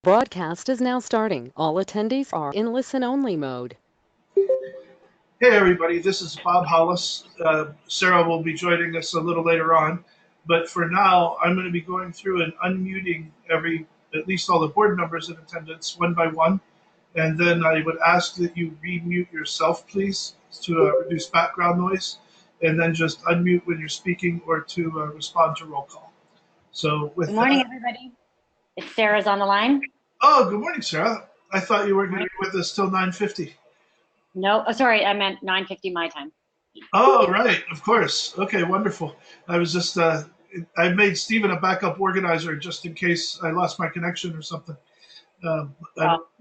Broadcast is now starting. All attendees are in listen-only mode. Hey everybody, this is Bob Hollis. Sarah will be joining us a little later on, but for now, I'm going to be going through and unmuting at least all the board members in attendance one by one, and then I would ask that you remute yourself, please, to reduce background noise, and then just unmute when you're speaking or to respond to roll call. So with Good morning, that, everybody. It's Sarah's on the line. oh, good morning, Sarah. I thought you were going to be with us till 9:50. No, oh, sorry, I meant 9:50 my time. Oh, right, of course. Okay, wonderful. I was just, I made Stephen a backup organizer just in case I lost my connection or something. I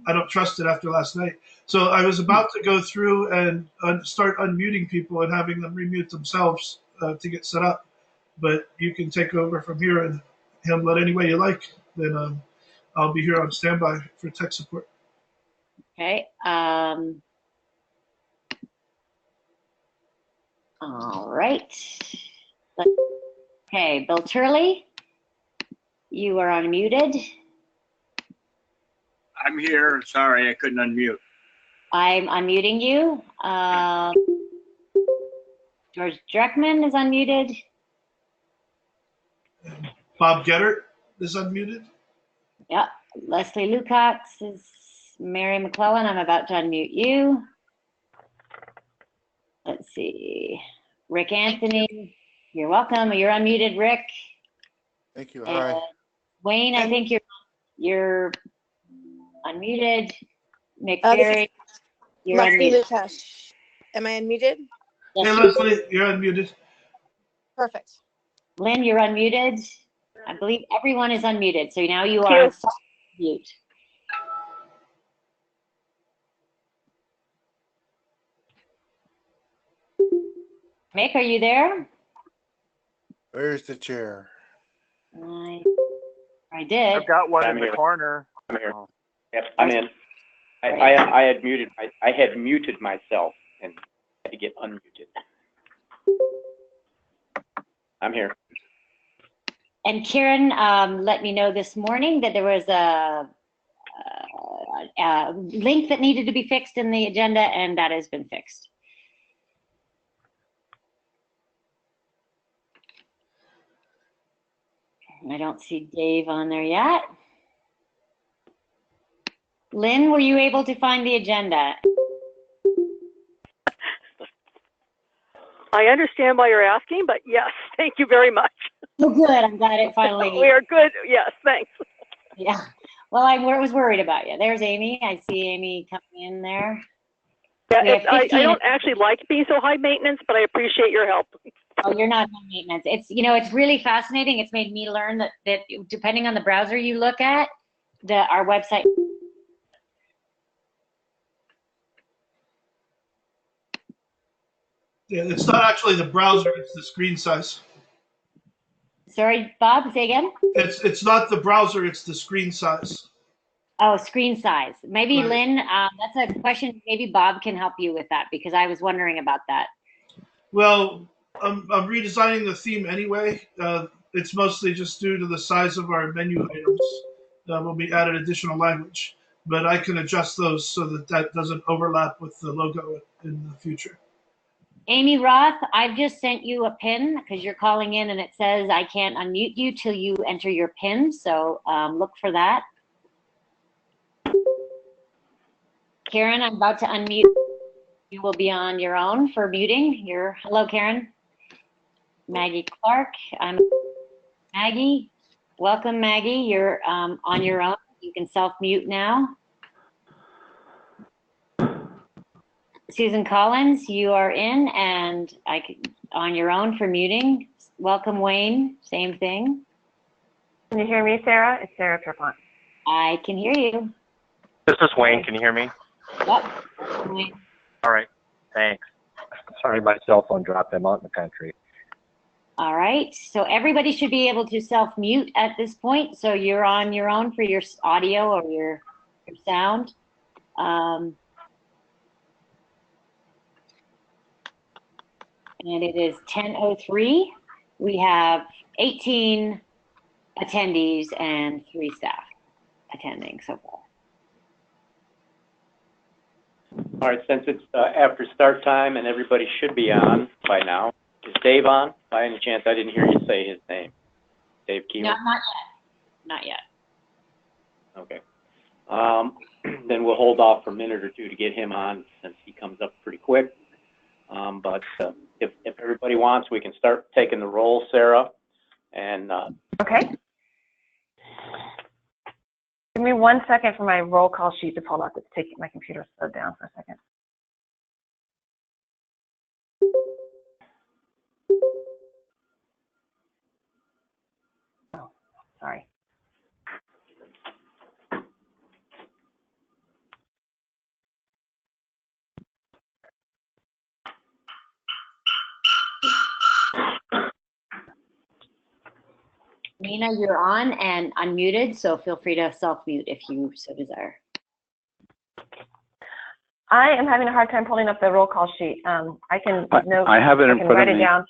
don't trust it after last night. So I was about to go through and start unmuting people and having them remute themselves to get set up. But you can take over from here and handle it any way you like. Then I'll be here on standby for tech support. Okay. All right. Okay, Bill Turley, you are unmuted. I'm here. Sorry, I couldn't unmute. I'm unmuting you. George Dreckman is unmuted. Bob Gettert is unmuted. Yep. Leslie Lukacs is Mary McClellan. I'm about to unmute you. Let's see. Rick Anthony, you're welcome. You're unmuted, Rick. Thank you. Hi. Wayne, I think you're unmuted. McFerry, you're Leslie unmuted. Lukacs. Am I unmuted? Hey, Leslie, you're unmuted. Perfect. Lynn, you're unmuted. I believe everyone is unmuted. So now you are on mute. Mick, are you there? Where's the chair? I did. I've got one I'm in here. the corner. I'm here. Oh. Yep, I'm in. I had muted myself and had to get unmuted. I'm here. And Karen let me know this morning that there was a link that needed to be fixed in the agenda, and that has been fixed. And I don't see Dave on there yet. Lynn, were you able to find the agenda? I understand why you're asking, but yes, thank you very much. Oh, good. I'm glad it finally. We are good. Yes, thanks. Yeah. Well, I was worried about you. There's Amy. I see Amy coming in there. Yeah, I don't actually like being so high maintenance, but I appreciate your help. Oh, you're not high maintenance. It's, you know, it's really fascinating. It's made me learn that depending on the browser you look at, our website. Yeah, it's not actually the browser, it's the screen size. Sorry, Bob, say again? It's not the browser, it's the screen size. Oh, screen size. Maybe Right. Lynn, that's a question. Maybe Bob can help you with that because I was wondering about that. Well, I'm redesigning the theme anyway. It's mostly just due to the size of our menu items when we added additional language. But I can adjust those so that doesn't overlap with the logo in the future. Amy Roth, I've just sent you a pin because you're calling in and it says I can't unmute you till you enter your pin. So look for that. Karen, I'm about to unmute. You will be on your own for muting. Hello, Karen. Maggie Clark. I'm Maggie. Welcome, Maggie. You're on your own. You can self-mute now. Susan Collins, you are in and on your own for muting. Welcome, Wayne. Same thing. Can you hear me, Sarah? It's Sarah Pierpont. I can hear you. This is Wayne. Can you hear me? Yep. Wayne. All right. Thanks. Sorry, my cell phone dropped. I'm out in the country. All right. So everybody should be able to self-mute at this point. So you're on your own for your audio or your sound. And it is 10:03. We have 18 attendees and 3 staff attending so far. All right, since it's after start time and everybody should be on by now, is Dave on? By any chance, I didn't hear you say his name. Dave Keeler? No, not yet. Not yet. Okay. Then we'll hold off for a minute or two to get him on since he comes up pretty quick. But if everybody wants, we can start taking the roll, Sarah. And Okay. Give me 1 second for my roll call sheet to pull up. It's taking my computer slowed down for a second. Oh, sorry. Nina, you're on and unmuted, so feel free to self-mute if you so desire. I am having a hard time pulling up the roll call sheet. I can note. I have it in front write of it me. down.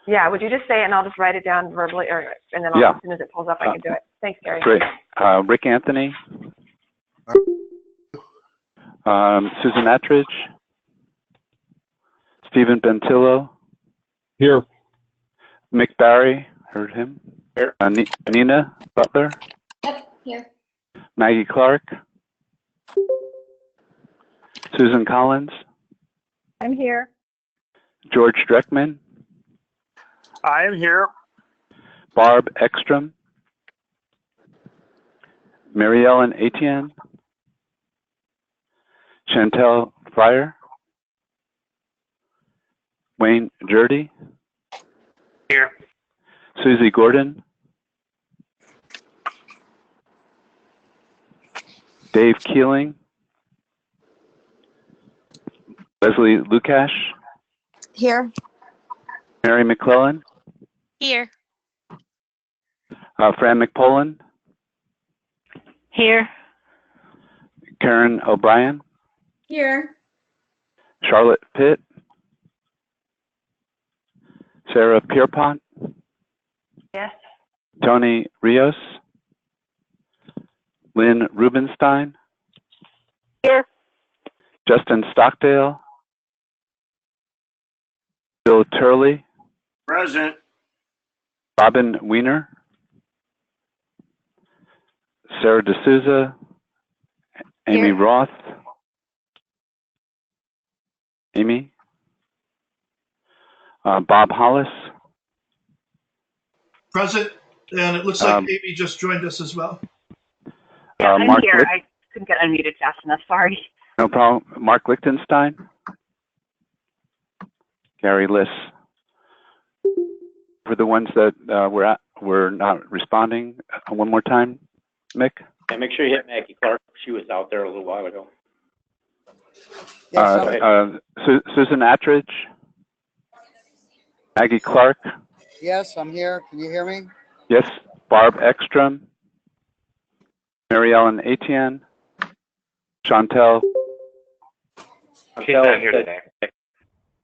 Yeah, would you just say it and I'll just write it down verbally, and then Yeah. as soon as it pulls up, I can do it. Thanks, Gary. Great. Rick Anthony. Susan Attridge. Stephen Bentillo. Here. Mick Barry. Heard him. Here. Nina Butler. Yep, here. Maggie Clark. Susan Collins. I'm here. George Dreckman. I am here. Barb Ekstrom. Mary Ellen Etienne. Chantel Fryer. Wayne Jurdy. Here. Susie Gordon. Dave Keeling. Leslie Lukash. Here. Mary McClellan. Here. Fran McPolin. Here. Karen O'Brien. Here. Charlotte Pitt. Sarah Pierpont. Yes. Tony Rios. Lynn Rubenstein. Here. Justin Stockdale. Bill Turley. Present. Robin Weiner. Sarah D'Souza. Amy Here. Roth. Amy. Bob Hollis. Present, and it looks like Amy just joined us as well. Yeah, I'm Mark here. Licht- I couldn't get unmuted fast enough. Sorry. No problem. Mark Lichtenstein. Gary Liss. For the ones that were not responding, one more time, Mick. and make sure you hit Maggie Clark. She was out there a little while ago. Susan Attridge. Maggie Clark. Yes, I'm here. Can you hear me? Yes. Barb Ekstrom. Mary Ellen Etienne. Chantel. She's not here today.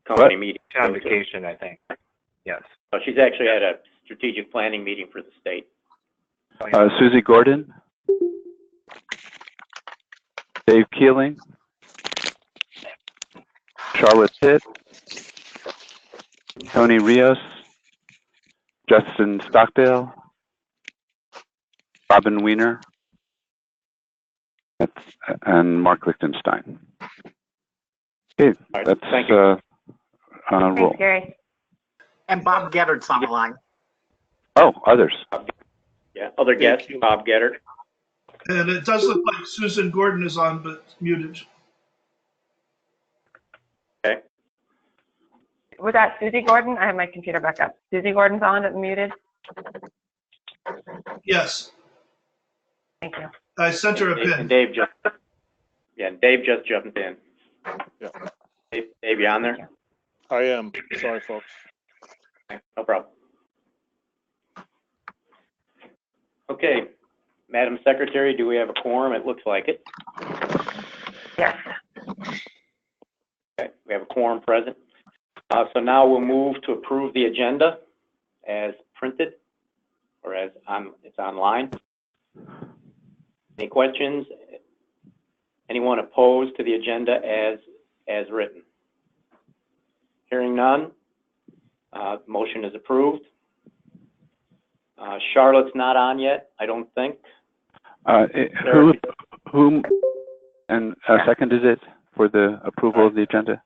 Company meeting. She's on vacation, I think. Yes. Oh, she's actually at a strategic planning meeting for the state. Susie Gordon. Dave Keeling. Charlotte Pitt. Tony Rios. Justin Stockdale. Robin Weiner. And Mark Lichtenstein. Okay, All right, that's thank you. roll. Thanks, Gary. And Bob Geddard's on the line. Oh, others. Yeah, other guests, Bob Geddard. And it does look like Susan Gordon is on, but muted. Okay. Was that Susie Gordon? I have my computer back up. Susie Gordon's on, but muted. Yes, Thank you. I sent her a And pin. Dave just jumped in. Yeah. Dave, you on there? I am. Sorry, folks. Okay, no problem. Okay, Madam Secretary, do we have a quorum? It looks like it. Yes. Okay, we have a quorum present. So now we'll move to approve the agenda as printed or as it's online. Any questions? Anyone opposed to the agenda as written? Hearing none, motion is approved. Charlotte's not on yet, I don't think. Whom and second is it for the approval of the agenda?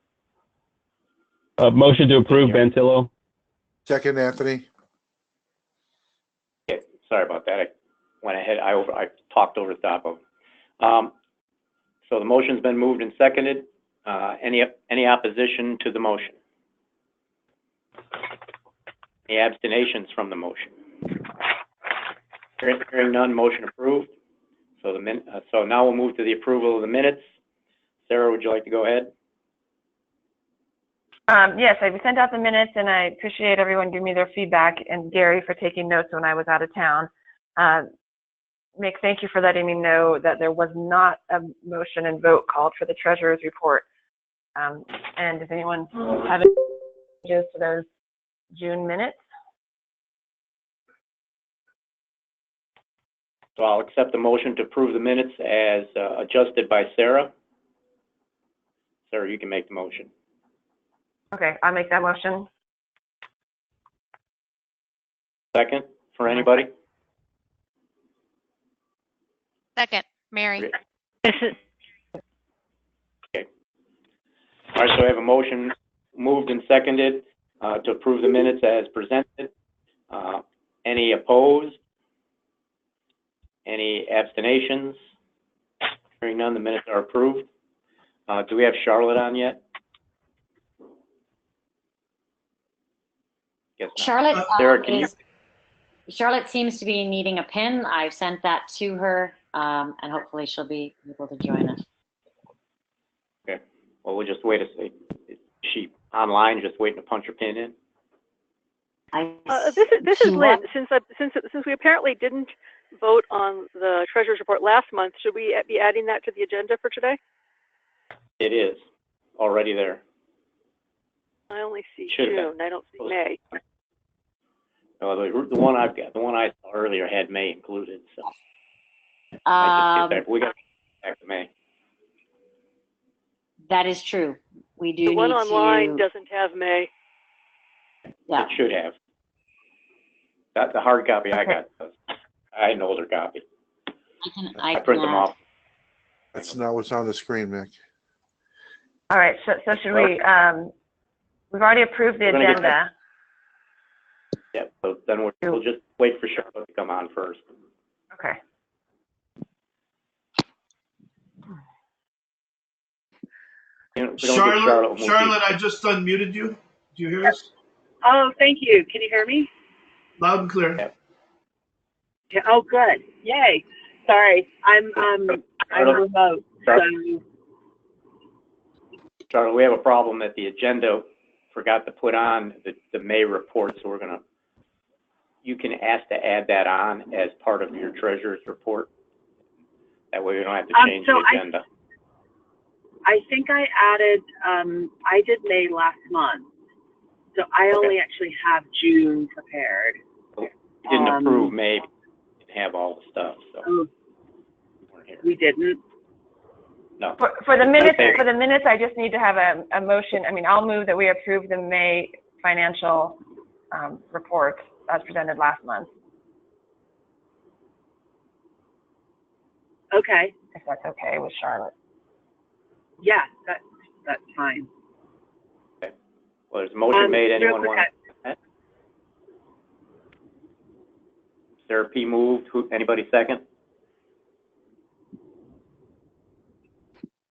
Motion to approve, Bantillo. Second, Anthony. Okay, sorry about that. I went ahead. I talked over the top of. So the motion's been moved and seconded. Any opposition to the motion? Any abstentions from the motion? Hearing none, motion approved. So so now we'll move to the approval of the minutes. Sarah, would you like to go ahead? Yes, I sent out the minutes, and I appreciate everyone giving me their feedback, and Gary for taking notes when I was out of town. Mick, thank you for letting me know that there was not a motion and vote called for the treasurer's report. And does anyone have any changes to those June minutes? So I'll accept the motion to approve the minutes as adjusted by Sarah. Sarah, you can make the motion. Okay, I'll make that motion. Second for anybody? Second, Mary. Okay. All right, so I have a motion moved and seconded to approve the minutes as presented. Any opposed? Any abstentions? Hearing none, the minutes are approved. Do we have Charlotte on yet? Guess not. Charlotte, Sarah, can you? Charlotte seems to be needing a pin. I've sent that to her, and hopefully she'll be able to join us. Okay. Well, we'll just wait a second. Is she online, just waiting to punch her pin in? This is Lynn. Since we apparently didn't vote on the treasurer's report last month, should we be adding that to the agenda for today? It is already there. I only see June. I don't see May. No, the one I've got, the one I saw earlier had May included. So we got back to May. That is true. We do. The one need online to... doesn't have May. Yeah. It should have. That's the hard copy I got. I had an older copy. I print them off. That's not what's on the screen, Mick. All right, so should we, we've already approved the agenda. Yeah, so then we'll just wait for Charlotte to come on first. Okay. Charlotte, I just unmuted you. Do you hear us? Oh, thank you. Can you hear me? Loud and clear. Yeah. Oh, good. Yay. Sorry, I'm remote. So. Charlotte, we have a problem that the agenda forgot to put on the May report, so you can ask to add that on as part of your treasurer's report. That way we don't have to change the agenda. I think I added, I did May last month, so I only actually have June prepared. You didn't approve May, you didn't have all the stuff, so. We didn't? No. For the minutes, I just need to have a motion. I mean, I'll move that we approve the May financial report as presented last month. Okay. If that's okay with Charlotte. Yeah, that's fine. Okay. Well, there's a motion made. Anyone want to? Sarah P. moved. Anybody second?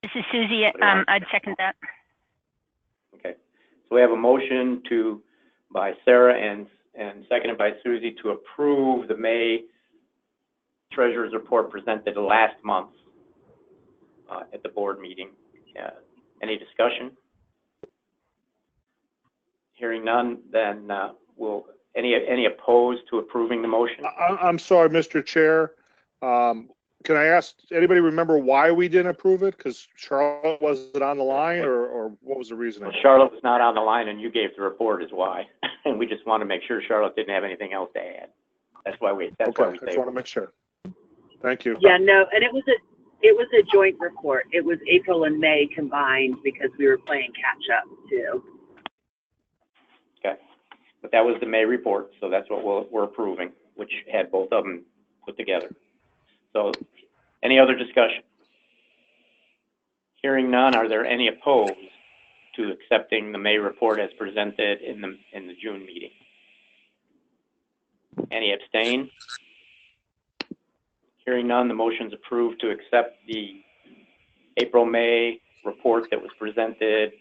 This is Susie. I'd second that. Okay. So we have a motion by Sarah and seconded by Susie to approve the May treasurer's report presented last month at the board meeting. Any discussion? Hearing none, then any opposed to approving the motion? I'm sorry, Mr. Chair. Can I ask, anybody remember why we didn't approve it? Because Charlotte wasn't on the line, or what was the reason? Well, Charlotte was not on the line, and you gave the report is why. And we just want to make sure Charlotte didn't have anything else to add. That's why we. That's why we. I just want to make sure. Thank you. Yeah, no, and it was a joint report. It was April and May combined because we were playing catch up too. Okay, but that was the May report, so that's what we're approving, which had both of them put together. So, any other discussion? Hearing none, are there any opposed to accepting the May report as presented in the June meeting? Any abstain? Hearing none, the motion's approved to accept the April-May report that was presented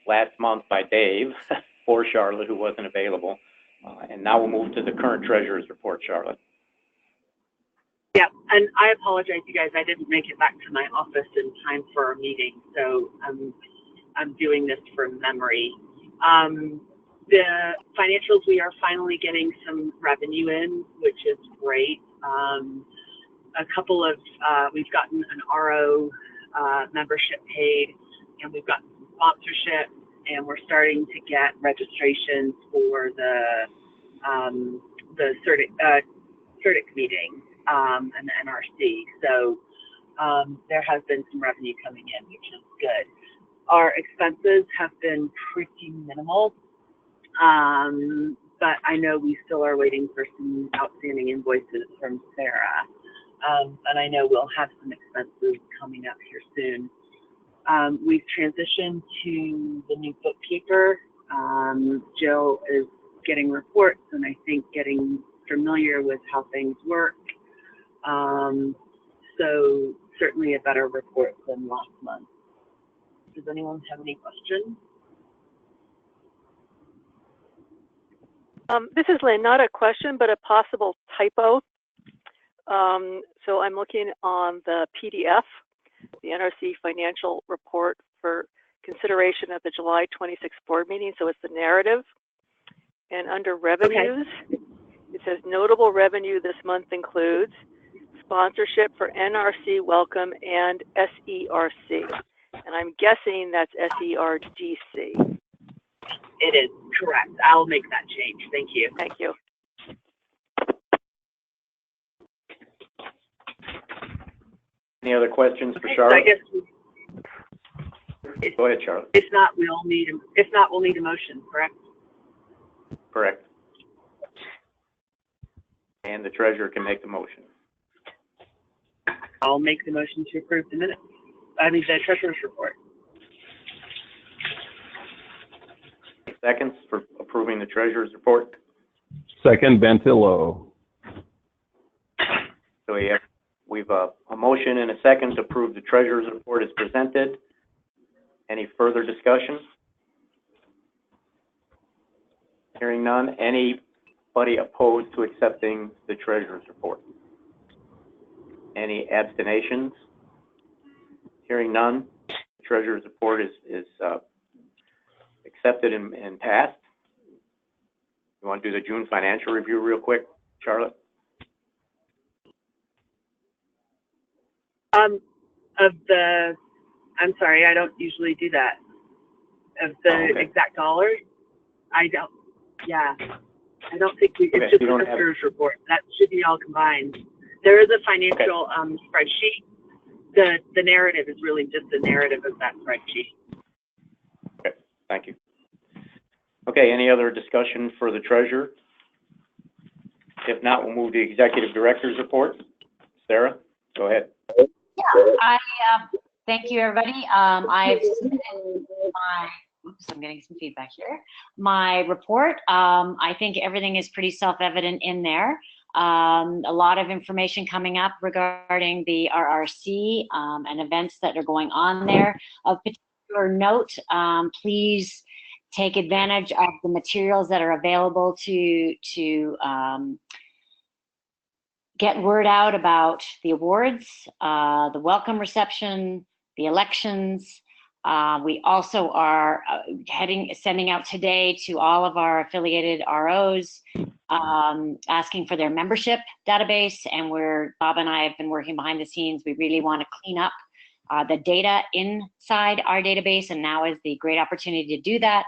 last month by Dave for Charlotte, who wasn't available. And now we'll move to the current treasurer's report, Charlotte. Yeah, and I apologize, you guys. I didn't make it back to my office in time for our meeting, so I'm doing this from memory. The financials, we are finally getting some revenue in, which is great. A couple of, we've gotten an RO membership paid, and we've gotten some sponsorship, and we're starting to get registrations for the CERTIC meeting and the NRC. So there has been some revenue coming in, which is good. Our expenses have been pretty minimal, but I know we still are waiting for some outstanding invoices from Sarah. And I know we'll have some expenses coming up here soon. We've transitioned to the new bookkeeper. Jill is getting reports and I think getting familiar with how things work. So certainly a better report than last month. Does anyone have any questions? This is Lynn, not a question, but a possible typo. So I'm looking on the PDF, the NRC financial report for consideration at the July 26th board meeting. So it's the narrative. And under revenues, it says notable revenue this month includes sponsorship for NRC Welcome and SERC. And I'm guessing that's SERGC. It is correct. I'll make that change. Thank you. Thank you. Any other questions for Charlotte? So I guess Go ahead, Charlotte. If not, we'll need a motion, correct? Correct. And the treasurer can make the motion. I'll make the motion to approve the minutes. I mean, the treasurer's report. Seconds for approving the treasurer's report. Second, Bantillo. So we've a motion and a second to approve the treasurer's report as presented. Any further discussion? Hearing none. Anybody opposed to accepting the treasurer's report? Any abstentions? Hearing none. The treasurer's report is accepted and passed. You want to do the June financial review real quick, Charlotte? I'm sorry, I don't usually do that. Of the exact dollars, I don't. Yeah, I don't think we. It's just the treasurer's report. That should be all combined. There is a financial spreadsheet. The narrative is really just the narrative of that spreadsheet. Okay, thank you. Okay, any other discussion for the treasurer? If not, we'll move to the executive director's report. Sarah, go ahead. Yeah, thank you, everybody. I've submitted I'm getting some feedback here. My report, I think everything is pretty self-evident in there. A lot of information coming up regarding the RRC and events that are going on there. Of particular note, please take advantage of the materials that are available to get word out about the awards, the welcome reception, the elections. We also are sending out today to all of our affiliated ROs, asking for their membership database, and Bob and I have been working behind the scenes. We really want to clean up the data inside our database, and now is the great opportunity to do that.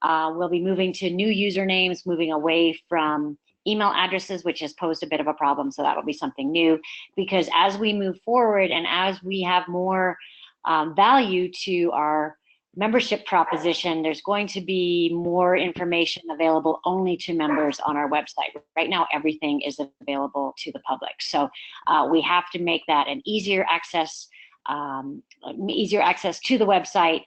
We'll be moving to new usernames, moving away from email addresses, which has posed a bit of a problem. So that'll be something new, because as we move forward and as we have more value to our membership proposition, there's going to be more information available only to members on our website. Right now, everything is available to the public. So we have to make that an easier access to the website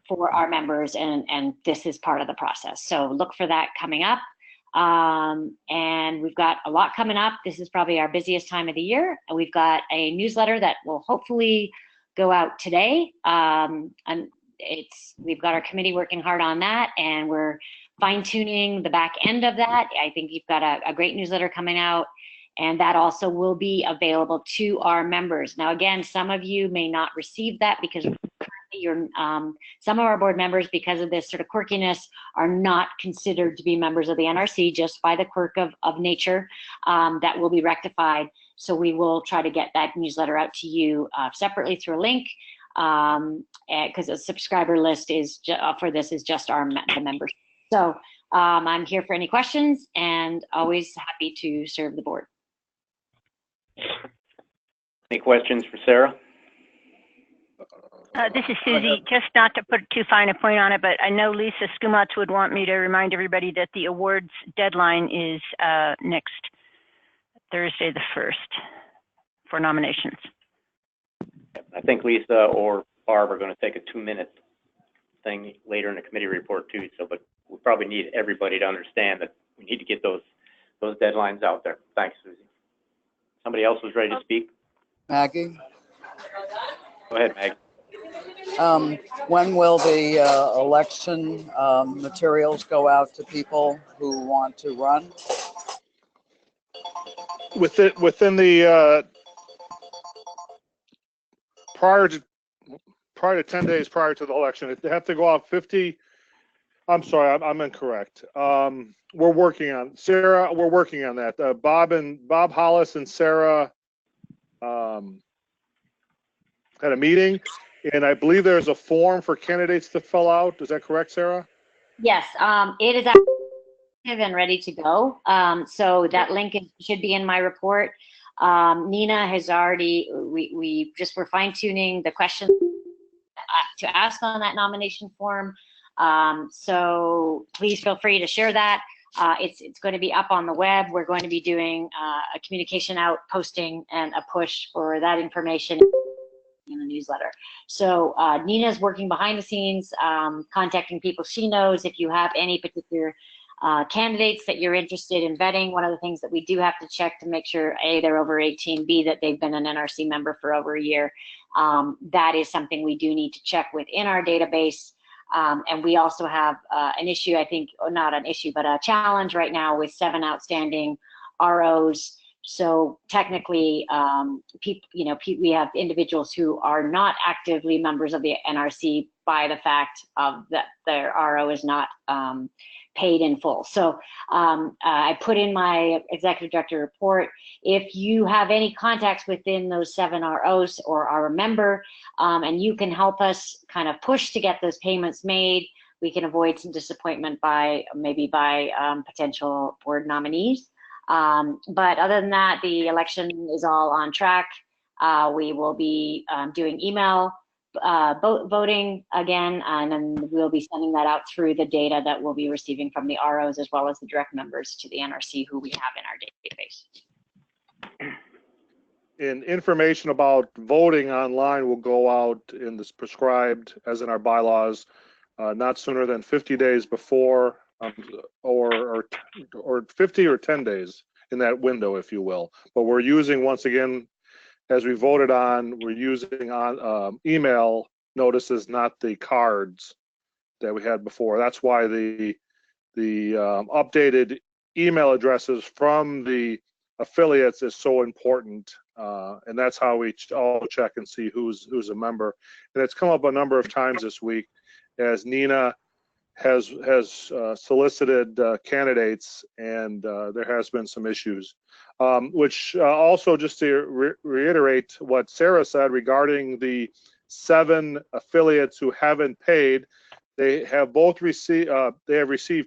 for our members, and this is part of the process. So look for that coming up. And we've got a lot coming up. This is probably our busiest time of the year. And we've got a newsletter that will hopefully go out today. And we've got our committee working hard on that, and we're fine tuning the back end of that. I think you've got a great newsletter coming out, and that also will be available to our members. Now, again, some of you may not receive that because some of our board members, because of this sort of quirkiness, are not considered to be members of the NRC just by the quirk of nature. That will be rectified. So we will try to get that newsletter out to you separately through a link, because the subscriber list is for this is just the members. So I'm here for any questions, and always happy to serve the board. Any questions for Sarah? This is Susie. Just not to put too fine a point on it, but I know Lisa Skumatz would want me to remind everybody that the awards deadline is next Thursday, the 1st, for nominations. I think Lisa or Barb are going to take a 2-minute thing later in the committee report too. So, but we probably need everybody to understand that we need to get those deadlines out there. Thanks, Susie. Somebody else was ready to speak. Maggie? Go ahead, Maggie. When will the election materials go out to people who want to run? Within the prior to 10 days prior to the election, they have to go out 50. I'm sorry, I'm incorrect. We're working on Sarah. We're working on that. Bob Hollis and Sarah had a meeting, and I believe there's a form for candidates to fill out. Is that correct, Sarah? Yes, it is active and ready to go. So that link should be in my report. Nina has already, we just were fine tuning the questions to ask on that nomination form. So please feel free to share that. It's going to be up on the web. We're going to be doing a communication out, posting, and a push for that information in the newsletter. So Nina's working behind the scenes, contacting people she knows. If you have any particular candidates that you're interested in vetting, one of the things that we do have to check to make sure, A, they're over 18, B, that they've been an NRC member for over a year. That is something we do need to check within our database. And we also have an issue, I think, or not an issue, but a challenge right now with 7 outstanding ROs. So technically, we have individuals who are not actively members of the NRC by the fact of that their RO is not paid in full. So I put in my executive director report, if you have any contacts within those 7 ROs or are a member, and you can help us kind of push to get those payments made, we can avoid some disappointment by potential board nominees. But other than that, the election is all on track. We will be doing email voting again, and then we'll be sending that out through the data that we'll be receiving from the ROs as well as the direct members to the NRC who we have in our database. And information about voting online will go out in this prescribed, as in our bylaws, not sooner than 50 days before, or 50 or 10 days in that window, if you will. But we're using, once again, as we voted on, we're using on email notices, not the cards that we had before. That's why the updated email addresses from the affiliates is so important, and that's how we all check and see who's a member. And it's come up a number of times this week as Nina has solicited candidates, and there has been some issues. Which also, just to reiterate what Sarah said regarding the 7 affiliates who haven't paid, they have both received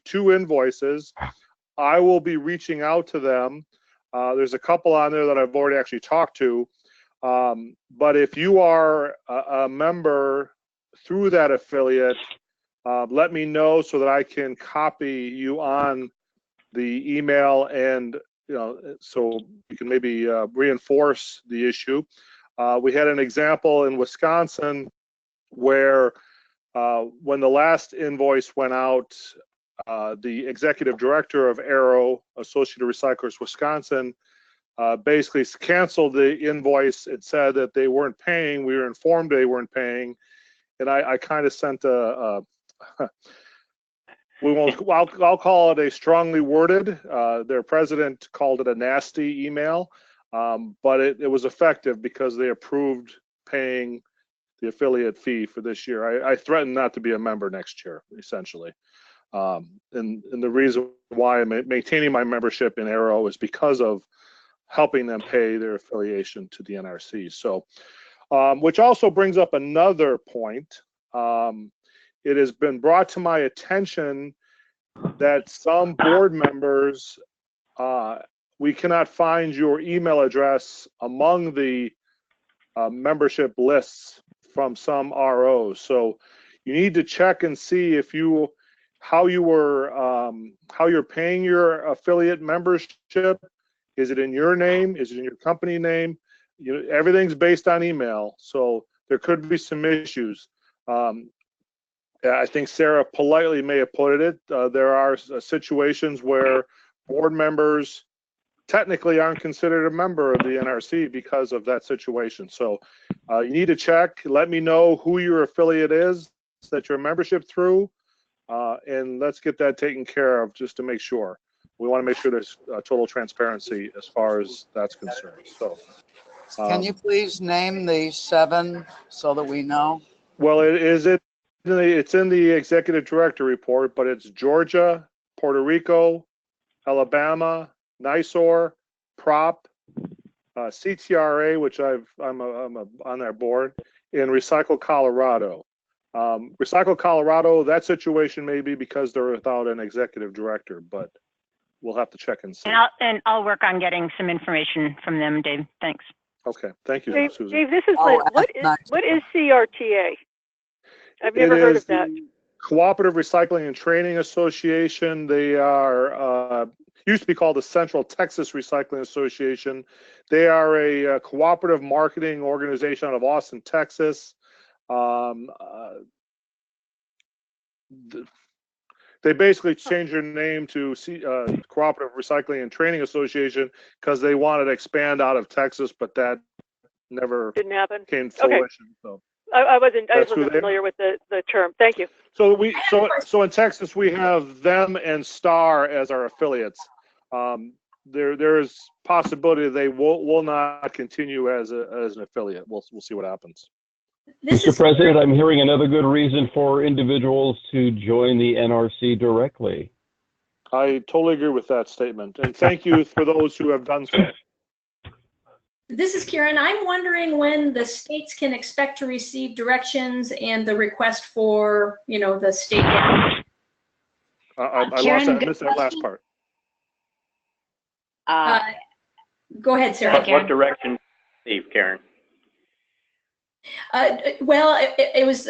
2 invoices. I will be reaching out to them. There's a couple on there that I've already actually talked to. But if you are a member through that affiliate, let me know so that I can copy you on the email, and so you can maybe reinforce the issue. We had an example in Wisconsin where when the last invoice went out, the executive director of Arrow, Associated Recyclers Wisconsin, basically canceled the invoice. It said that they weren't paying. We were informed they weren't paying, and I kind of sent I'll call it a strongly worded. Their president called it a nasty email, but it was effective because they approved paying the affiliate fee for this year. I threatened not to be a member next year, essentially. And the reason why I'm maintaining my membership in Arrow is because of helping them pay their affiliation to the NRC. So, which also brings up another point. It has been brought to my attention that some board members, we cannot find your email address among the membership lists from some ROs. So you need to check and see if how you're paying your affiliate membership. Is it in your name? Is it in your company name? Everything's based on email, so there could be some issues. I think Sarah politely may have put it. There are situations where board members technically aren't considered a member of the NRC because of that situation. So you need to check. Let me know who your affiliate is that your membership through, and let's get that taken care of just to make sure. We want to make sure there's total transparency as far as that's concerned. So, can you please name the 7 so that we know? Well, it's in the executive director report, but it's Georgia, Puerto Rico, Alabama, NISOR, PROP, CTRA, which I'm on their board, and Recycle Colorado. Recycle Colorado, that situation may be because they're without an executive director, but we'll have to check and see. And I'll work on getting some information from them, Dave. Thanks. Okay, thank you, Dave, Susan. Dave, this is Lynn. What is CRTA? I've never heard of that. Cooperative Recycling and Training Association. They are used to be called the Central Texas Recycling Association. They are a cooperative marketing organization out of Austin, Texas. They basically changed their name to Cooperative Recycling and Training Association because they wanted to expand out of Texas, but that never didn't happen. Came to fruition. So I wasn't familiar with the term. Thank you. So in Texas we have them and Star as our affiliates. There is possibility they will not continue as an affiliate. We'll see what happens. Mr. President, I'm hearing another good reason for individuals to join the NRC directly. I totally agree with that statement, and thank you for those who have done so. This is Karen. I'm wondering when the states can expect to receive directions and the request for, the state. I missed that last part. Go ahead, Sarah. What direction, Steve, Karen? Well, it was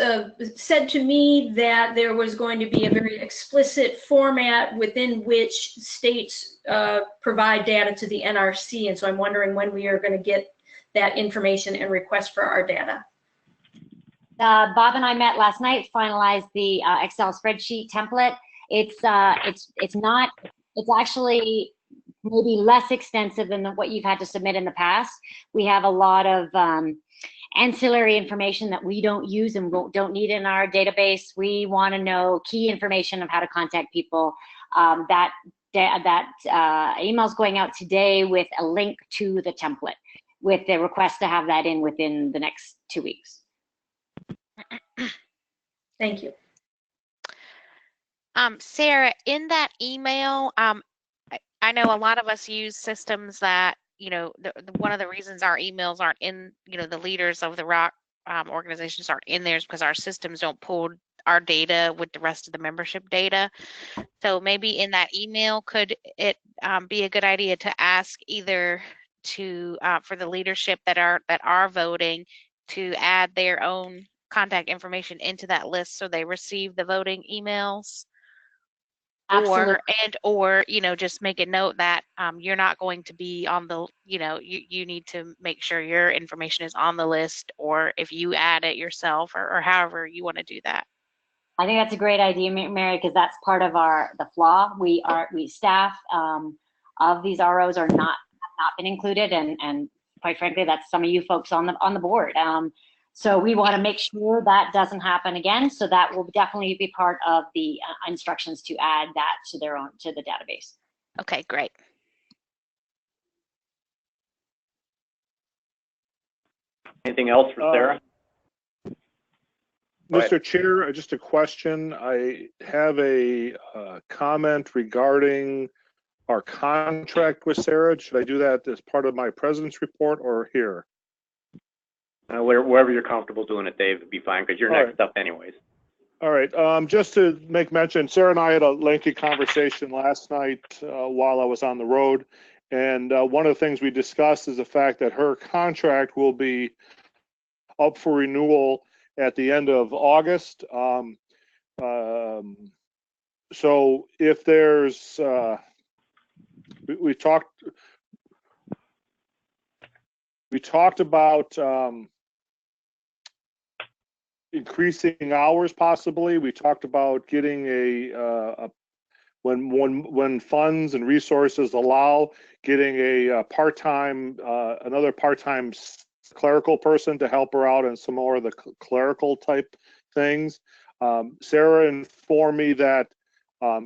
said to me that there was going to be a very explicit format within which states provide data to the NRC, and so I'm wondering when we are going to get that information and request for our data. Bob and I met last night, finalized the Excel spreadsheet template. It's actually maybe less extensive than what you've had to submit in the past. We have a lot of ancillary information that we don't use and don't need in our database. We want to know key information of how to contact people. That email's going out today with a link to the template with the request to have that in within the next 2 weeks. Thank you. Sarah, in that email, I know a lot of us use systems that, one of the reasons our emails aren't in, the leaders of the ROC organizations aren't in there is because our systems don't pull our data with the rest of the membership data. So maybe in that email, could it be a good idea to ask either to for the leadership that are voting to add their own contact information into that list so they receive the voting emails? Absolutely. Or just make a note that you're not going to be on the, you need to make sure your information is on the list, or if you add it yourself, or however you want to do that. I think that's a great idea, Mary, because that's part of the flaw. We staff of these ROs have not been included, and quite frankly, that's some of you folks on the board. So we want to make sure that doesn't happen again. So that will definitely be part of the instructions to add that to the database. Okay, great. Anything else for Sarah? Mr. Chair, just a question. I have a comment regarding our contract with Sarah. Should I do that as part of my president's report or here? Wherever you're comfortable doing it, Dave, would be fine because you're next up anyways. All right. Just to make mention, Sarah and I had a lengthy conversation last night while I was on the road. And one of the things we discussed is the fact that her contract will be up for renewal at the end of August. So if there's, we talked about increasing hours possibly. We talked about getting when funds and resources allow, getting a part-time, another part-time clerical person to help her out in some more of the clerical type things. Sarah informed me that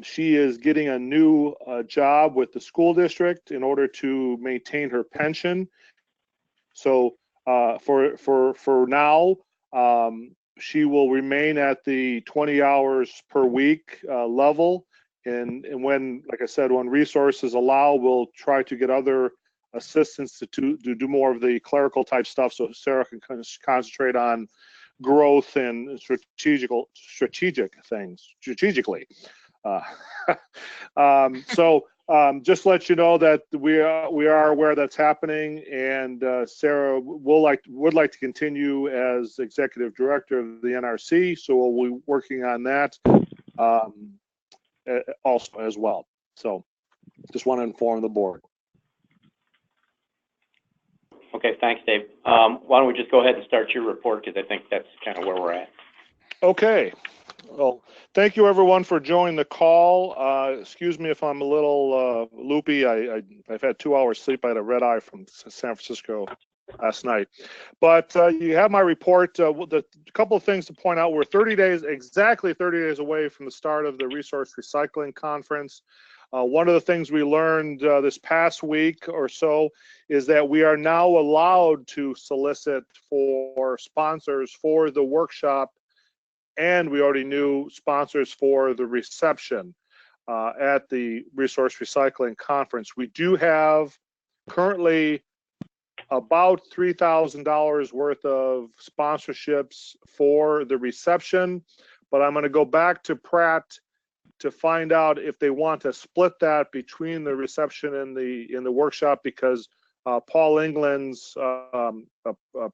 she is getting a new job with the school district in order to maintain her pension. So for now, she will remain at the 20 hours per week level. And when, like I said, when resources allow, we'll try to get other assistants to do more of the clerical type stuff so Sarah can concentrate on growth and strategic things strategically. Just let you know that we are aware that's happening, and Sarah would like to continue as executive director of the NRC, so we'll be working on that also as well. So just want to inform the board. Okay, thanks, Dave. Why don't we just go ahead and start your report, because I think that's kind of where we're at. Okay. Well, thank you everyone for joining the call. Excuse me if I'm a little loopy. I've had 2 hours sleep. I had a red eye from San Francisco last night. But you have my report. The couple of things to point out: we're exactly 30 days away from the start of the Resource Recycling Conference. One of the things we learned this past week or so is that we are now allowed to solicit for sponsors for the workshop, and we already knew sponsors for the reception at the Resource Recycling Conference. We do have currently about $3,000 worth of sponsorships for the reception, but I'm going to go back to Pratt to find out if they want to split that between the reception and the workshop, because Paul England's a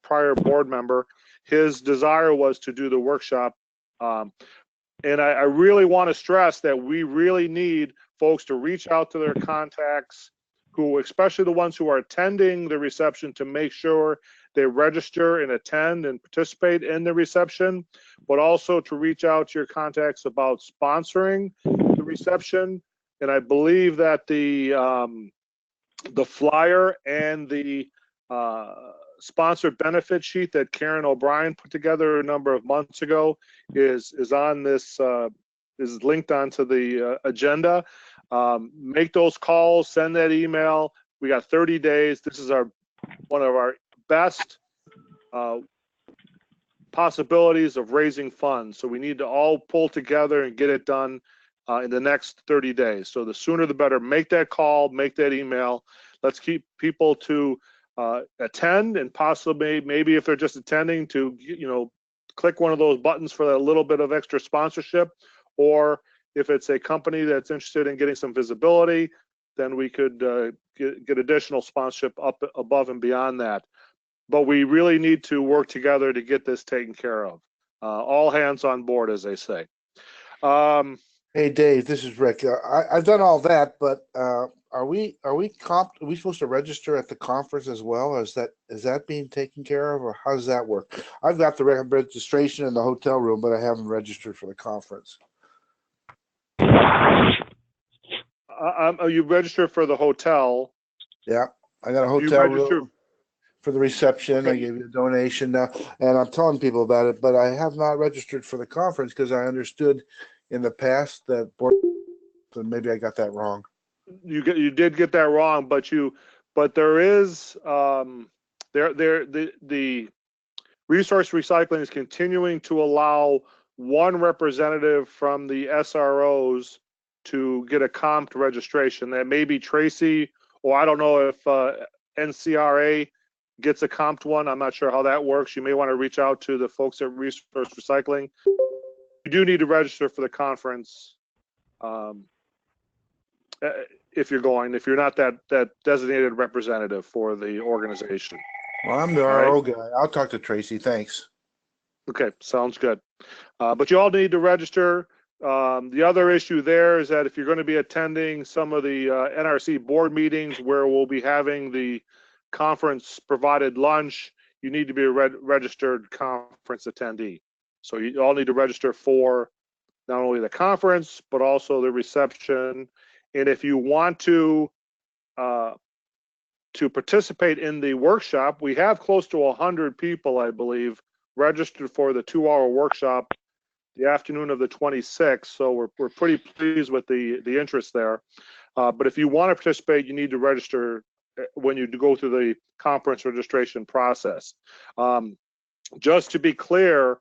prior board member, his desire was to do the workshop. And I really want to stress that we really need folks to reach out to their contacts, who, especially the ones who are attending the reception, to make sure they register and attend and participate in the reception, but also to reach out to your contacts about sponsoring the reception. And I believe that the flyer and the sponsored benefit sheet that Karen O'Brien put together a number of months ago is on this, is linked onto the agenda. Make those calls, send that email. We got 30 days. This is one of our best possibilities of raising funds. So we need to all pull together and get it done in the next 30 days. So the sooner the better. Make that call, make that email. Let's keep people to attend, and possibly, maybe if they're just attending, to click one of those buttons for that little bit of extra sponsorship, or if it's a company that's interested in getting some visibility, then we could get additional sponsorship up above and beyond that. But we really need to work together to get this taken care of. All hands on board, as they say. Hey, Dave, this is Rick. I've done all that, but are we supposed to register at the conference as well? Is that being taken care of, or how does that work? I've got the registration in the hotel room, but I haven't registered for the conference. You registered for the hotel. Yeah, I got a hotel room for the reception. I gave you a donation now, and I'm telling people about it, but I have not registered for the conference because I understood in the past that board, so maybe I got that wrong. You did get that wrong, but there is the resource recycling is continuing to allow one representative from the SROs to get a comped registration. That may be Tracy, or I don't know if NCRA gets a comped one. I'm not sure how that works. You may want to reach out to the folks at Resource Recycling. You do need to register for the conference if you're going. If you're not that designated representative for the organization. Well, I'm the RO guy. I'll talk to Tracy. Thanks. Okay, sounds good. But you all need to register. The other issue there is that if you're going to be attending some of the NRC board meetings where we'll be having the conference provided lunch, you need to be a registered conference attendee. So you all need to register for not only the conference, but also the reception. And if you want to participate in the workshop, we have close to 100 people, I believe, registered for the 2-hour workshop the afternoon of the 26th. So we're pretty pleased with the interest there. But if you want to participate, you need to register when you go through the conference registration process. Just to be clear,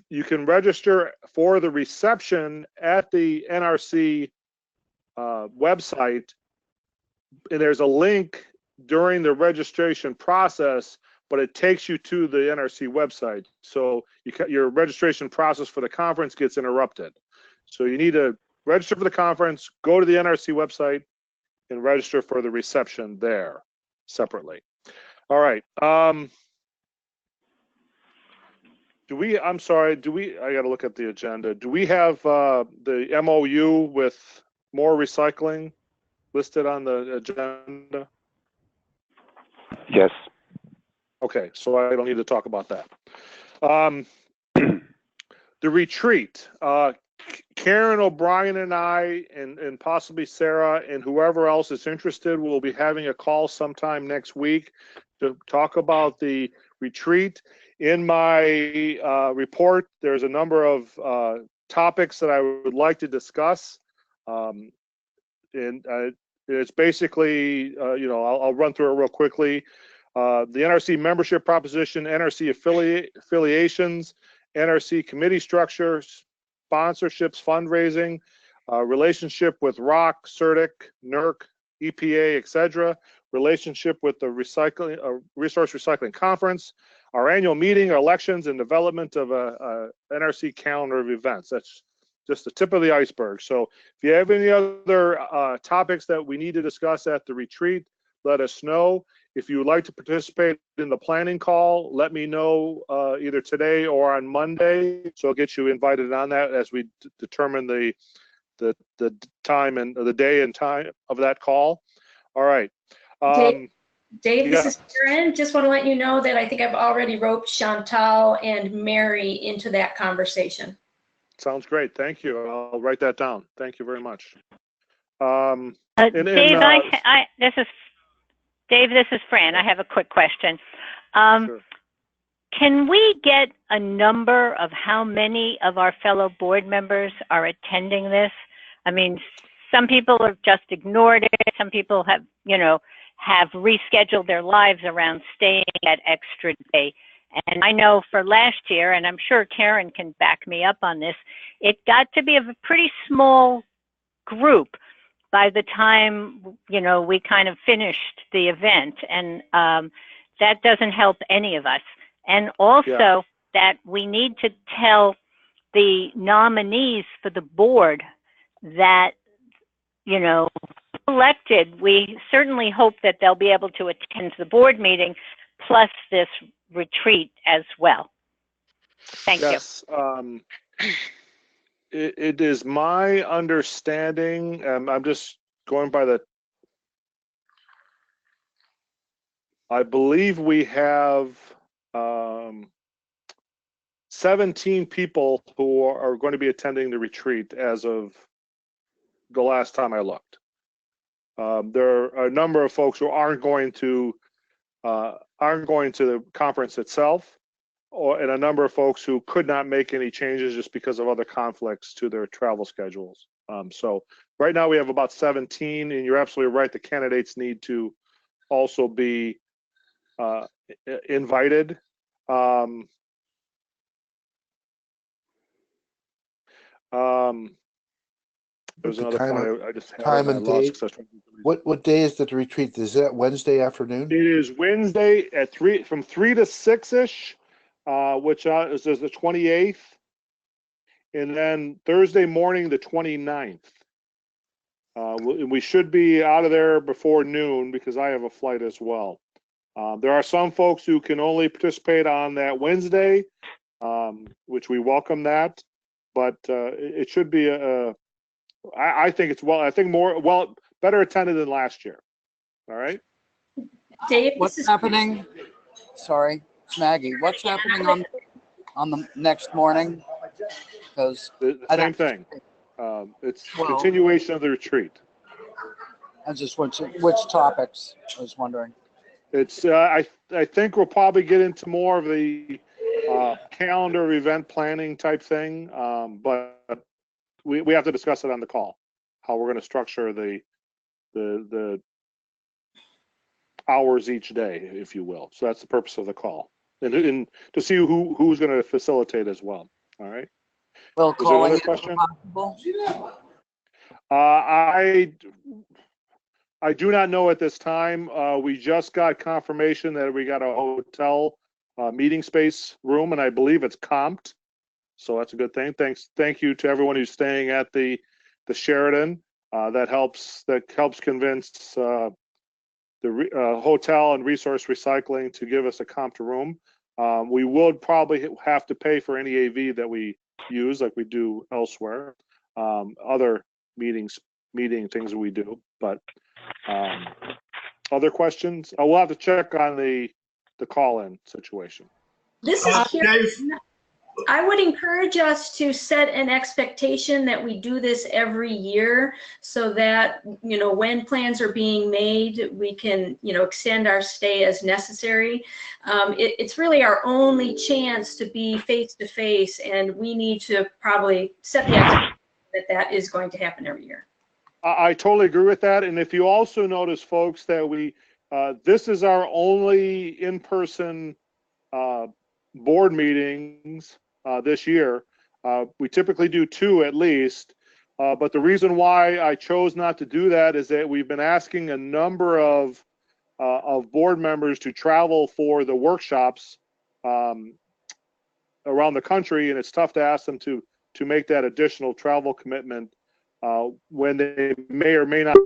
you can register for the reception at the NRC website, and there's a link during the registration process, but it takes you to the NRC website. So your registration process for the conference gets interrupted. So you need to register for the conference, go to the NRC website, and register for the reception there separately. All right. I got to look at the agenda. Do we have the MOU with more recycling listed on the agenda? Yes. Okay, so I don't need to talk about that. The retreat, Karen O'Brien and I, and possibly Sarah and whoever else is interested, will be having a call sometime next week to talk about the retreat. In my report, there's a number of topics that I would like to discuss. And it's basically, I'll run through it real quickly. The NRC membership proposition, NRC affiliations, NRC committee structures, sponsorships, fundraising, relationship with ROC, CERTIC, NERC, EPA, etc., relationship with the Resource Recycling Conference, our annual meeting, elections, and development of a NRC calendar of events. That's just the tip of the iceberg. So if you have any other topics that we need to discuss at the retreat, let us know. If you would like to participate in the planning call, let me know either today or on Monday. So I'll get you invited on that as we determine the time and the day and time of that call. All right. Dave, this is Karen. Just want to let you know that I think I've already roped Chantal and Mary into that conversation. Sounds great. Thank you. I'll write that down. Thank you very much. Dave, this is Fran. I have a quick question. Sure. Can we get a number of how many of our fellow board members are attending this? I mean, some people have just ignored it. Some people have, have rescheduled their lives around staying that extra day. And I know for last year, and I'm sure Karen can back me up on this, it got to be a pretty small group by the time, we kind of finished the event. And that doesn't help any of us. And also, that we need to tell the nominees for the board that, you know, elected, we certainly hope that they'll be able to attend the board meeting plus this retreat as well. Thank you. Yes. It is my understanding, I'm just going by the, I believe we have 17 people who are going to be attending the retreat as of the last time I looked. There are a number of folks who aren't going to the conference itself, and a number of folks who could not make any changes just because of other conflicts to their travel schedules. So right now we have about 17, and you're absolutely right. The candidates need to also be invited. There's another point I just had. Time and date. What day is the retreat? Is that Wednesday afternoon? It is Wednesday at from 3 to 6-ish, which is the 28th, and then Thursday morning, the 29th. We should be out of there before noon because I have a flight as well. There are some folks who can only participate on that Wednesday, which we welcome that, but it should be I think it's better attended than last year. All right. Dave, what's happening? Sorry, it's Maggie. What's happening on the next morning? Because the same thing. It's continuation of the retreat. I just which topics? I was wondering. It's I think we'll probably get into more of the calendar of event planning type thing, but we have to discuss it on the call, how we're going to structure the hours each day, if you will. So that's the purpose of the call, and to see who's going to facilitate as well. All right. Well, is there another question? I do not know at this time. We just got confirmation that we got a hotel meeting space room, and I believe it's comped. So that's a good thing. Thank you to everyone who's staying at the Sheraton. That helps convince the hotel and Resource Recycling to give us a comped room. We would probably have to pay for any AV that we use, like we do elsewhere. Other meeting things that we do, but other questions? We'll have to check on the call-in situation. This is Karen. I would encourage us to set an expectation that we do this every year so that, you know, when plans are being made, we can, you know, extend our stay as necessary. It's really our only chance to be face-to-face, and we need to probably set the expectation that is going to happen every year. I totally agree with that. And if you also notice, folks, that this is our only in-person board meetings this year. We typically do 2 at least, but the reason why I chose not to do that is that we've been asking a number of board members to travel for the workshops around the country, and it's tough to ask them to make that additional travel commitment when they may or may not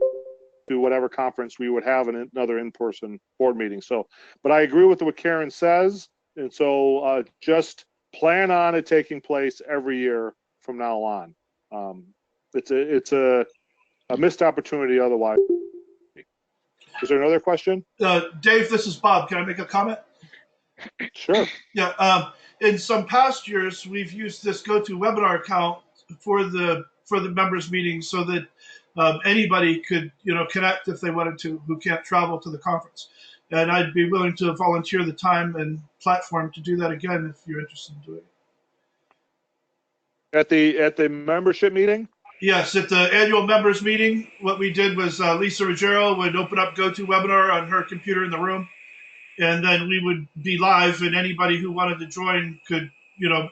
do whatever conference we would have another in-person board meeting. So, but I agree with what Karen says, and so just plan on it taking place every year from now on. It's a missed opportunity otherwise. Is there another question? Dave, this is Bob. Can I make a comment? Sure. Yeah. In some past years, we've used this GoToWebinar account for the members meeting so that anybody could, you know, connect if they wanted to, who can't travel to the conference. And I'd be willing to volunteer the time and platform to do that again if you're interested in doing it. At the membership meeting? Yes, at the annual members meeting, what we did was Lisa Ruggiero would open up GoToWebinar on her computer in the room, and then we would be live, and anybody who wanted to join could, you know,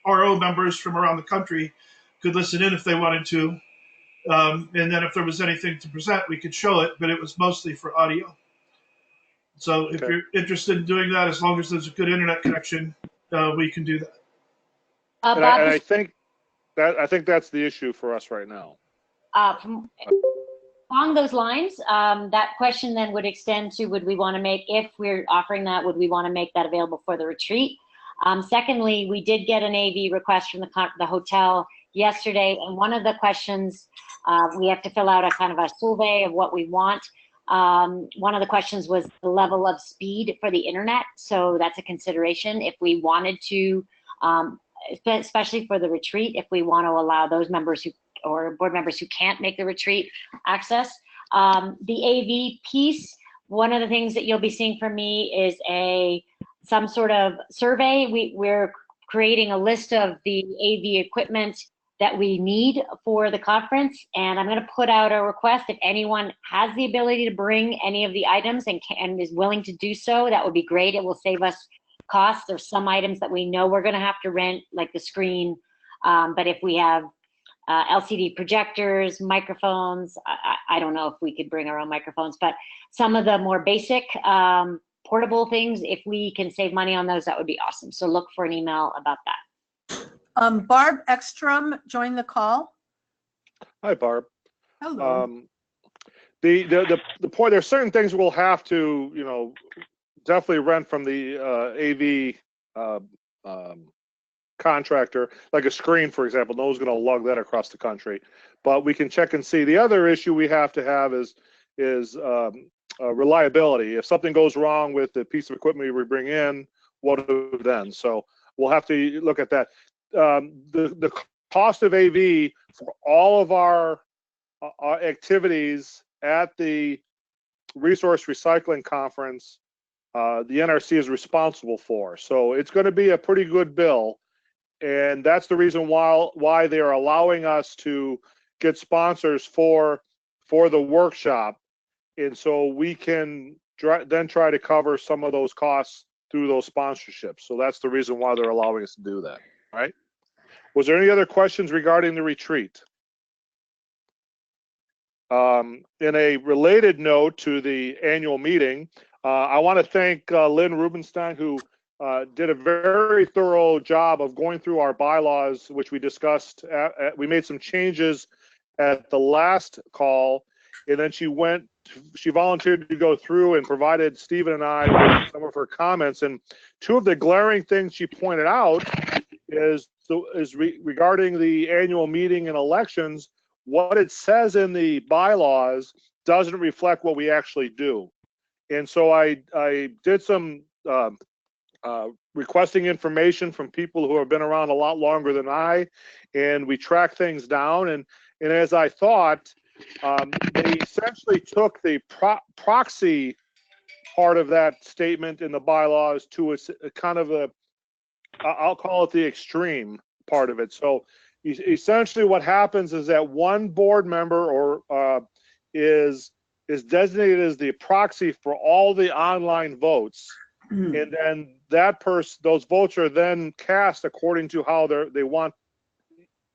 RO members from around the country could listen in if they wanted to. And then if there was anything to present, we could show it, but it was mostly for audio. So if you're interested in doing that, as long as there's a good internet connection, we can do that. And Bob, I think that's the issue for us right now. Along those lines, that question then would extend to, would we want to make, if we're offering that, would we want to make that available for the retreat? Secondly, we did get an AV request from the hotel yesterday, and one of the questions, we have to fill out a kind of a survey of what we want. One of the questions was the level of speed for the internet, so that's a consideration if we wanted to, especially for the retreat, if we want to allow those members who, or board members who can't make the retreat access. The AV piece, one of the things that you'll be seeing from me is some sort of survey. We're creating a list of the AV equipment that we need for the conference, and I'm going to put out a request if anyone has the ability to bring any of the items and is willing to do so. That would be great. It will save us costs. There's some items that we know we're going to have to rent, like the screen, but if we have LCD projectors, microphones, I don't know if we could bring our own microphones, but some of the more basic portable things, if we can save money on those, that would be awesome. So look for an email about that. Barb Ekstrom joined the call. Hi, Barb. Hello. The point, there's certain things we'll have to, definitely rent from the AV contractor, like a screen, for example. No one's going to lug that across the country, but we can check and see. The other issue we have to have is reliability. If something goes wrong with the piece of equipment we bring in, what do we do then? So we'll have to look at that. The cost of AV for all of our activities at the Resource Recycling Conference, the NRC is responsible for. So it's going to be a pretty good bill. And that's the reason why they are allowing us to get sponsors for the workshop. And so we can then try to cover some of those costs through those sponsorships. So that's the reason why they're allowing us to do that, right? Was there any other questions regarding the retreat? In a related note to the annual meeting, I want to thank Lynn Rubenstein, who did a very thorough job of going through our bylaws, which we discussed. We made some changes at the last call, and then she volunteered to go through and provided Stephen and I with some of her comments. And two of the glaring things she pointed out is regarding the annual meeting and elections. What it says in the bylaws doesn't reflect what we actually do. And so I did some requesting information from people who have been around a lot longer than I, and we tracked things down. And as I thought, they essentially took the proxy part of that statement in the bylaws to a kind of I'll call it the extreme part of it. So essentially what happens is that one board member is designated as the proxy for all the online votes. And then those votes are then cast according to how they want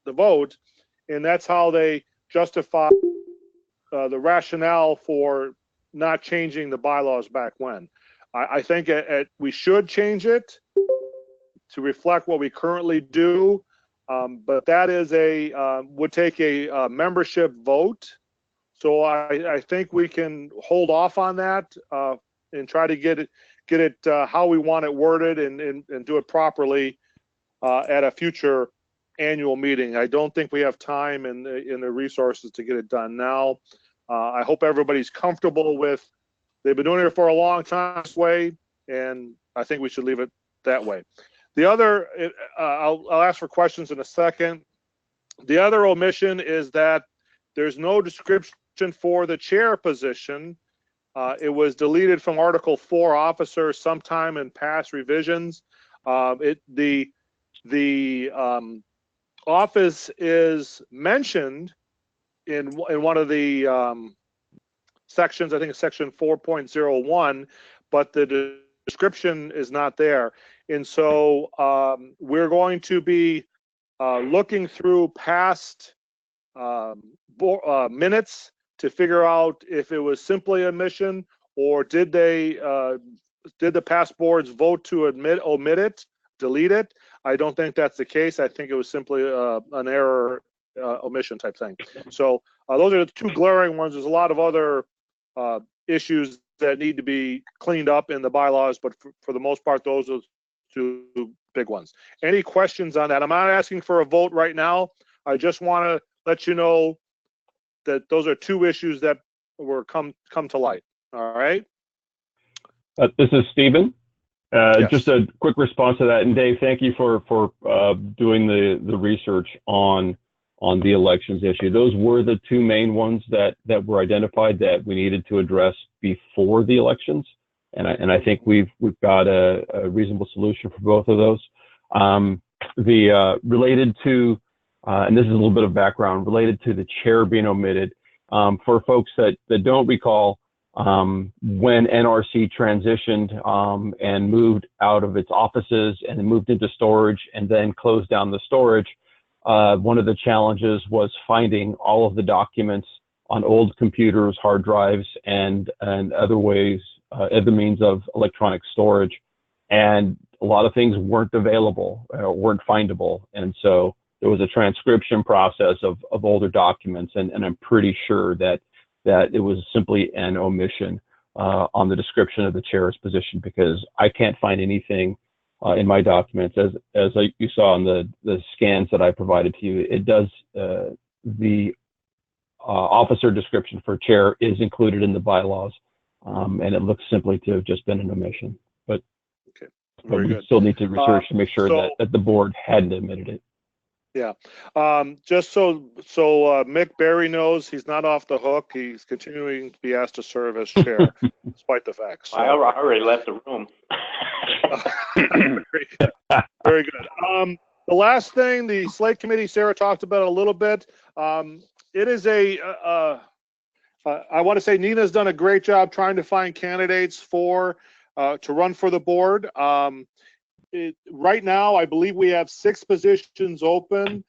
the vote, and that's how they justify the rationale for not changing the bylaws back when. I think we should change it to reflect what we currently do, but that is would take a membership vote. So I think we can hold off on that and try to get it how we want it worded and do it properly at a future annual meeting. I don't think we have time and the resources to get it done now. I hope everybody's comfortable with, they've been doing it for a long time this way, and I think we should leave it that way. The other, I'll ask for questions in a second. The other omission is that there's no description for the chair position. It was deleted from Article 4 officer sometime in past revisions. The office is mentioned in one of the sections, I think it's section 4.01, but the description is not there. And so we're going to be looking through past minutes to figure out if it was simply a omission, or did the past boards vote to omit it? delete it. I don't think that's the case. I think it was simply an error, omission type thing. So those are the two glaring ones. There's a lot of other issues that need to be cleaned up in the bylaws, but for the most part, those are two big ones. Any questions on that? I'm not asking for a vote right now. I just want to let you know that those are two issues that were come to light. All right. This is Stephen. Yes. Just a quick response to that. And Dave, thank you for doing the research on the elections issue. Those were the two main ones that were identified that we needed to address before the elections. And I think we've got a reasonable solution for both of those. Related to, and this is a little bit of background, related to the chair being omitted, for folks that don't recall, when NRC transitioned and moved out of its offices and moved into storage and then closed down the storage, one of the challenges was finding all of the documents on old computers, hard drives, and other ways, other means of electronic storage. And a lot of things weren't available, weren't findable. And so there was a transcription process of older documents, and I'm pretty sure that it was simply an omission on the description of the chair's position, because I can't find anything in my documents, as you saw in the scans that I provided to you. It does, the officer description for chair is included in the bylaws, and it looks simply to have just been an omission. But, okay. but we still need to research to make sure that the board hadn't admitted it. Yeah. Just so Mick Barry knows, he's not off the hook. He's continuing to be asked to serve as chair, despite the facts. So. I already left the room. Very good. The last thing, the slate committee, Sarah talked about it a little bit. It is I want to say Nina's done a great job trying to find candidates to run for the board. Right now, I believe we have 6 positions open.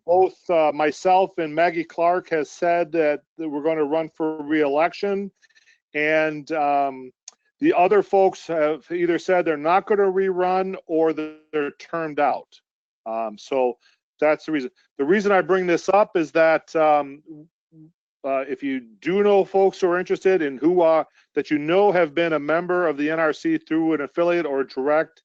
Both myself and Maggie Clark has said that we're going to run for re-election, and the other folks have either said they're not going to rerun or they're termed out. So that's the reason. The reason I bring this up is that if you do know folks who are interested and that have been a member of the NRC through an affiliate or direct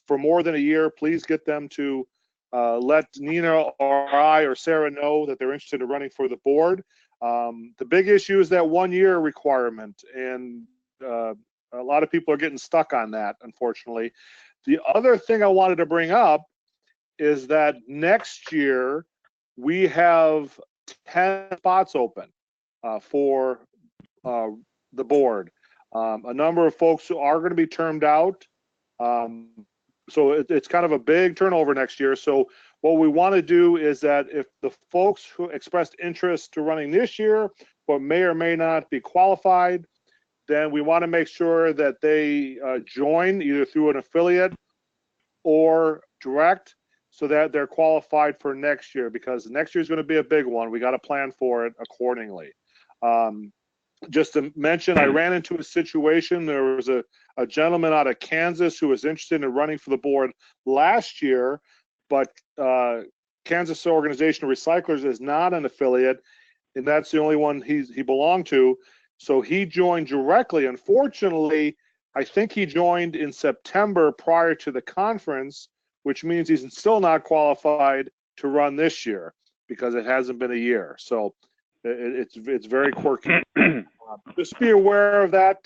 for more than a year, please get them to let Nina or I or Sarah know that they're interested in running for the board. The big issue is that 1-year requirement, and a lot of people are getting stuck on that, unfortunately. The other thing I wanted to bring up is that next year we have 10 spots open for the board. A number of folks who are going to be termed out. So it's kind of a big turnover next year. So what we want to do is that if the folks who expressed interest to running this year, but may or may not be qualified, then we want to make sure that they join either through an affiliate or direct, so that they're qualified for next year, because next year is going to be a big one. We got to plan for it accordingly. Just to mention, I ran into a situation. There was a gentleman out of Kansas who was interested in running for the board last year, but Kansas Organization of Recyclers is not an affiliate, and that's the only one he belonged to. So he joined directly. Unfortunately, I think he joined in September prior to the conference, which means he's still not qualified to run this year because it hasn't been a year. So it's very quirky. Just be aware of that.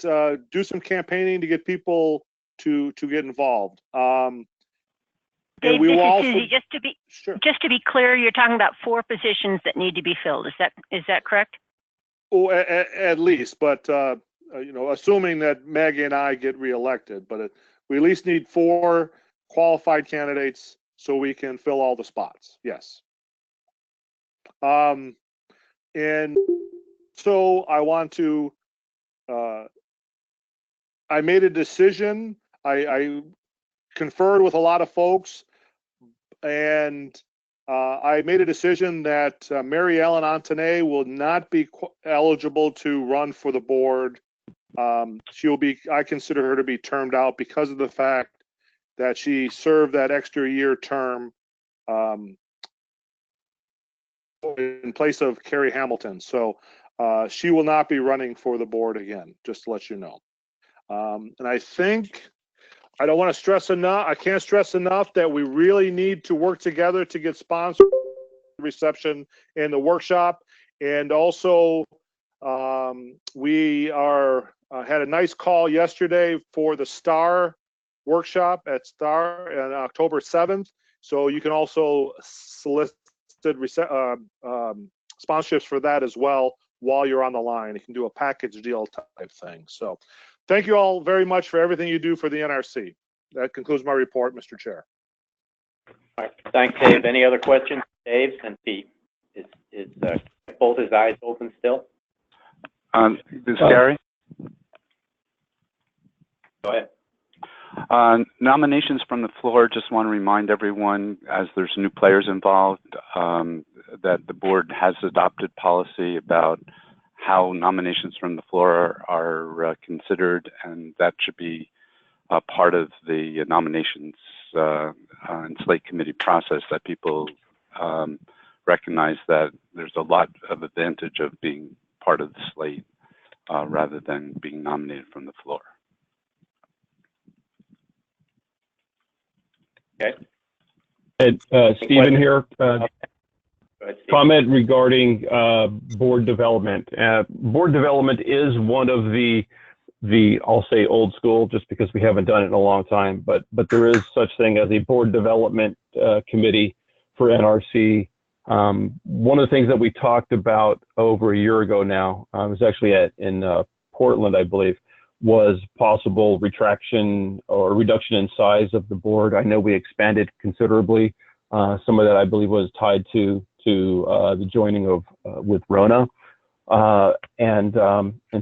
Do some campaigning to get people to get involved. Dave, and we this will is also, Susie. Just to be clear, you're talking about 4 positions that need to be filled. Is that correct? Oh, at least, but assuming that Maggie and I get reelected, but we at least need 4 qualified candidates so we can fill all the spots. Yes. And so I want to. I made a decision. I conferred with a lot of folks, and I made a decision that Mary Ellen Antonet will not be eligible to run for the board. She will be. I consider her to be termed out because of the fact that she served that extra year term in place of Carrie Hamilton. So she will not be running for the board again, just to let you know. And I think, I don't want to stress enough, I can't stress enough that we really need to work together to get sponsored reception and the workshop. And also, we are had a nice call yesterday for the STAR workshop at STAR on October 7th. So you can also solicit sponsorships for that as well while you're on the line. You can do a package deal type thing. So thank you all very much for everything you do for the NRC. That concludes my report, Mr. Chair. All right. Thanks, Dave. Any other questions, Dave? Since he is both his eyes open still. This is Gary. Go ahead. Nominations from the floor. Just want to remind everyone, as there's new players involved, that the board has adopted policy about how nominations from the floor are considered, and that should be part of the nominations and slate committee process, that people recognize that there's a lot of advantage of being part of the slate rather than being nominated from the floor. Okay. And, Stephen here. Comment regarding board development. Board development is one of the I'll say old school, just because we haven't done it in a long time, but there is such thing as a board development committee for NRC. One of the things that we talked about over a year ago now, I was actually in Portland, I believe, was possible retraction or reduction in size of the board. I know we expanded considerably. Some of that, I believe, was tied to the joining of with Rona. And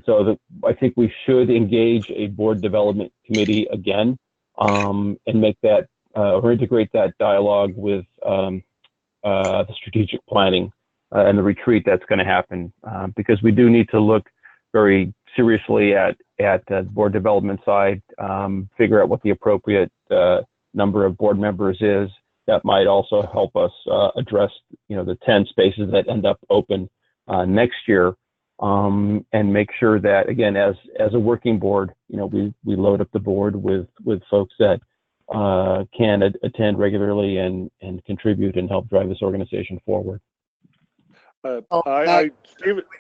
so I think we should engage a board development committee again, and make that or integrate that dialogue with the strategic planning and the retreat that's going to happen, because we do need to look very seriously at the board development side, figure out what the appropriate number of board members is. That might also help us address, the 10 spaces that end up open next year, and make sure that, again, as a working board, we load up the board with folks that can attend regularly and contribute and help drive this organization forward. I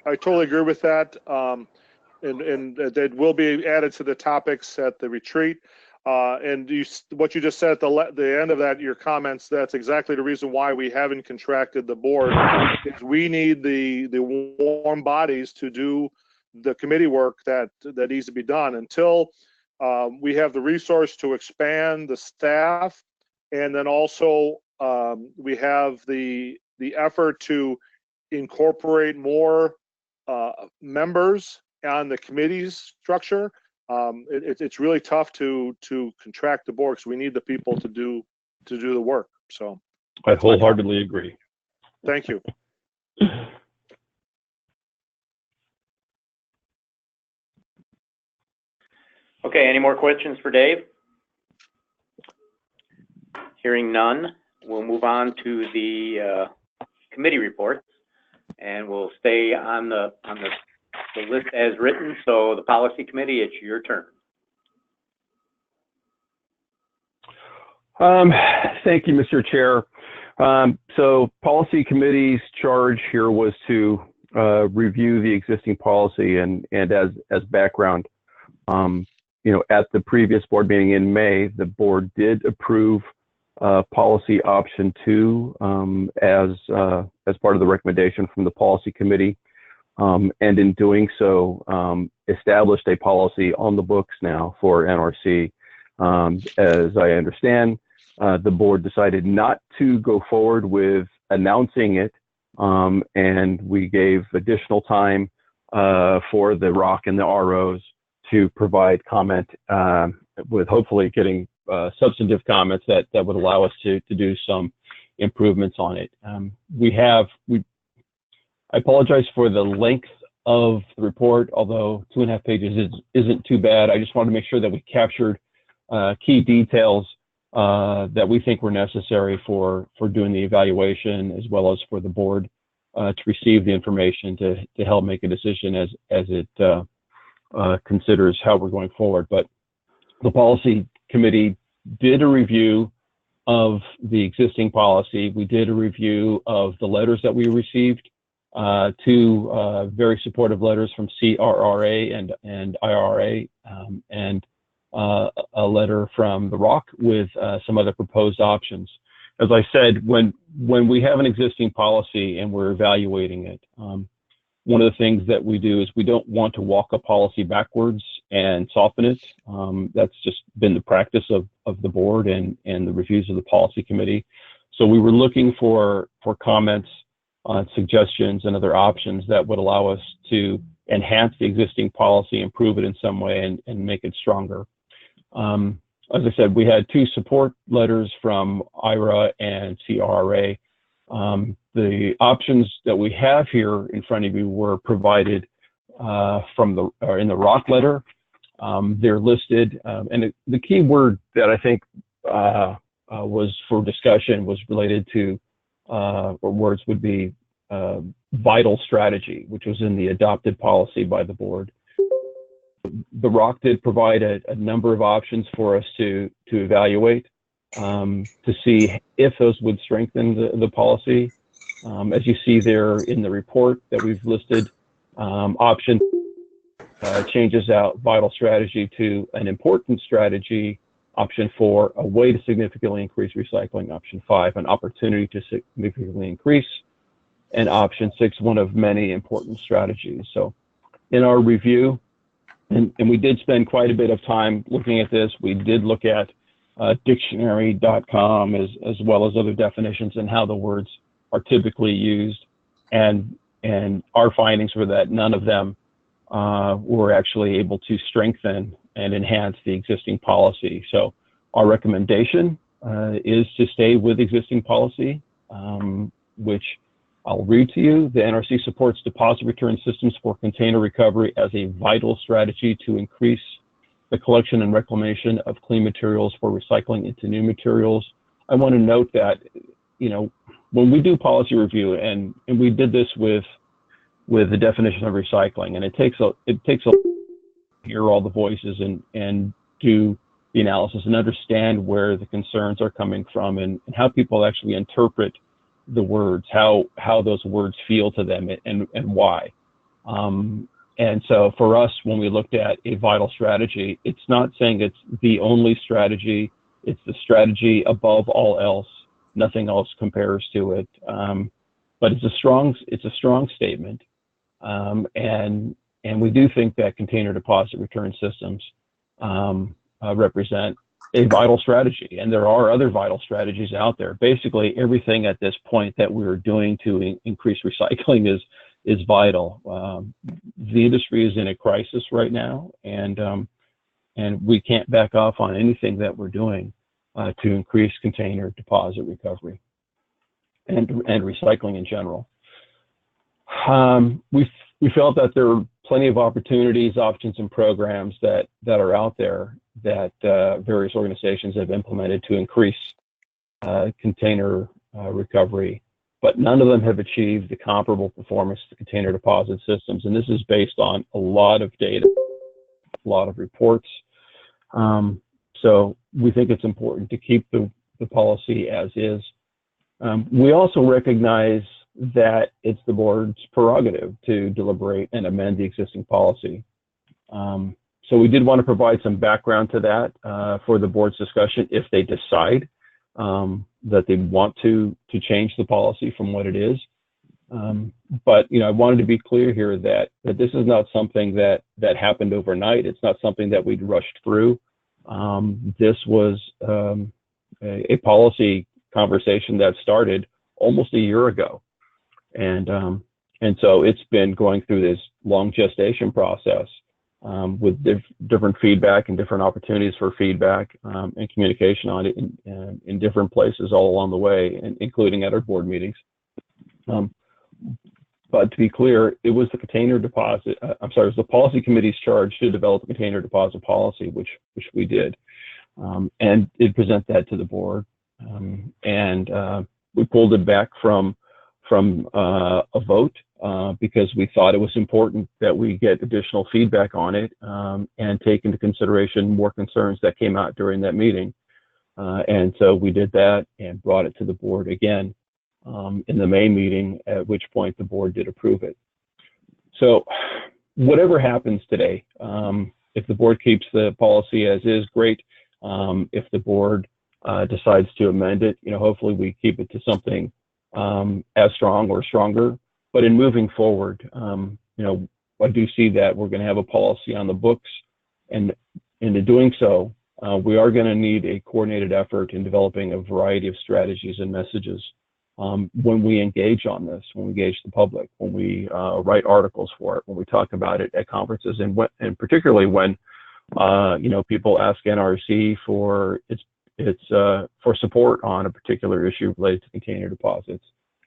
totally agree with that, and that will be added to the topics at the retreat. And what you just said at the end of that, your comments, that's exactly the reason why we haven't contracted the board, is we need the warm bodies to do the committee work that needs to be done. Until we have the resource to expand the staff, and then also we have the effort to incorporate more members on the committee's structure. It's really tough to contract the board, because we need the people to do the work. So I wholeheartedly agree. Thank you. Okay, any more questions for Dave? Hearing none, we'll move on to the committee reports, and we'll stay on the list as written. So the policy committee, it's your turn. Thank you, Mr. Chair. So policy committee's charge here was to review the existing policy, and as background, at the previous board meeting in May, the board did approve policy option 2 as part of the recommendation from the policy committee. And in doing so, established a policy on the books now for NRC. As I understand, the board decided not to go forward with announcing it, and we gave additional time for the ROC and the ROs to provide comment, with hopefully getting substantive comments that would allow us to do some improvements on it. I apologize for the length of the report, although 2.5 pages isn't too bad. I just wanted to make sure that we captured key details that we think were necessary for doing the evaluation, as well as for the board to receive the information to help make a decision as it considers how we're going forward. But the policy committee did a review of the existing policy. We did a review of the letters that we received, two very supportive letters from CRRA and IRA, and a letter from the ROC with some other proposed options. As I said, when we have an existing policy and we're evaluating it, one of the things that we do is we don't want to walk a policy backwards and soften it. That's just been the practice of the board and the reviews of the policy committee. So we were looking for comments, suggestions, and other options that would allow us to enhance the existing policy, improve it in some way, and make it stronger. As I said, we had two support letters from IRA and CRRA. The options that we have here in front of you were provided in the ROC letter. They're listed, and the key word that I think was for discussion was related to, or words would be vital strategy, which was in the adopted policy by the board. The ROC did provide a number of options for us to evaluate, to see if those would strengthen the policy. As you see there in the report that we've listed, option changes out vital strategy to an important strategy. Option 4, a way to significantly increase recycling. Option 5, an opportunity to significantly increase. And option 6, one of many important strategies. So in our review, and we did spend quite a bit of time looking at this, we did look at dictionary.com as well as other definitions and how the words are typically used. And our findings were that none of them were actually able to strengthen and enhance the existing policy. So our recommendation is to stay with existing policy, which I'll read to you. The NRC supports deposit return systems for container recovery as a vital strategy to increase the collection and reclamation of clean materials for recycling into new materials. I want to note that, you know, when we do policy review, and we did this with the definition of recycling, and it takes a hear all the voices and do the analysis and understand where the concerns are coming from and how people actually interpret the words, how those words feel to them and why. And so for us, when we looked at a vital strategy, it's not saying it's the only strategy, it's the strategy above all else. Nothing else compares to it. But it's a strong statement. And we do think that container deposit return systems represent a vital strategy, and there are other vital strategies out there. Basically, everything at this point that we're doing to increase recycling is vital. The industry is in a crisis right now, and we can't back off on anything that we're doing to increase container deposit recovery and recycling in general. We felt that there are plenty of opportunities, options, and programs that are out there that various organizations have implemented to increase container recovery, but none of them have achieved the comparable performance to container deposit systems. And this is based on a lot of data, a lot of reports. So we think it's important to keep the policy as is. We also recognize that it's the board's prerogative to deliberate and amend the existing policy. So we did want to provide some background to that for the board's discussion if they decide that they want to change the policy from what it is. But you know, I wanted to be clear here that this is not something that happened overnight. It's not something that we'd rushed through. This was a policy conversation that started almost a year ago. And so it's been going through this long gestation process with different feedback and different opportunities for feedback and communication on it in different places all along the way, including at our board meetings. But to be clear, it was the container deposit, it was the policy committee's charge to develop a container deposit policy, which we did. and did present that to the board. And we pulled it back from a vote because we thought it was important that we get additional feedback on it and take into consideration more concerns that came out during that meeting. And so we did that and brought it to the board again in the May meeting, at which point the board did approve it. So whatever happens today, if the board keeps the policy as is, great. If the board decides to amend it, hopefully we keep it to something as strong or stronger. But in moving forward, I do see that we're going to have a policy on the books, and in doing so, we are going to need a coordinated effort in developing a variety of strategies and messages when we engage on this, when we engage the public, when we write articles for it, when we talk about it at conferences, and particularly when people ask NRC for for support on a particular issue related to container deposits.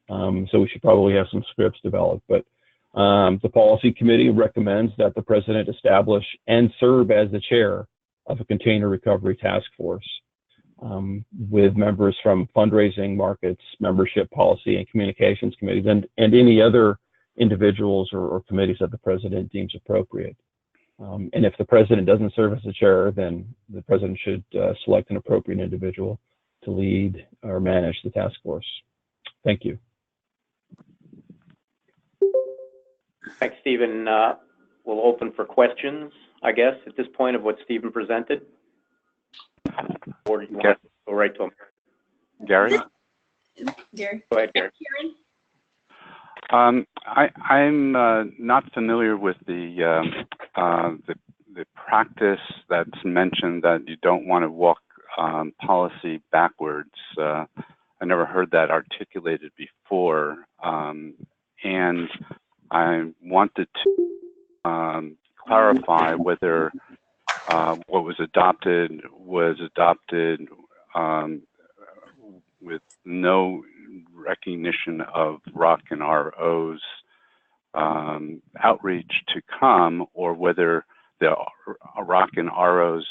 So we should probably have some scripts developed. But the policy committee recommends that the president establish and serve as the chair of a container recovery task force with members from fundraising, markets, membership, policy, and communications committees, and any other individuals or committees that the president deems appropriate. And if the president doesn't serve as the chair, then the president should select an appropriate individual to lead or manage the task force. Thank you. Thanks, Stephen. We'll open for questions, I guess, at this point of what Stephen presented. Or you want to go right to him? Gary? Gary. Go ahead, Gary. Karen? I'm not familiar with the practice that's mentioned that you don't want to walk policy backwards. I never heard that articulated before, and I wanted to clarify whether what was adopted with no recognition of ROC and RO's outreach to come, or whether the ROC and RO's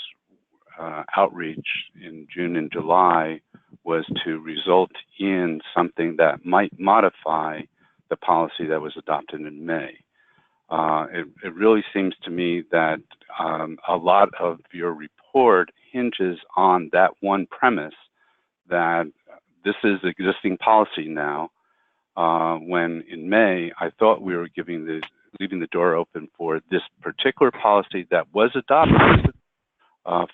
outreach in June and July was to result in something that might modify the policy that was adopted in May. It really seems to me that a lot of your report hinges on that one premise, that this is existing policy now, when in May, I thought we were leaving the door open for this particular policy that was adopted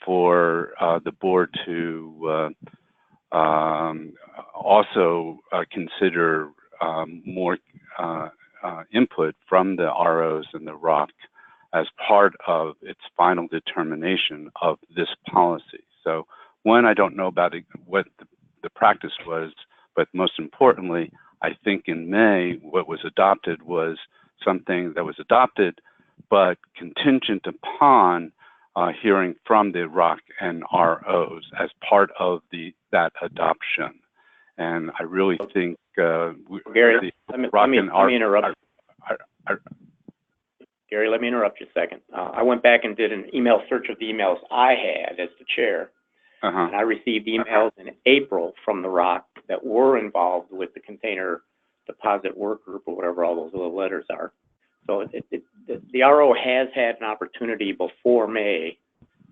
for the board to also consider more input from the ROs and the ROC as part of its final determination of this policy. So one, I don't know about what the practice was, but most importantly, I think in May, what was adopted was something that was adopted, but contingent upon hearing from the ROC and ROs as part of that adoption. And I really think Gary, let me interrupt. Gary, let me interrupt you a second. I went back and did an email search of the emails I had as the chair, and I received emails in April from the ROC that were involved with the container deposit work group, or whatever all those little letters are. So the RO has had an opportunity before May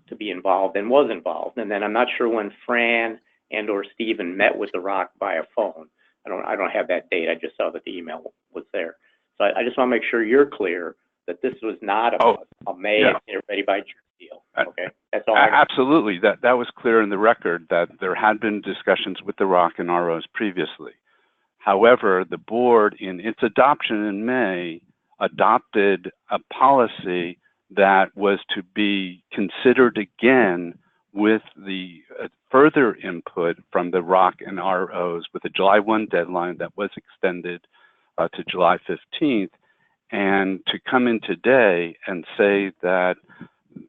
to be involved and was involved. And then I'm not sure when Fran and or Stephen met with the ROC via phone. I don't have that date. I just saw that the email was there. So I just want to make sure you're clear that this was not a May everybody by your deal. Okay, that's all. Absolutely, that was clear in the record that there had been discussions with the ROC and ROs previously. However, the board, in its adoption in May, adopted a policy that was to be considered again with the further input from the ROC and ROs, with a July 1 deadline that was extended to July 15th, and to come in today and say that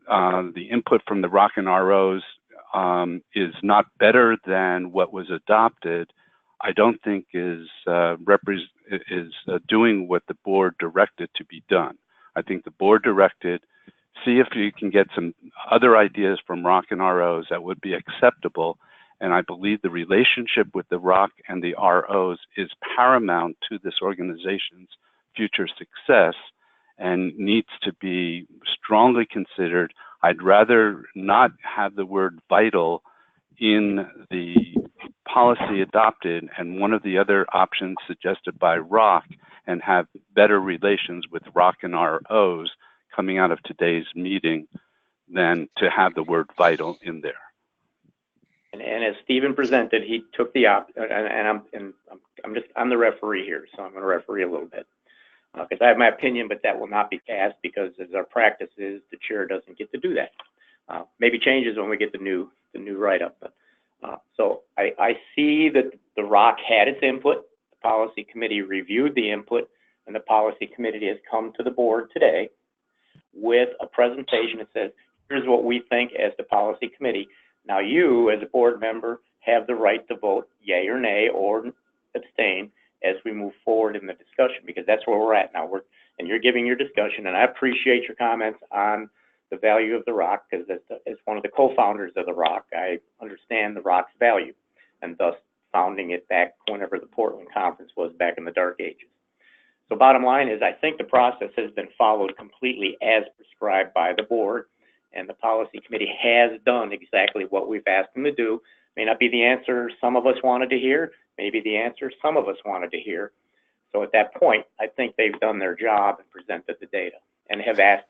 the input from the ROC and ROs is not better than what was adopted, I don't think is doing what the board directed to be done. I think the board directed see if you can get some other ideas from ROC and ROs that would be acceptable. And I believe the relationship with the ROC and the ROs is paramount to this organization's future success and needs to be strongly considered. I'd rather not have the word vital in the policy adopted and one of the other options suggested by ROC and have better relations with ROC and ROs coming out of today's meeting than to have the word vital in there. And as Stephen presented, he took the I'm the referee here, so I'm going to referee a little bit because I have my opinion, but that will not be cast because as our practice is, the chair doesn't get to do that. Maybe changes when we get the new write-up. But so I see that the ROC had its input. The policy committee reviewed the input, and the policy committee has come to the board today with a presentation that says, here's what we think as the policy committee. Now you, as a board member, have the right to vote yay or nay or abstain as we move forward in the discussion, because that's where we're at now. And you're giving your discussion, and I appreciate your comments on the value of the ROC, because as one of the co-founders of the ROC, I understand the ROC's value, and thus founding it back whenever the Portland conference was back in the dark ages. So bottom line is, I think the process has been followed completely as prescribed by the board, and the policy committee has done exactly what we've asked them to do. May not be the answer some of us wanted to hear, maybe the answer some of us wanted to hear. So at that point, I think they've done their job and presented the data and have asked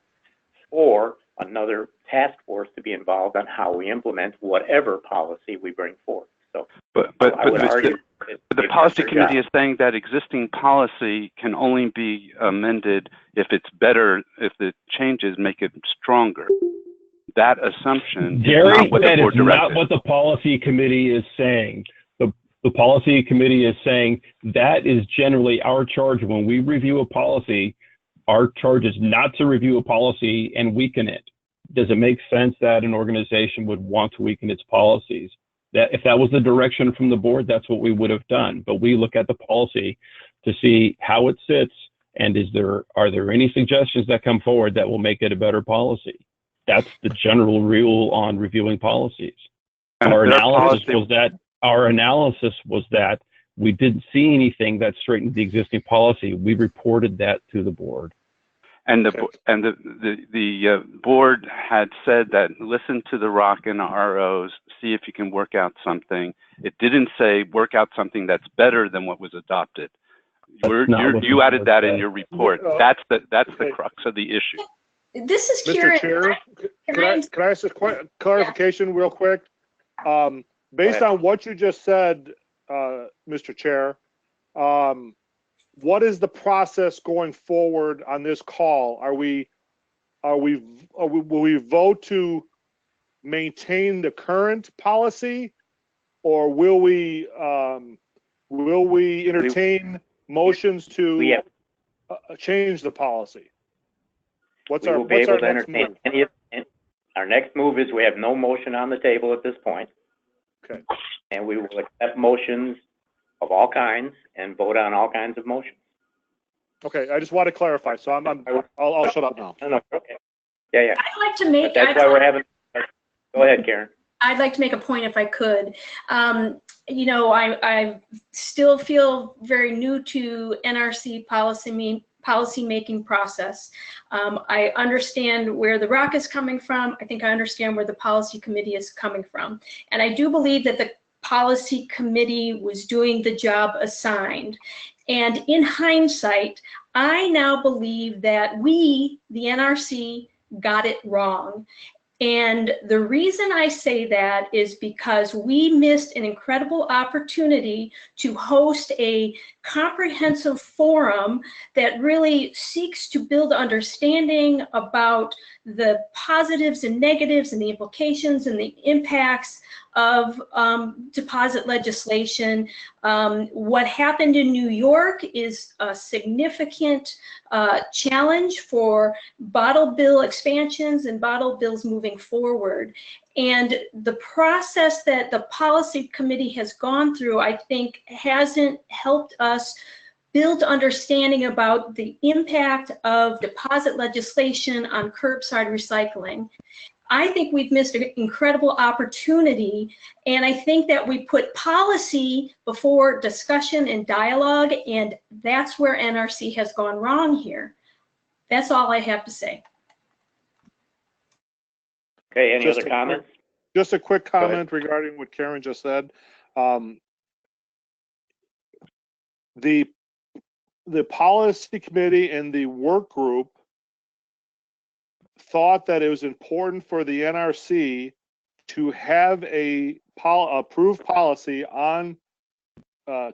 for another task force to be involved on how we implement whatever policy we bring forth. So, but I would argue the policy committee is saying that existing policy can only be amended if it's better, if the changes make it stronger. That assumption Gary, is not what the board that is not directed. what the policy committee is saying. The policy committee is saying that is generally our charge. When we review a policy, our charge is not to review a policy and weaken it. Does it make sense that an organization would want to weaken its policies? That if that was the direction from the board, that's what we would have done. But we look at the policy to see how it sits, and are there any suggestions that come forward that will make it a better policy? That's the general rule on reviewing policies. Our analysis was that we didn't see anything that straightened the existing policy. We reported that to the board. And the board had said that listen to the ROC and the ROs, see if you can work out something. It didn't say work out something that's better than what was adopted. You added that in your report. That's the crux of the issue. This is Mr. Karen. Chair, can I ask a clarification real quick? Based on what you just said, Mr. Chair, what is the process going forward on this call? Will we vote to maintain the current policy, or will we entertain motions to change the policy? What's our next move? Our next move is we have no motion on the table at this point. Okay. And we will accept motions of all kinds and vote on all kinds of motions. Okay, I just want to clarify, so I'll shut up now. No, okay. Yeah. I'd like to make. That's why we're having. Go ahead, Karen. I'd like to make a point if I could. I still feel very new to NRC policy making process. I understand where the ROC is coming from. I think I understand where the policy committee is coming from. And I do believe that the policy committee was doing the job assigned. And in hindsight, I now believe that we, the NRC, got it wrong. And the reason I say that is because we missed an incredible opportunity to host a comprehensive forum that really seeks to build understanding about the positives and negatives and the implications and the impacts of deposit legislation. What happened in New York is a significant challenge for bottle bill expansions and bottle bills moving forward. And the process that the policy committee has gone through, I think, hasn't helped us build understanding about the impact of deposit legislation on curbside recycling. I think we've missed an incredible opportunity, and I think that we put policy before discussion and dialogue, and that's where NRC has gone wrong here. That's all I have to say. Okay, any other comments? Just a quick comment regarding what Karen just said. The policy committee and the work group thought that it was important for the NRC to have a approved policy on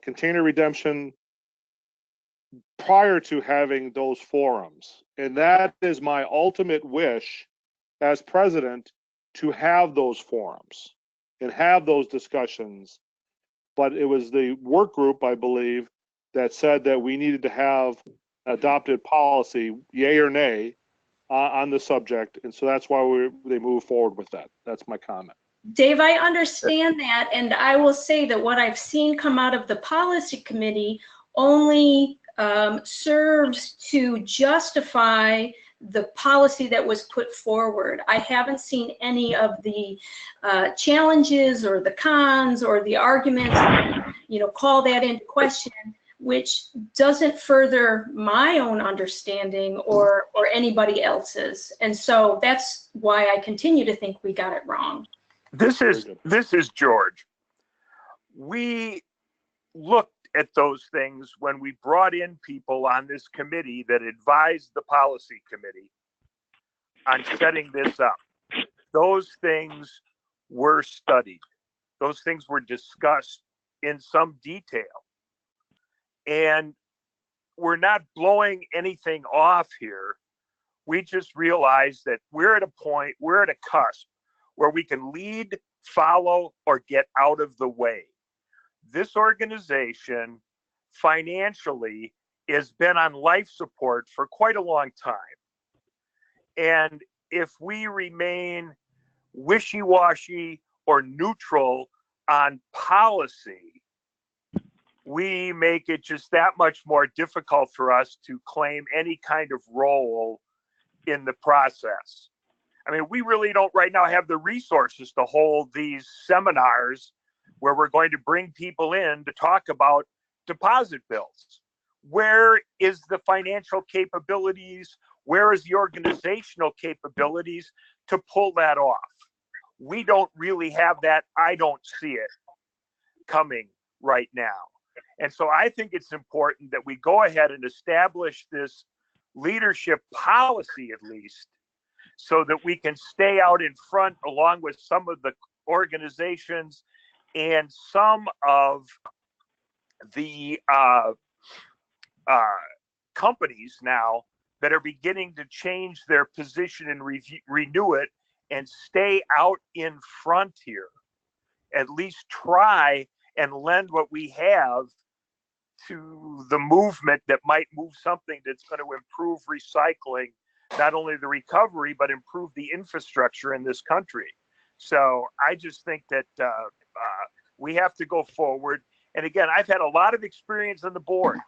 container redemption prior to having those forums. And that is my ultimate wish as president, to have those forums and have those discussions. But it was the work group, I believe, that said that we needed to have adopted policy, yay or nay, on the subject. And so that's why they move forward with that. That's my comment. Dave, I understand that, and I will say that what I've seen come out of the policy committee only serves to justify the policy that was put forward. I haven't seen any of the challenges or the cons or the arguments, call that into question, which doesn't further my own understanding or anybody else's. And so that's why I continue to think we got it wrong. This is George. We looked at those things when we brought in people on this committee that advised the policy committee on setting this up. Those things were studied. Those things were discussed in some detail. And we're not blowing anything off here. We just realized that we're at a cusp where we can lead, follow, or get out of the way. This organization financially has been on life support for quite a long time. And if we remain wishy-washy or neutral on policy, we make it just that much more difficult for us to claim any kind of role in the process. I mean, we really don't right now have the resources to hold these seminars where we're going to bring people in to talk about deposit bills. Where is the financial capabilities? Where is the organizational capabilities to pull that off? We don't really have that. I don't see it coming right now. And so I think it's important that we go ahead and establish this leadership policy, at least, so that we can stay out in front along with some of the organizations and some of the companies now that are beginning to change their position and renew it and stay out in front here. At least try and lend what we have to the movement that might move something that's going to improve recycling, not only the recovery, but improve the infrastructure in this country. So I just think that we have to go forward. And again, I've had a lot of experience on the board,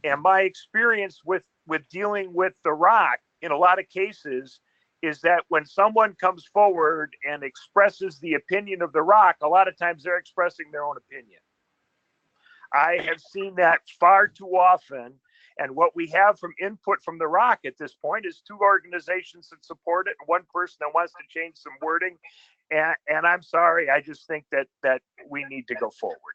and my experience with dealing with the rock in a lot of cases is that when someone comes forward and expresses the opinion of the rock, a lot of times they're expressing their own opinion. I have seen that far too often. And what we have from input from the rock at this point is 2 organizations that support it and 1 person that wants to change some wording. And I'm sorry, I just think that we need to go forward.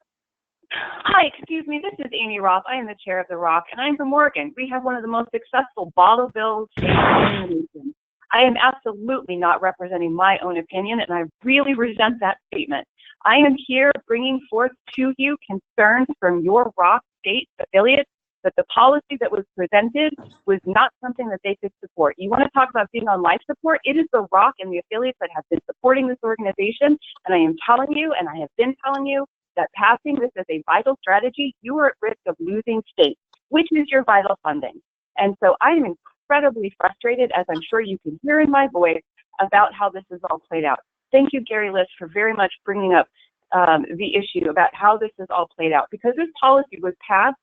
Hi, excuse me, this is Amy Roth. I am the chair of the ROC, and I'm from Oregon. We have one of the most successful bottle bills in the nation. I am absolutely not representing my own opinion, and I really resent that statement. I am here bringing forth to you concerns from your ROC state affiliates that the policy that was presented was not something that they could support. You want to talk about being on life support? It is the ROC and the affiliates that have been supporting this organization, and I am telling you, and I have been telling you, that passing this as a vital strategy, you are at risk of losing states, which is your vital funding. And so I am incredibly frustrated, as I'm sure you can hear in my voice, about how this is all played out. Thank you, Gary List, for very much bringing up the issue about how this is all played out, because this policy was passed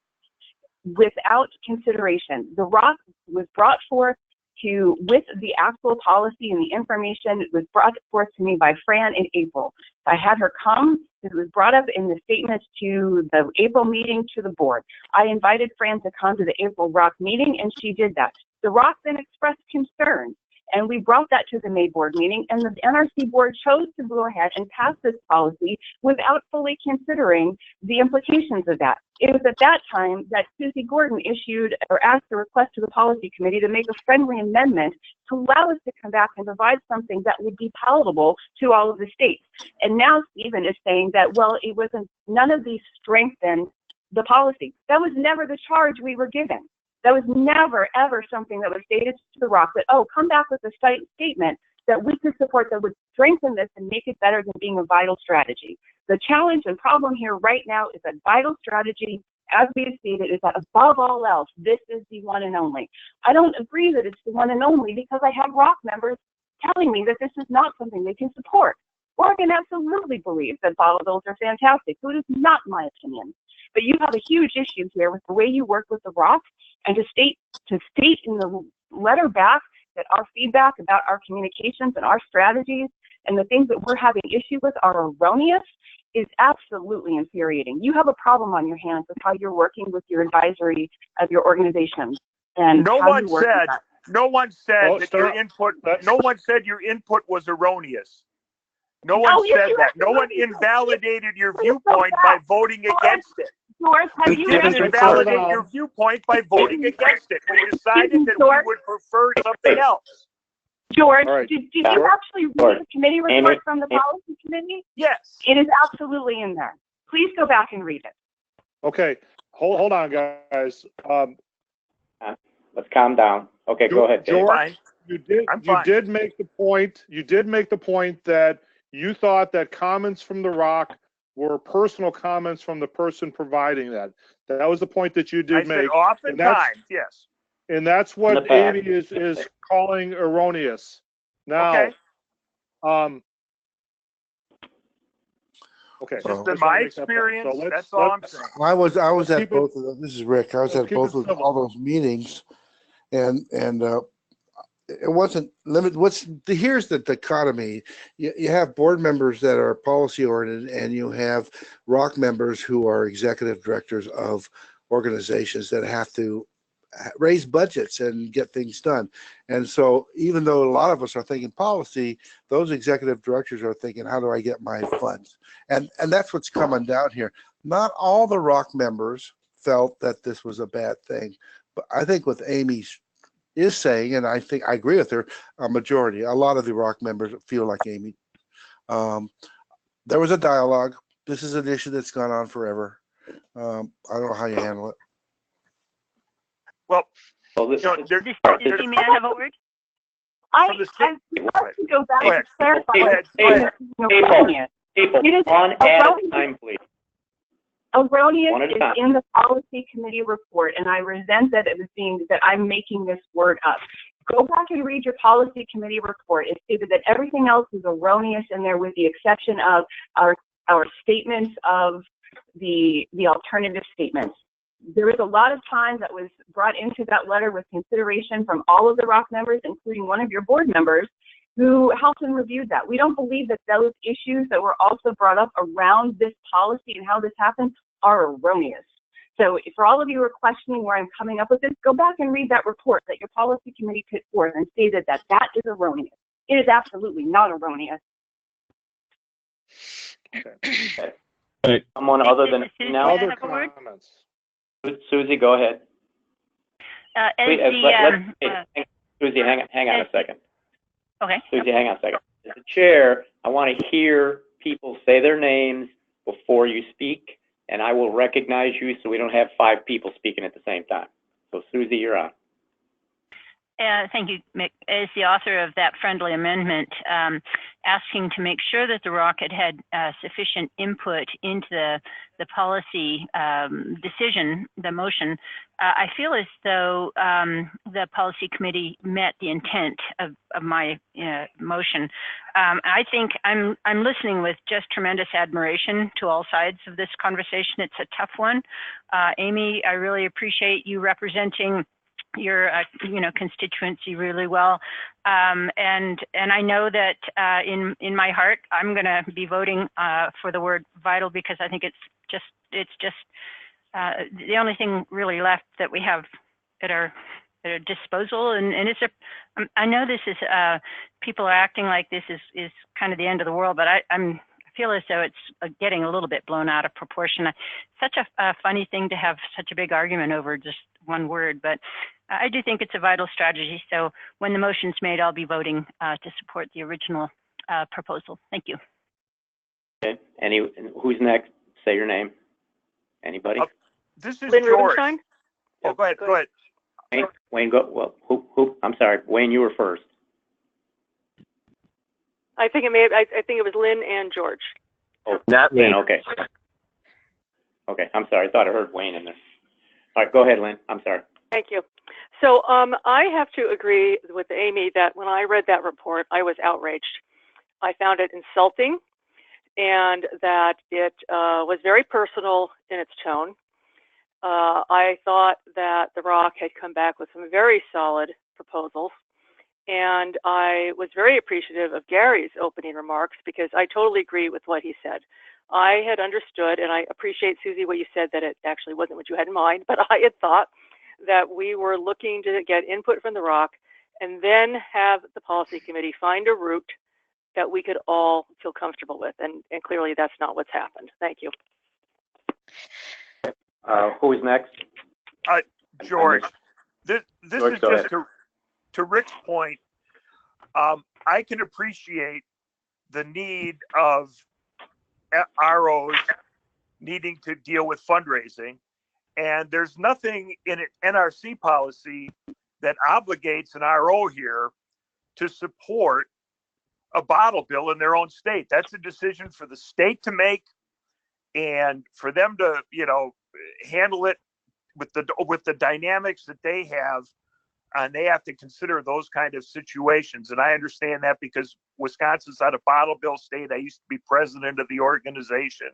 without consideration. The ROC was brought forth with the actual policy and the information. It was brought forth to me by Fran in April. I had her come. It was brought up in the statement to the April meeting to the board. I invited Fran to come to the April ROC meeting, and she did that. The ROC then expressed concern, and we brought that to the May board meeting, and the NRC board chose to go ahead and pass this policy without fully considering the implications of that. It was at that time that Susie Gordon issued or asked a request to the policy committee to make a friendly amendment to allow us to come back and provide something that would be palatable to all of the states. And now Stephen is saying that, well, it wasn't, none of these strengthened the policy. That was never the charge we were given. That was never, ever something that was stated to the ROC that, oh, come back with a statement that we could support that would strengthen this and make it better than being a vital strategy. The challenge and problem here right now is that vital strategy, as we have stated, is that above all else, this is the one and only. I don't agree that it's the one and only because I have ROC members telling me that this is not something they can support. Oregon absolutely believes that volatiles are fantastic, so it is not my opinion. But you have a huge issue here with the way you work with the ROC, and to state in the letter back that our feedback about our communications and our strategies and the things that we're having issue with are erroneous is absolutely infuriating. You have a problem on your hands with how you're working with your advisory of your organization. And no how one you work with said that. no one said that your input no one said your input was erroneous. No one said that. No one invalidated your viewpoint by voting against it. George, have We you didn't ever invalidate your viewpoint by voting against it. We decided that we would prefer something else. George, All right. did you actually read the committee report from the policy committee? Yes. It is absolutely in there. Please go back and read it. Okay, hold on, guys. Let's calm down. Okay, go ahead, Dave. George, you did make the point. You did make the point that you thought that comments from the ROC were personal comments from the person providing that. That was the point that you did make. Said oftentimes, yes. And that's what Amy is calling erroneous. Now, okay. Just in my experience, that's all I'm saying. I was at both of them. This is Rick. I was at both of all those meetings, and it wasn't limited. Here's the dichotomy. You have board members that are policy oriented, and you have ROC members who are executive directors of organizations that have to raise budgets and get things done. And so even though a lot of us are thinking policy, those executive directors are thinking, how do I get my funds? And that's what's coming down here. Not all the ROC members felt that this was a bad thing, but I think what Amy is saying, and I think I agree with her, a lot of the ROC members feel like Amy. There was a dialogue. This is an issue that's gone on forever. I don't know how you handle it. Does Susie, may I have a word? I would like to go back and clarify. People, one at a time, please. Erroneous is in the policy committee report, and I resent that it was that I'm making this word up. Go back and read your policy committee report. It stated that everything else is erroneous in there, with the exception of our statements of the alternative statements. There was a lot of time that was brought into that letter with consideration from all of the ROC members, including one of your board members, who helped and reviewed that. We don't believe that those issues that were also brought up around this policy and how this happened are erroneous. So for all of you who are questioning where I'm coming up with this, go back and read that report that your policy committee put forth and stated that that is erroneous. It is absolutely not erroneous. Okay. Someone other than now. Other comments. Susie, go ahead. Susie, hang on a second. Okay. Susie, hang on a second. As the chair, I want to hear people say their names before you speak, and I will recognize you so we don't have 5 people speaking at the same time. So, Susie, you're on. Thank you, Mick. As the author of that friendly amendment, asking to make sure that the ROC had sufficient input into the policy decision, the motion, I feel as though the policy committee met the intent of my motion. I think I'm listening with just tremendous admiration to all sides of this conversation. It's a tough one. Amy, I really appreciate you representing your constituency really well, and I know that in my heart I'm going to be voting for the word vital, because I think it's just the only thing really left that we have at our disposal, and it's I know this is people are acting like this is kind of the end of the world, but I feel as though it's getting a little bit blown out of proportion. Such a funny thing to have such a big argument over just one word, but I do think it's a vital strategy. So when the motion's made, I'll be voting to support the original proposal. Thank you. Okay. Who's next? Say your name. Anybody? This is Lynn George. Rubenstein? Oh, go ahead. Go ahead. Wayne, go. Well, who? I'm sorry, Wayne. You were first. I think I think it was Lynn and George. Oh, not Lynn. Okay. Okay. I'm sorry. I thought I heard Wayne in there. All right. Go ahead, Lynn. I'm sorry. Thank you. So I have to agree with Amy that when I read that report, I was outraged. I found it insulting, and that it was very personal in its tone. I thought that the ROC had come back with some very solid proposals, and I was very appreciative of Gary's opening remarks, because I totally agree with what he said. I had understood, and I appreciate, Susie, what you said, that it actually wasn't what you had in mind, but I had thought that we were looking to get input from the ROC and then have the policy committee find a route that we could all feel comfortable with. And clearly that's not what's happened. Thank you. Who is next? George. This George, is go just ahead. to Rick's point. I can appreciate the need of ROs needing to deal with fundraising, and there's nothing in an NRC policy that obligates an RO here to support a bottle bill in their own state. That's a decision for the state to make, and for them to handle it with the dynamics that they have, and they have to consider those kind of situations. And I understand that, because Wisconsin's not a bottle bill state. I used to be president of the organization,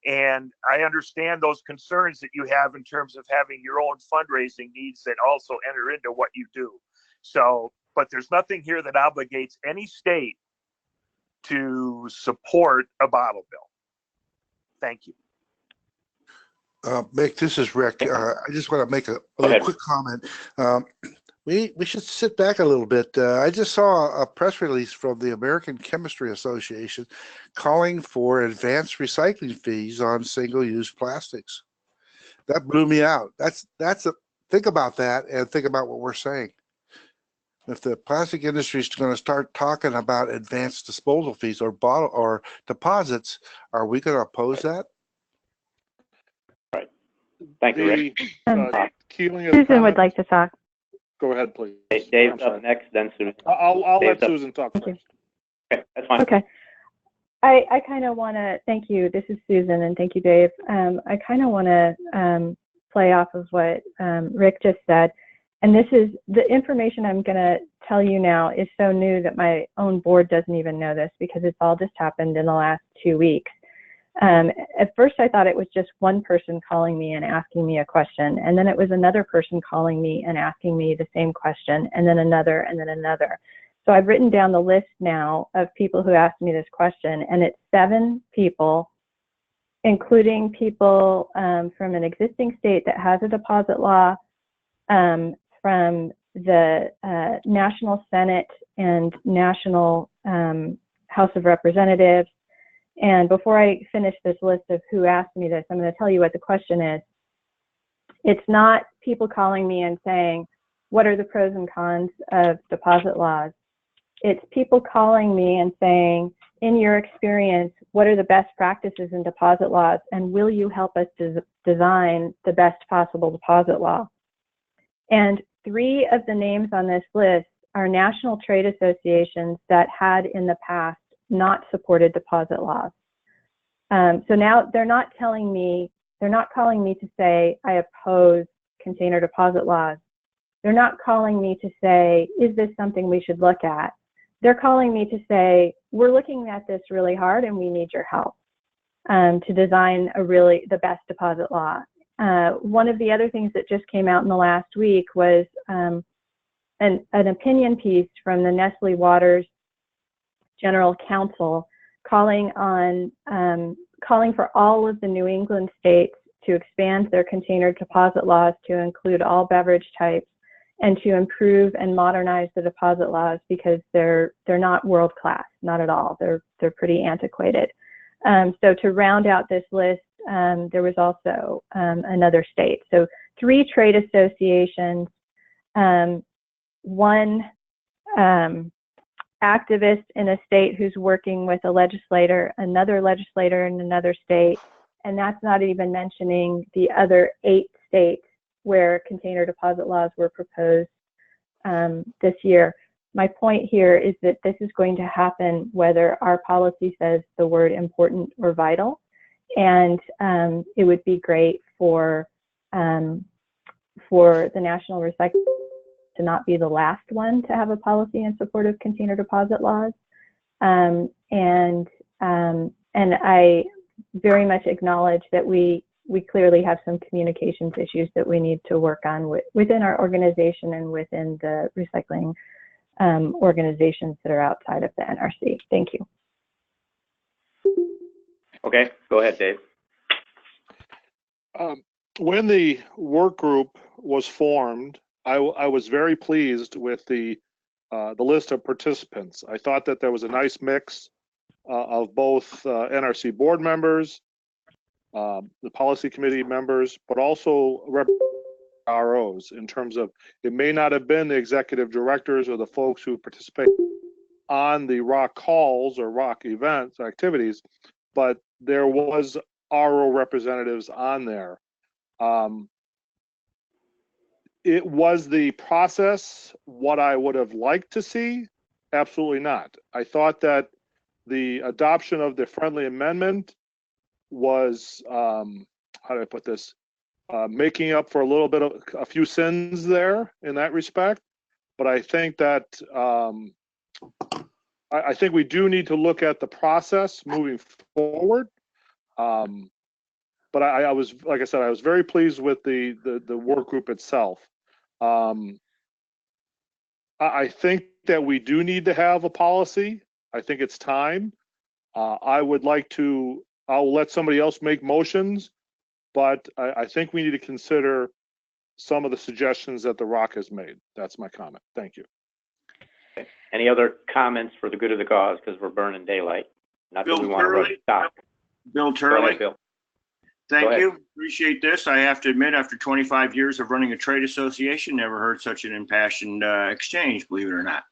and I understand those concerns that you have in terms of having your own fundraising needs that also enter into what you do. So, but there's nothing here that obligates any state to support a bottle bill. Thank you. Mick, this is Rick. I just want to make a little quick comment. We should sit back a little bit. I just saw a press release from the American Chemistry Association calling for advanced recycling fees on single-use plastics. That blew me out. Think about that, and think about what we're saying. If the plastic industry is going to start talking about advanced disposal fees or bottle or deposits, are we going to oppose that? Right. Thank you, Rick. Susan would like to talk. Go ahead, please. Hey, Dave's up next, then Susan. I'll let Dave's up. Susan talk first. Okay, that's fine. Okay. I kind of want to thank you. This is Susan, and thank you, Dave. I kind of want to play off of what Rick just said. And this is the information I'm going to tell you now is so new that my own board doesn't even know this, because it's all just happened in the last 2 weeks. At first, I thought it was just one person calling me and asking me a question, and then it was another person calling me and asking me the same question, and then another, and then another. So I've written down the list now of people who asked me this question, and it's 7 people, including people from an existing state that has a deposit law, from the National Senate and National House of Representatives. And before I finish this list of who asked me this, I'm going to tell you what the question is. It's not people calling me and saying, what are the pros and cons of deposit laws? It's people calling me and saying, in your experience, what are the best practices in deposit laws, and will you help us design the best possible deposit law? And 3 of the names on this list are national trade associations that had in the past not supported deposit laws. So now they're not telling me, they're not calling me to say, I oppose container deposit laws. They're not calling me to say, is this something we should look at? They're calling me to say, we're looking at this really hard and we need your help to design the best deposit law. One of the other things that just came out in the last week was an opinion piece from the Nestle Waters General Counsel calling for all of the New England states to expand their container deposit laws to include all beverage types and to improve and modernize the deposit laws because they're not world class, not at all. They're pretty antiquated. So to round out this list, there was also another state. So 3 trade associations, 1 activist in a state who's working with a legislator, another legislator in another state, and that's not even mentioning the other 8 states where container deposit laws were proposed this year. My point here is that this is going to happen whether our policy says the word important or vital, and it would be great for the National Recycling to not be the last one to have a policy in support of container deposit laws. And I very much acknowledge that we clearly have some communications issues that we need to work on within our organization and within the recycling organizations that are outside of the NRC. Thank you. Okay, go ahead, Dave. When the work group was formed, I was very pleased with the list of participants. I thought that there was a nice mix of both NRC board members, the policy committee members, but also ROs in terms of it may not have been the executive directors or the folks who participate on the ROC calls or ROC events activities, but there was RO representatives on there. It was the process what I would have liked to see? Absolutely not. I thought that the adoption of the friendly amendment was, how do I put this? Making up for a few sins there in that respect. But I think that, I think we do need to look at the process moving forward. But I was, like I said, I was very pleased with the work group itself. I think that we do need to have a policy. I think it's time. I'll let somebody else make motions, but I think we need to consider some of the suggestions that the ROC has made. That's my comment. Thank you. Okay. Any other comments for the good of the cause? Because we're burning daylight. Not that we want to rush stock. Bill Turley. Go ahead, Bill. Thank you. Appreciate this. I have to admit, after 25 years of running a trade association, never heard such an impassioned exchange, believe it or not.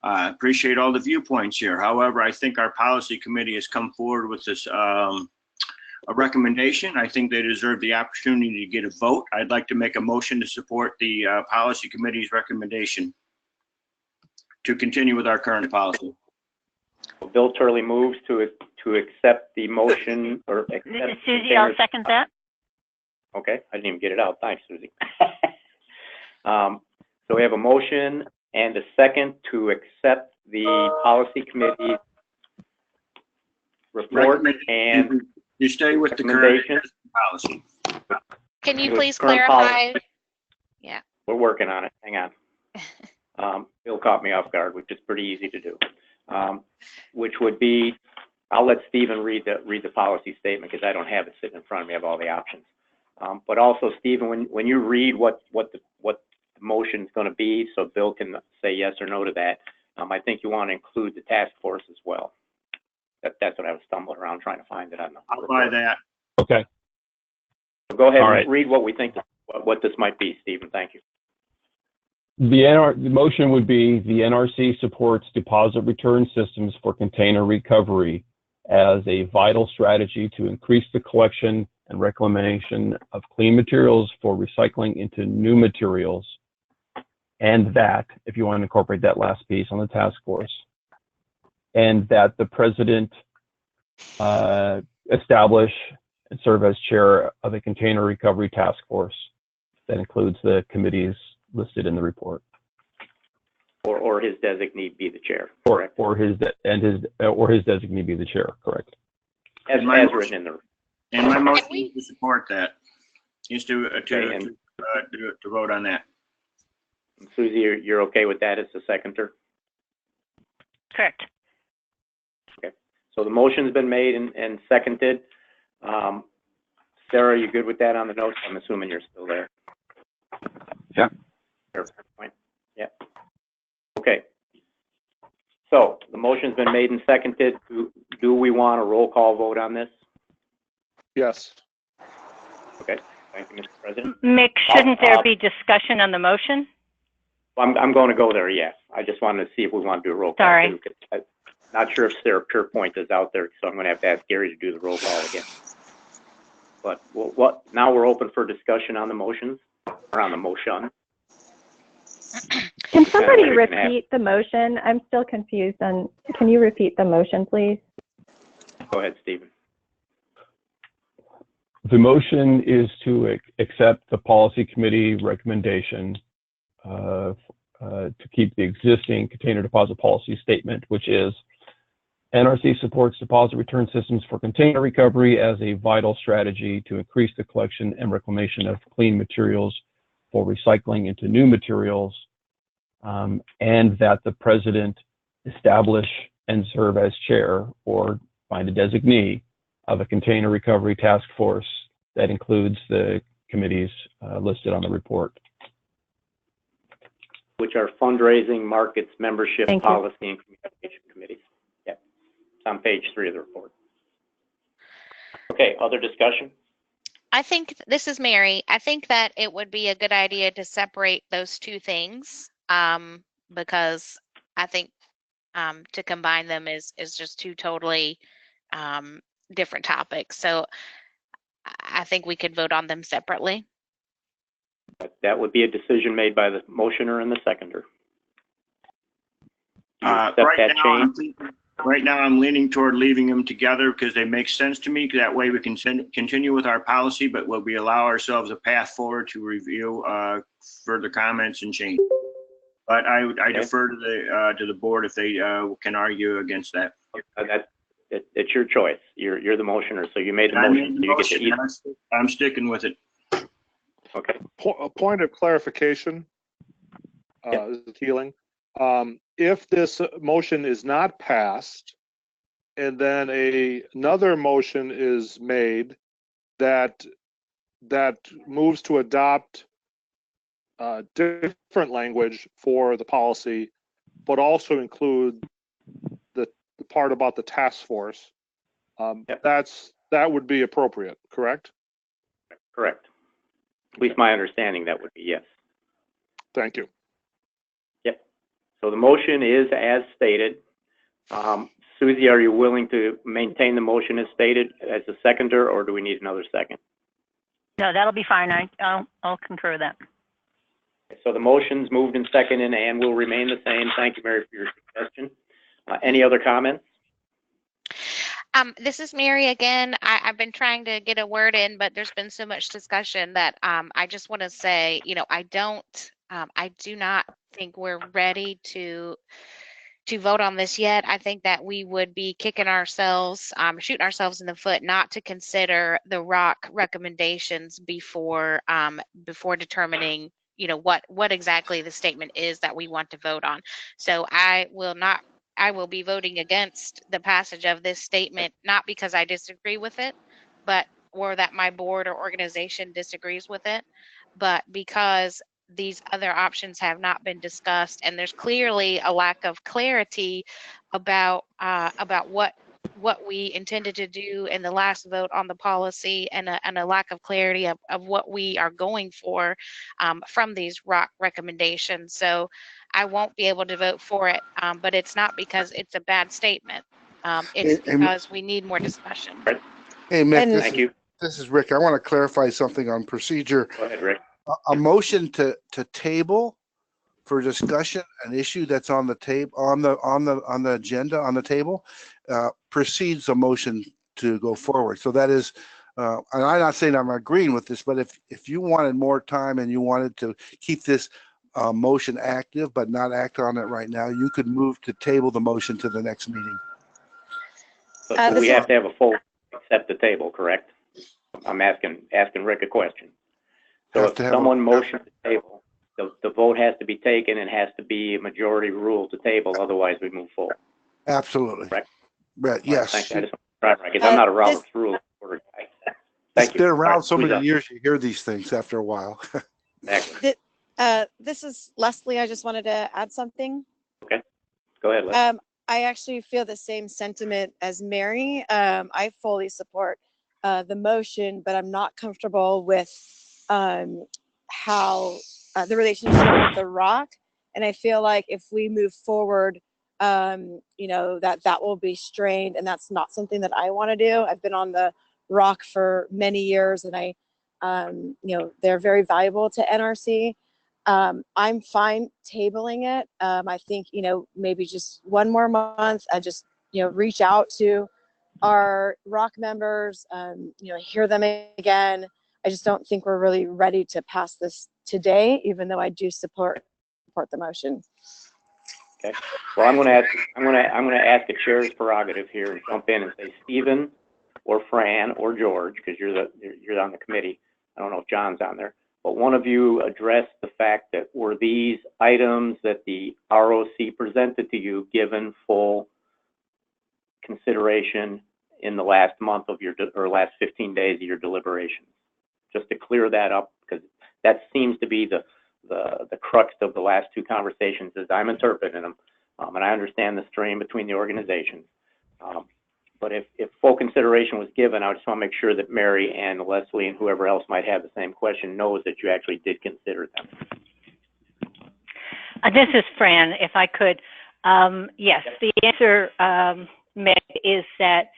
Appreciate all the viewpoints here. However, I think our policy committee has come forward with this a recommendation. I think they deserve the opportunity to get a vote. I'd like to make a motion to support the policy committee's recommendation to continue with our current policy. Well, Bill Turley moves to accept the motion or accept. Susie, I'll second that. Okay, I didn't even get it out. Thanks, Susie. So we have a motion and a second to accept the policy committee report and you stay with the current policy. Can you please clarify? Yeah. We're working on it. Hang on. Bill caught me off guard, which is pretty easy to do. Which would be, I'll let Stephen read the policy statement because I don't have it sitting in front of me. I have all the options. But also, Stephen, when you read what the motion is going to be, so Bill can say yes or no to that, I think you want to include the task force as well. That's what I was stumbling around trying to find it on the I'll buy that. Okay. So go ahead All and right. read what we think, what this might be, Stephen. Thank you. The motion would be the NRC supports deposit return systems for container recovery as a vital strategy to increase the collection and reclamation of clean materials for recycling into new materials and that, if you want to incorporate that last piece on the task force, and that the president establish and serve as chair of a container recovery task force that includes the committees listed in the report. Or his designee be the chair. Or his designee be the chair. Correct. As written in the. And my motion is to support that. Is to vote on that. Susie, you're okay with that as the seconder? Correct. Okay. So the motion's been made and seconded. Sarah, are you good with that on the notes? I'm assuming you're still there. Yeah. Point. Yeah. Okay. So the motion's been made and seconded. Do we want a roll call vote on this? Yes. Okay. Thank you, Mr. President. Mick, shouldn't there be discussion on the motion? I'm going to go there, yes. I just wanted to see if we want to do a roll call. Sorry. I'm not sure if Sarah Purepoint is out there, so I'm going to have to ask Gary to do the roll call again. But now we're open for discussion on the motions, or on the motion. Can somebody repeat the motion? I'm still confused. Can you repeat the motion, please? Go ahead, Stephen. The motion is to accept the policy committee recommendation to keep the existing container deposit policy statement, which is NRC supports deposit return systems for container recovery as a vital strategy to increase the collection and reclamation of clean materials for recycling into new materials, and that the president establish and serve as chair or find a designee of a container recovery task force that includes the committees listed on the report. Which are fundraising, markets, membership, Thank you. policy, and communication committees. Yeah, it's on page 3 of the report. Okay, other discussion? I think, this is Mary, I think that it would be a good idea to separate those two things because I think to combine them is just two totally different topics. So I think we could vote on them separately. That would be a decision made by the motioner and the seconder. Right now, I'm leaning toward leaving them together because they make sense to me. That way we can continue with our policy, but we allow ourselves a path forward to review further comments and change. But I defer to the board if they can argue against that. It's your choice. You're the motioner, so you made the motion. I'm sticking with it. Okay. A point of clarification, this is Keeling. If this motion is not passed, and then another motion is made that moves to adopt different language for the policy, but also include the part about the task force, that would be appropriate, correct? Correct. At least my understanding, that would be yes. Thank you. Yep. So the motion is as stated. Susie, are you willing to maintain the motion as stated as a seconder, or do we need another second? No, that'll be fine. I'll concur with that. So the motion's moved and seconded and will remain the same. Thank you, Mary, for your suggestion. Any other comments? This is Mary again. I've been trying to get a word in, but there's been so much discussion that I just want to say, I do not think we're ready to vote on this yet. I think that we would be kicking ourselves, shooting ourselves in the foot not to consider the ROC recommendations before determining, what exactly the statement is that we want to vote on. So I will be voting against the passage of this statement, not because I disagree with it, or that my board or organization disagrees with it, but because these other options have not been discussed, and there's clearly a lack of clarity about what we intended to do in the last vote on the policy, and a lack of clarity of what we are going for from these ROC recommendations. So I won't be able to vote for it, but it's not because it's a bad statement. It's because we need more discussion. Hey, Mick, Thank you. This is Rick. I want to clarify something on procedure. Go ahead, Rick. A motion to table for discussion, an issue that's on the table, on the agenda, on the table, precedes a motion to go forward. So that is, and I'm not saying I'm agreeing with this, but if you wanted more time and you wanted to keep this motion active but not act on it right now, you could move to table the motion to the next meeting. So we have to have a full accept the table, correct? I'm asking Rick a question. So if someone motions the table, the vote has to be taken and has to be a majority rule to table, otherwise we move forward. Absolutely. Correct? Right. Yes. Thanks. I just want to try, because I'm not a Robert's Rule order guy. Thank you. It's been around so many up? years, you hear these things after a while. Exactly. This is Leslie. I just wanted to add something. Okay. Go ahead, Leslie. I actually feel the same sentiment as Mary. I fully support the motion, but I'm not comfortable with how the relationship with the Rock. And I feel like if we move forward, you know, that will be strained, and that's not something that I want to do. I've been on the Rock for many years, and I, you know, they're very valuable to NRC. I'm fine tabling it. I think, you know, maybe just one more month, I just, you know, reach out to our Rock members, you know, hear them again. I just don't think we're really ready to pass this today, even though I do support the motion. Okay. Well, I'm going to ask a chair's prerogative here and jump in and say Stephen or Fran or George, because you're on the committee. I don't know if John's on there. But one of you addressed the fact that were these items that the ROC presented to you given full consideration in the last month of your, or last 15 days of your deliberations? Just to clear that up, because that seems to be the crux of the last two conversations as I'm interpreting them. And I understand the strain between the organizations. But if full consideration was given, I just want to make sure that Mary and Leslie and whoever else might have the same question knows that you actually did consider them. This is Fran, if I could. Yes, the answer, Meg, is that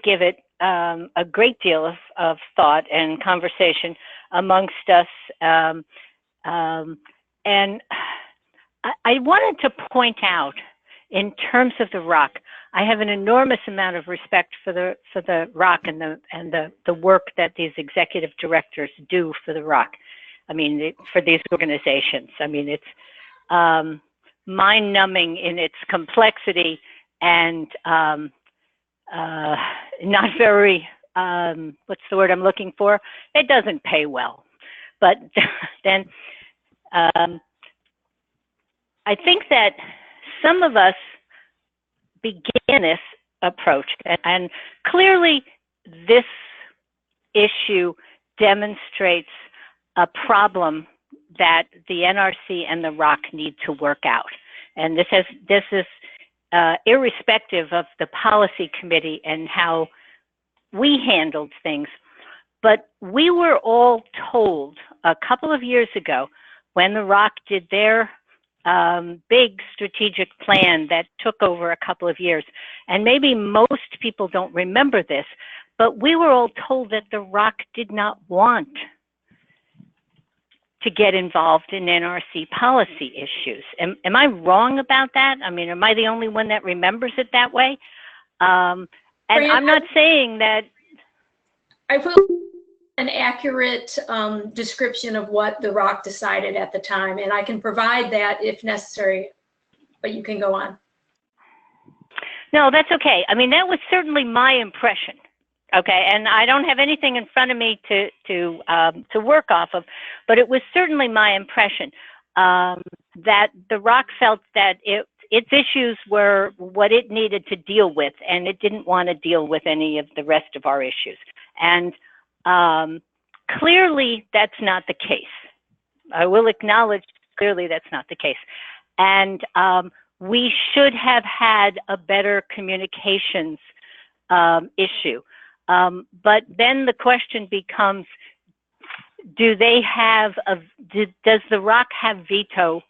give it a great deal of thought and conversation amongst us. And I wanted to point out, in terms of the Rock, I have an enormous amount of respect for the Rock and the work that these executive directors do for the Rock. I mean, for these organizations. I mean, it's mind-numbing in its complexity and not very, what's the word I'm looking for? It doesn't pay well. But then I think that some of us begin this approach, and clearly this issue demonstrates a problem that the NRC and the Rock need to work out. And this is irrespective of the policy committee and how we handled things. But we were all told a couple of years ago, when the Rock did their big strategic plan that took over a couple of years, and maybe most people don't remember this, but we were all told that the Rock did not want to get involved in NRC policy issues. Am I wrong about that? I mean, am I the only one that remembers it that way? And Fran, I'm not saying that. I will an accurate description of what the Rock decided at the time, and I can provide that if necessary, but you can go on. No, that's okay. I mean, that was certainly my impression. Okay, and I don't have anything in front of me to work off of, but it was certainly my impression that the Rock felt that its issues were what it needed to deal with, and it didn't want to deal with any of the rest of our issues. And clearly, that's not the case. I will acknowledge clearly that's not the case. And we should have had a better communications issue. But then the question becomes, does the Rock have veto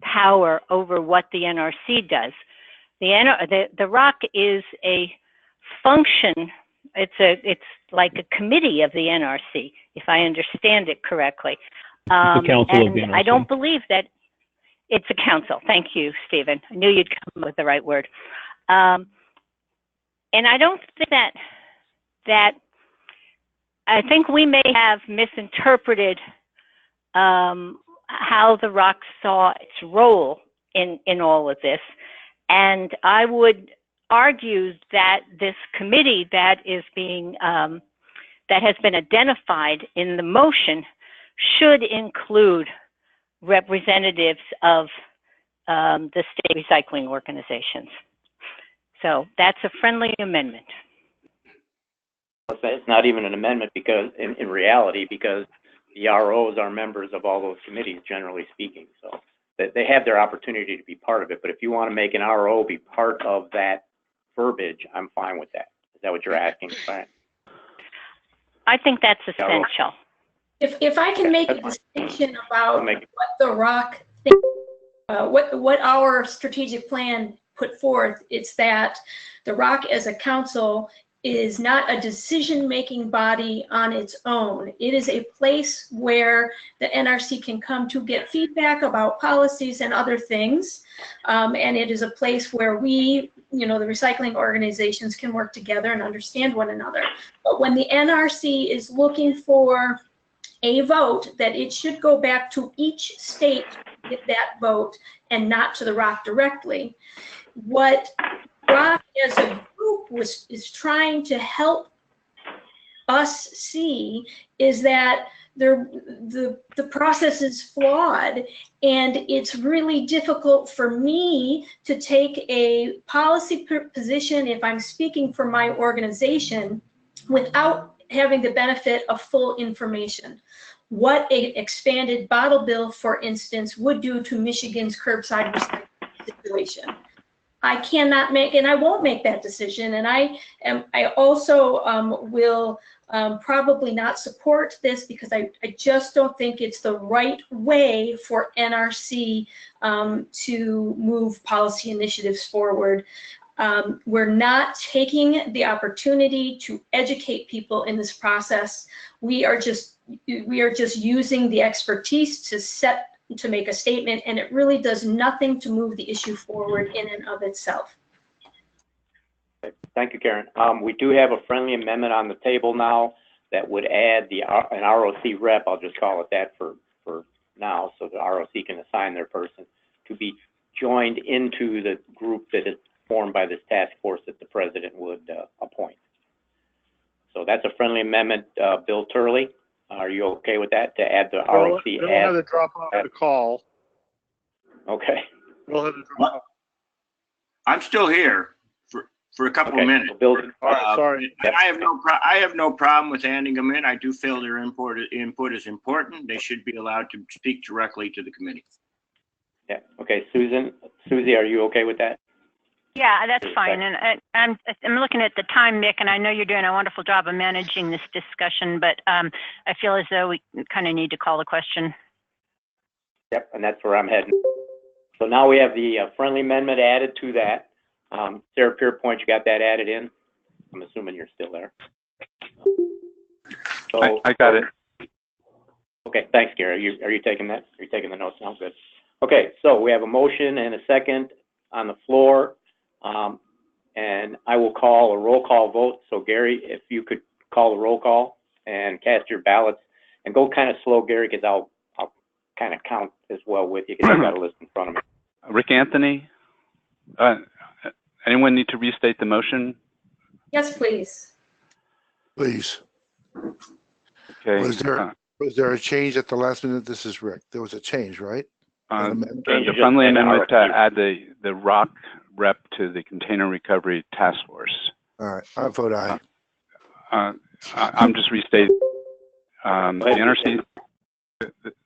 power over what the NRC does? The Rock is a function. It's like a committee of the NRC, if I understand it correctly. The Council of the NRC. I don't believe that. It's a council. Thank you, Stephen. I knew you'd come up with the right word. And I don't think that I think we may have misinterpreted how the ROC saw its role in all of this. And I would argue that this committee that is being that has been identified in the motion should include representatives of the state recycling organizations. So that's a friendly amendment. It's not even an amendment because, in reality, because the ROs are members of all those committees, generally speaking. So they have their opportunity to be part of it. But if you want to make an RO be part of that verbiage, I'm fine with that. Is that what you're asking? Fine. I think that's essential. If I can make a distinction about what the ROC thinks, what our strategic plan put forth, it's that the ROC as a council is not a decision-making body on its own. It is a place where the NRC can come to get feedback about policies and other things. And it is a place where we, the recycling organizations can work together and understand one another. But when the NRC is looking for a vote, that it should go back to each state to get that vote and not to the ROC directly. What ROC as a group is trying to help us see is that the process is flawed, and it's really difficult for me to take a policy position if I'm speaking for my organization without having the benefit of full information. What an expanded bottle bill, for instance, would do to Michigan's curbside recycling situation. I cannot make, and I won't make that decision. And I also will probably not support this because I just don't think it's the right way for NRC to move policy initiatives forward. We're not taking the opportunity to educate people in this process. We are just using the expertise to make a statement, and it really does nothing to move the issue forward in and of itself. Thank you, Karen. We do have a friendly amendment on the table now that would add an ROC rep, I'll just call it that for now, so the ROC can assign their person to be joined into the group that is formed by this task force that the president would appoint. So that's a friendly amendment. Bill Turley, are you okay with that, to add the ROC? We'll have to drop off the call. Okay. We'll have to drop off. I'm still here for a couple of minutes. Bill, sorry. I have no problem with handing them in. I do feel their input is important. They should be allowed to speak directly to the committee. Yeah. Okay, Susie, are you okay with that? Yeah, that's fine. And I'm looking at the time, Nick, and I know you're doing a wonderful job of managing this discussion, but I feel as though we kind of need to call the question. Yep, and that's where I'm heading. So now we have the friendly amendment added to that. Sarah Pierpoint, you got that added in? I'm assuming you're still there. So I got it. Okay, thanks, Gary. Are you taking that? Are you taking the notes now? Good. Okay, so we have a motion and a second on the floor. And I will call a roll call vote. So Gary, if you could call the roll call and cast your ballots, and go kind of slow, Gary, because I'll kind of count as well with you because I've got a list in front of me. Rick Anthony, anyone need to restate the motion? Yes, please. Please. Okay. Was there a change at the last minute? This is Rick. There was a change, right? The friendly amendment to add the ROC rep to the Container Recovery Task Force. All right, I vote aye. I'm just restating. The NRC,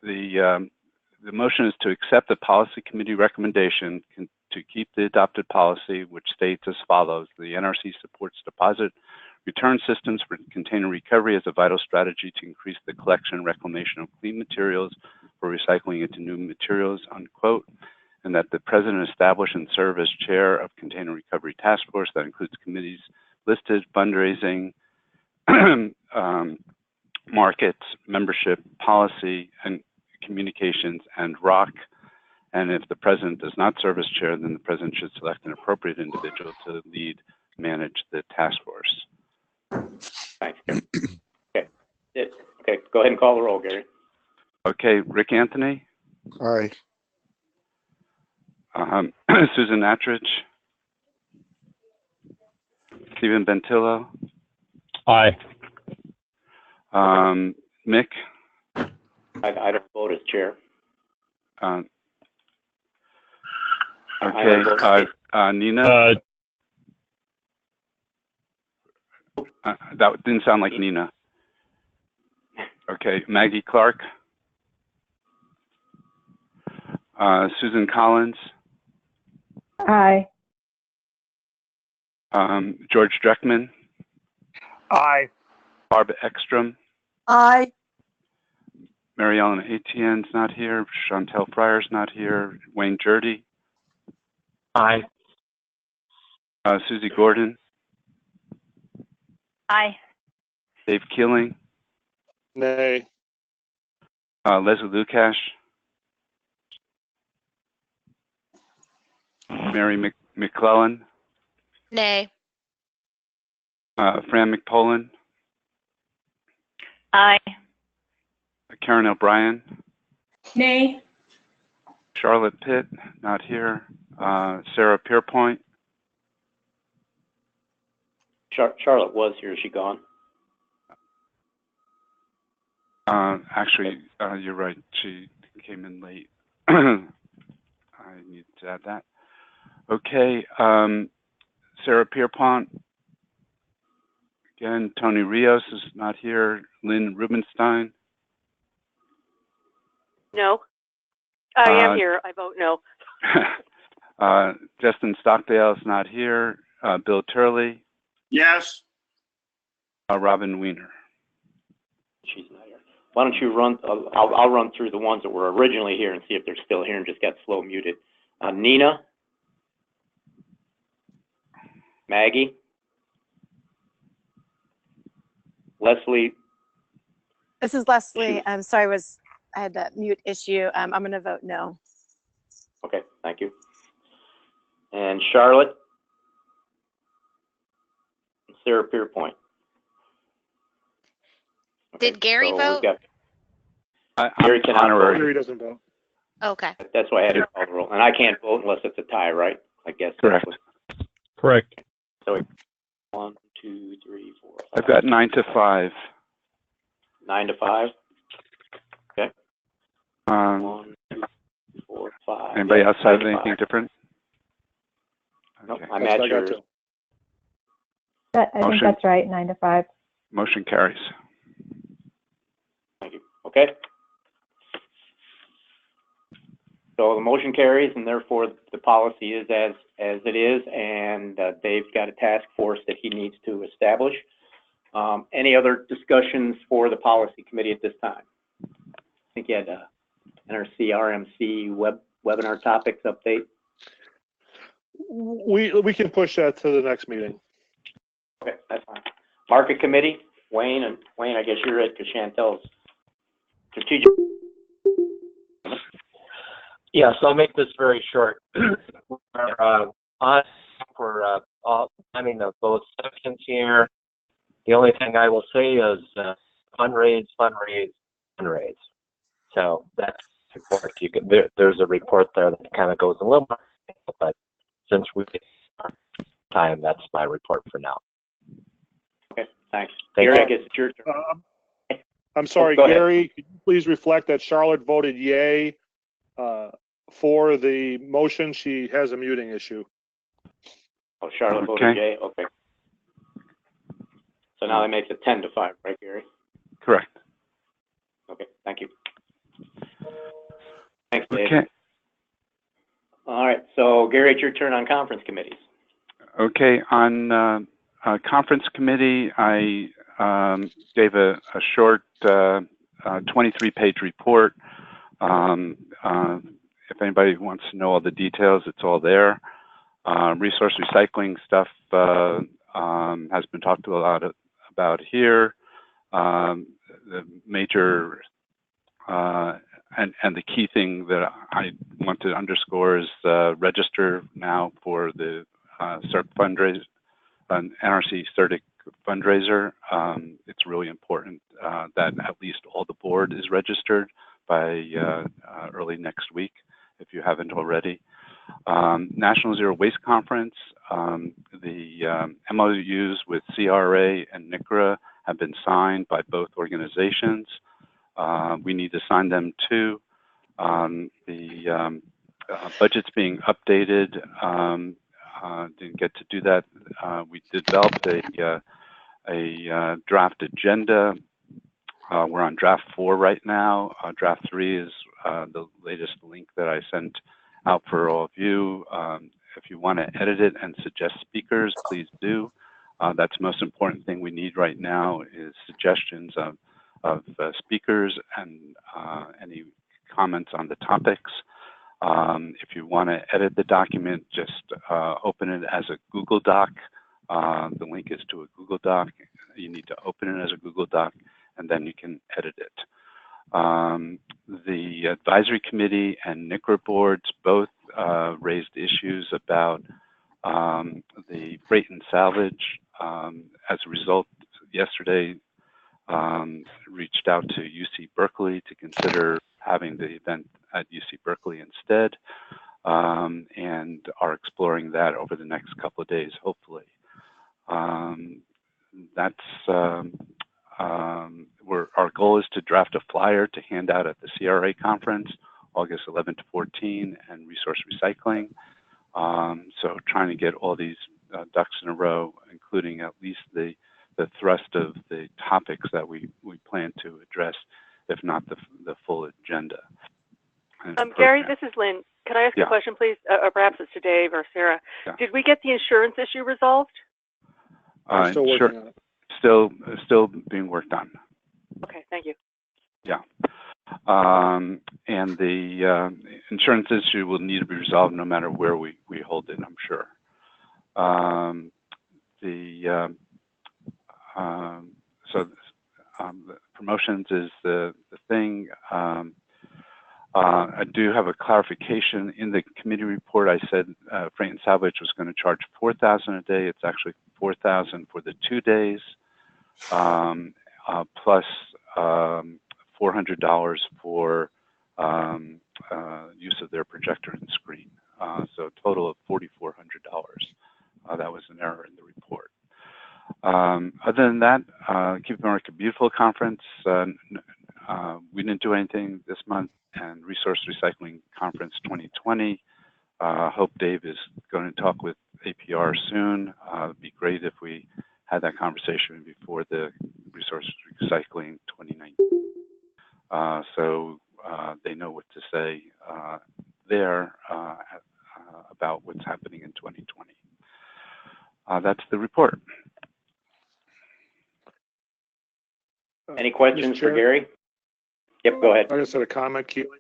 the motion is to accept the policy committee recommendation to keep the adopted policy, which states as follows: the NRC supports deposit return systems for container recovery as a vital strategy to increase the collection and reclamation of clean materials for recycling into new materials, unquote, and that the president establish and serve as chair of Container Recovery Task Force that includes committees listed, fundraising, markets, membership, policy, and communications, and ROC, And if the president does not serve as chair, then the president should select an appropriate individual to lead, manage the task force. Thanks, Gary. Okay. Okay, go ahead and call the roll, Gary. Okay, Rick Anthony, Aye. Susan Attridge, Stephen Bentillo, Aye. Mick, I don't vote as chair. Okay, Nina. That didn't sound like Nina. Okay, Maggie Clark, Susan Collins, Aye. George Dreckman, Aye. Barbara Ekstrom, Aye. Mary Ellen Etienne's not here, Chantel Fryer's not here, Wayne Jurdy. Aye. Susie Gordon, Aye. Dave Keeling, Nay. Leslie Lukash, Mary McClellan, Nay. Fran McPolin, Aye. Karen O'Brien, Nay. Charlotte Pitt, not here, Sarah Pierpoint. Charlotte was here. Is she gone? Actually, you're right. She came in late. I need to add that. Okay, Sarah Pierpont. Again, Tony Rios is not here. Lynn Rubenstein. No. I am here. I vote no. Justin Stockdale is not here. Bill Turley. Yes. Robin Weiner. She's not here. Why don't you run? I'll run through the ones that were originally here and see if they're still here and just got slow muted. Nina. Maggie. Leslie. This is Leslie. I'm sorry, I had that mute issue. I'm going to vote no. Okay, thank you. And Charlotte. Sarah Pierpoint. Did Gary vote? Gary cannot vote. Gary doesn't vote. Okay. That's why I had to call the roll. And I can't vote unless it's a tie, right? I guess. Correct. Correct. So 1, 2, 3, 4, 5. I've got 9 to 5. 9 to 5. Okay. 1, 2, 3, 4, 5. Anybody else have anything different? Nope, Okay. I'm at yours. I think that's right, 9 to 5. Motion carries. Thank you. Okay. So the motion carries, and therefore the policy is as it is, and Dave's got a task force that he needs to establish. Any other discussions for the policy committee at this time? I think you had NRC RMC webinar topics update. We can push that to the next meeting. Okay, that's fine. Market committee, Wayne, I guess you're it because Chantel's strategic. Yes, I'll make this very short. We're on for timing of both sections here. The only thing I will say is fundraise. So that's the report. There's a report there that kind of goes a little more, but since we time, that's my report for now. Okay, thanks. Thank Gary, you. I guess it's your turn. I'm sorry, Go ahead. Gary, could you please reflect that Charlotte voted yay for the motion? She has a muting issue. Oh, Charlotte voted yay? Okay. So now that makes it 10 to 5, right, Gary? Correct. Okay, thank you. Thanks, Dave. Okay. All right, so Gary, it's your turn on conference committees. Okay, on conference committee, I gave a short 23-page report. If anybody wants to know all the details, it's all there. Resource recycling stuff has been talked a lot about here. The major and the key thing that I want to underscore is register now for the CERC fundraiser, NRC CERTIC fundraiser. It's really important that at least all the board is registered by early next week, if you haven't already. National Zero Waste Conference, the MOUs with CRA and NCRA have been signed by both organizations. We need to sign them too. The budget's being updated. Didn't get to do that. We developed a draft agenda. We're on draft 4 right now. Draft 3 is the latest link that I sent out for all of you. If you want to edit it and suggest speakers, please do. That's the most important thing we need right now is suggestions of speakers and any comments on the topics. If you want to edit the document, just open it as a Google Doc. The link is to a Google Doc. You need to open it as a Google Doc, and then you can edit it. The advisory committee and NCRA boards both raised issues about the freight and salvage. As a result, yesterday reached out to UC Berkeley to consider having the event at UC Berkeley instead, and are exploring that over the next couple of days, hopefully. Our goal is to draft a flyer to hand out at the CRA conference, August 11 to 14, and resource recycling. So trying to get all these ducks in a row, including at least the thrust of the topics that we plan to address, if not the full agenda. Gary, this is Lynn. Can I ask Yeah. a question, please? Or perhaps it's to Dave or Sarah. Yeah. Did we get the insurance issue resolved? Still working on it. Still being worked on. Okay, thank you. Yeah. And the insurance issue will need to be resolved no matter where we hold it, I'm sure. The promotions is the thing. I do have a clarification in the committee report. I said freight and salvage was going to charge $4,000 a day. It's actually $4,000 for the 2 days, plus $400 for use of their projector and screen. So a total of $4,400. That was an error in the report. Other than that, Keep America Beautiful conference. We didn't do anything this month, and Resource Recycling Conference 2020. Hope Dave is going to talk with APR soon. It'd be great if we had that conversation before the Resource Recycling 2019. So they know what to say there about what's happening in 2020. That's the report. Any questions for Gary? Yep, go ahead. I just had a comment, Keely.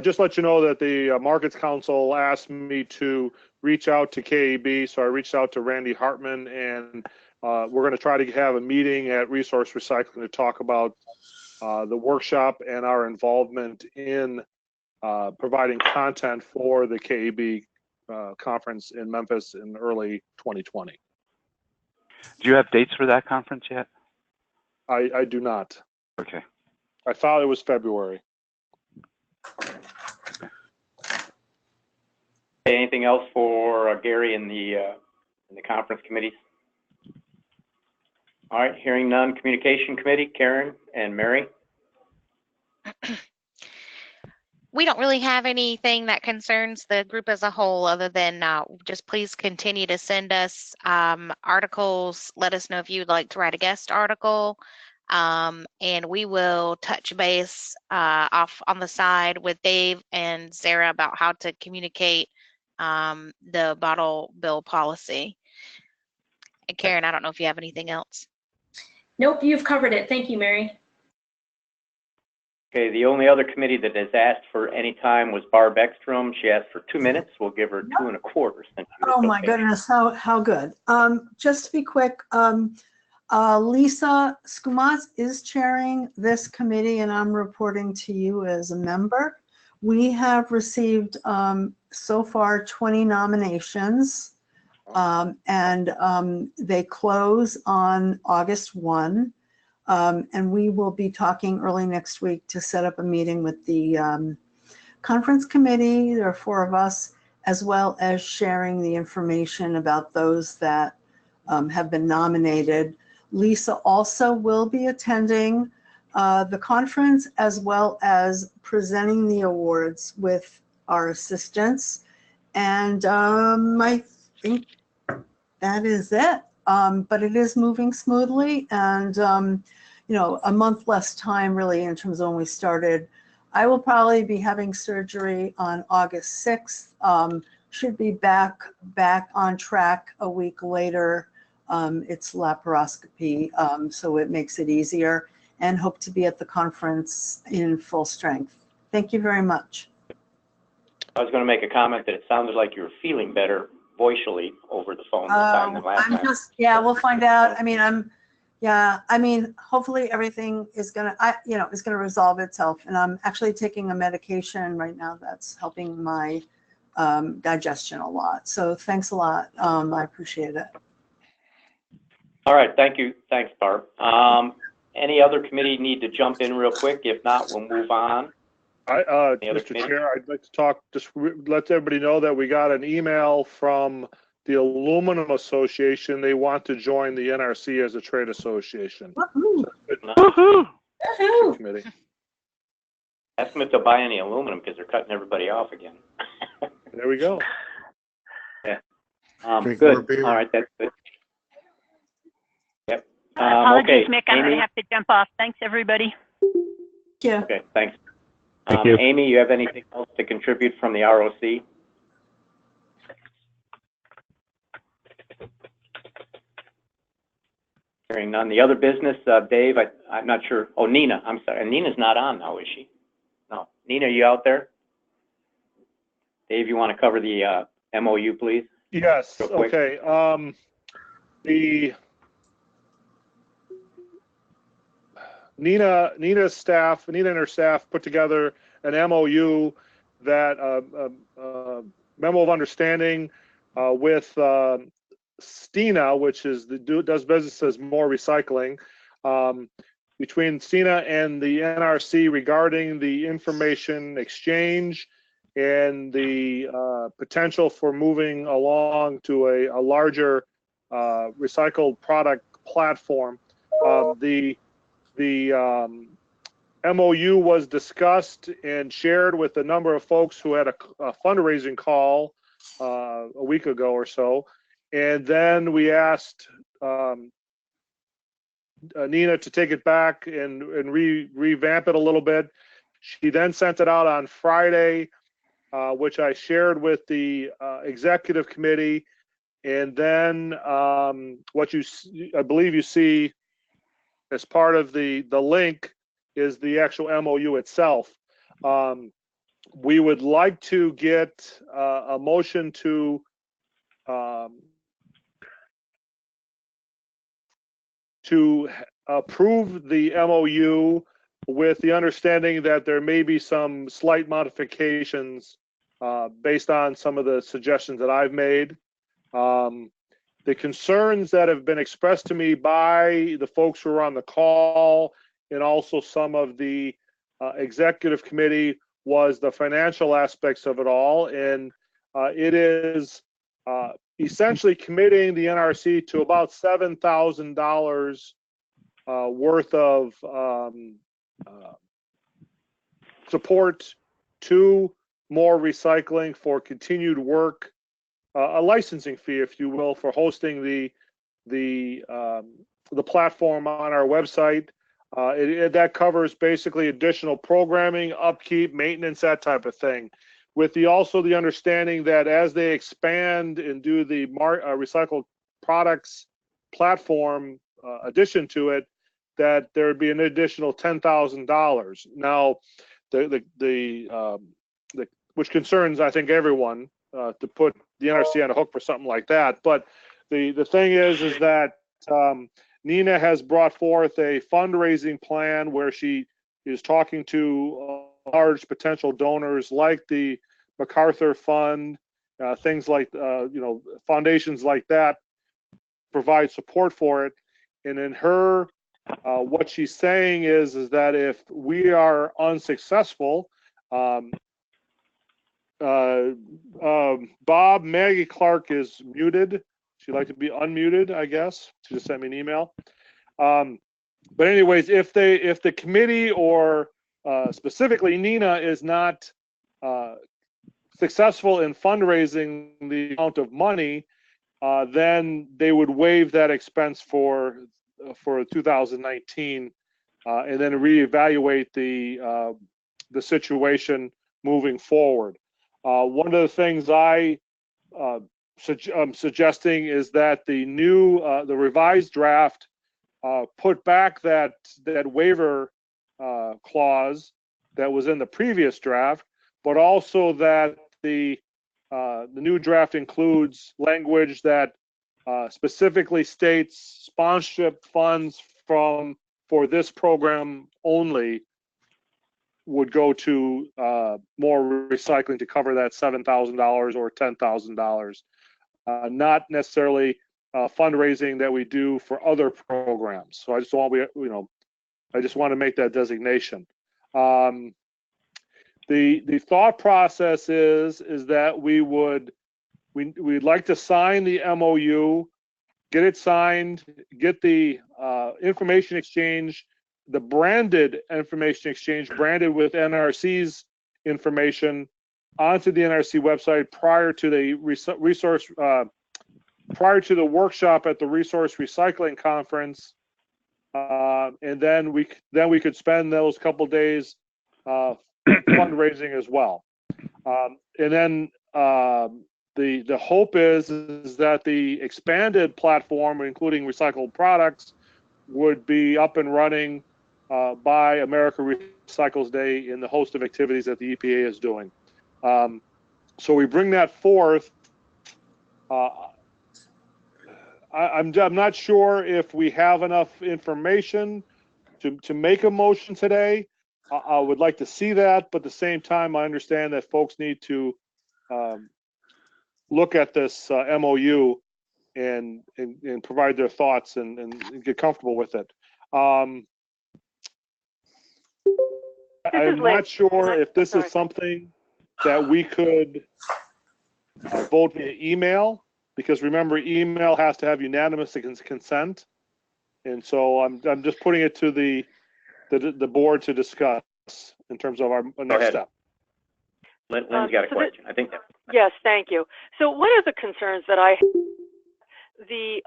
Just let you know that the Markets Council asked me to reach out to KEB, so I reached out to Randy Hartman, and we're going to try to have a meeting at Resource Recycling to talk about the workshop and our involvement in providing content for the KEB conference in Memphis in early 2020. Do you have dates for that conference yet? I do not. Okay. I thought it was February. Anything else for Gary in the conference committees? All right, hearing none. Communication Committee, Karen and Mary. We don't really have anything that concerns the group as a whole other than just please continue to send us articles. Let us know if you'd like to write a guest article. And we will touch base off on the side with Dave and Sarah about how to communicate the bottle bill policy. And Karen, I don't know if you have anything else. Nope, you've covered it. Thank you, Mary. Okay, the only other committee that has asked for any time was Barb Ekstrom. She asked for 2 minutes. We'll give her 2 1/4. Since Oh my goodness, how good. Just to be quick, Lisa Skumatz is chairing this committee, and I'm reporting to you as a member. We have received so far 20 nominations, and they close on August 1. And we will be talking early next week to set up a meeting with the conference committee. There are 4 of us, as well as sharing the information about those that have been nominated. Lisa also will be attending the conference, as well as presenting the awards with our assistants. And I think that is it. But it is moving smoothly, and you know, a month less time really in terms of when we started. I will probably be having surgery on August 6th. Should be back on track a week later. It's laparoscopy, so it makes it easier, and hope to be at the conference in full strength. Thank you very much. I was going to make a comment that it sounded like you were feeling better voically over the phone this time than last time. Yeah, we'll find out. I mean, hopefully everything is gonna, is gonna resolve itself. And I'm actually taking a medication right now that's helping my digestion a lot. So thanks a lot. I appreciate it. All right, thank you. Thanks, Barb. Any other committee need to jump in real quick? If not, we'll move on. Mr. Chair, I'd like to talk, just let everybody know that we got an email from the Aluminum Association. They want to join the NRC as a trade association. Woohoo! Committee. Ask them if they'll buy any aluminum because they're cutting everybody off again. There we go. Yeah. Good. All right, that's good. Yep. Apologies, okay. Mick. I'm Amy? going to have to jump off. Thanks, everybody. Yeah. Okay, thanks. Thank you. Amy, you have anything else to contribute from the ROC? Hearing none. The other business, Dave, I'm not sure. Oh, Nina, I'm sorry. Nina's not on now, is she? No. Nina, are you out there? Dave, you want to cover the MOU, please? Yes, Real quick. okay. Nina and her staff put together an MOU, that memo of understanding with Stina, which is does business as More Recycling, between Stina and the NRC regarding the information exchange and the potential for moving along to a larger recycled product platform. The MOU was discussed and shared with a number of folks who had a fundraising call a week ago or so. And then we asked Nina to take it back and revamp it a little bit. She then sent it out on Friday, which I shared with the executive committee. And then what I believe you see as part of the link is the actual MOU itself. We would like to get a motion to approve the MOU with the understanding that there may be some slight modifications based on some of the suggestions that I've made. The concerns that have been expressed to me by the folks who are on the call and also some of the executive committee was the financial aspects of it all. And it is essentially committing the NRC to about $7,000 worth of support to More Recycling for continued work. A licensing fee, if you will, for hosting the platform on our website. That covers basically additional programming, upkeep, maintenance, that type of thing. With also the understanding that as they expand and do the recycled products platform addition to it, that there would be an additional $10,000. Now, which concerns I think everyone to put the NRC on a hook for something like that. But the thing is that Nina has brought forth a fundraising plan where she is talking to large potential donors like the MacArthur Fund, things like, foundations like that provide support for it. And in her, what she's saying is that if we are unsuccessful, Bob, Maggie Clark is muted. She'd like to be unmuted, I guess. She just sent me an email. But anyways, if the committee or specifically Nina is not successful in fundraising the amount of money, then they would waive that expense for 2019, and then reevaluate the situation moving forward. One of the things I'm suggesting is that the revised draft put back that waiver clause that was in the previous draft, but also that the new draft includes language that specifically states sponsorship funds for this program only would go to more recycling to cover that $7,000 or $10,000, not necessarily fundraising that we do for other programs. So I just want to make that designation. The thought process is that we'd like to sign the MOU, get it signed, get the information exchange, the branded information exchange, branded with NRC's information, onto the NRC website prior to the prior to the workshop at the Resource Recycling Conference, and then we could spend those couple days fundraising as well. And then the hope is that the expanded platform, including recycled products, would be up and running by America Recycles Day in the host of activities that the EPA is doing. So we bring that forth. I'm not sure if we have enough information to make a motion today. I would like to see that, but at the same time, I understand that folks need to look at this MOU and provide their thoughts and get comfortable with it. I'm not sure if this is something that we could vote via email, because remember, email has to have unanimous consent, and so I'm just putting it to the board to discuss in terms of our next step. Lynn's got a question. I think that. Yes, thank you. So one of the concerns that I have, the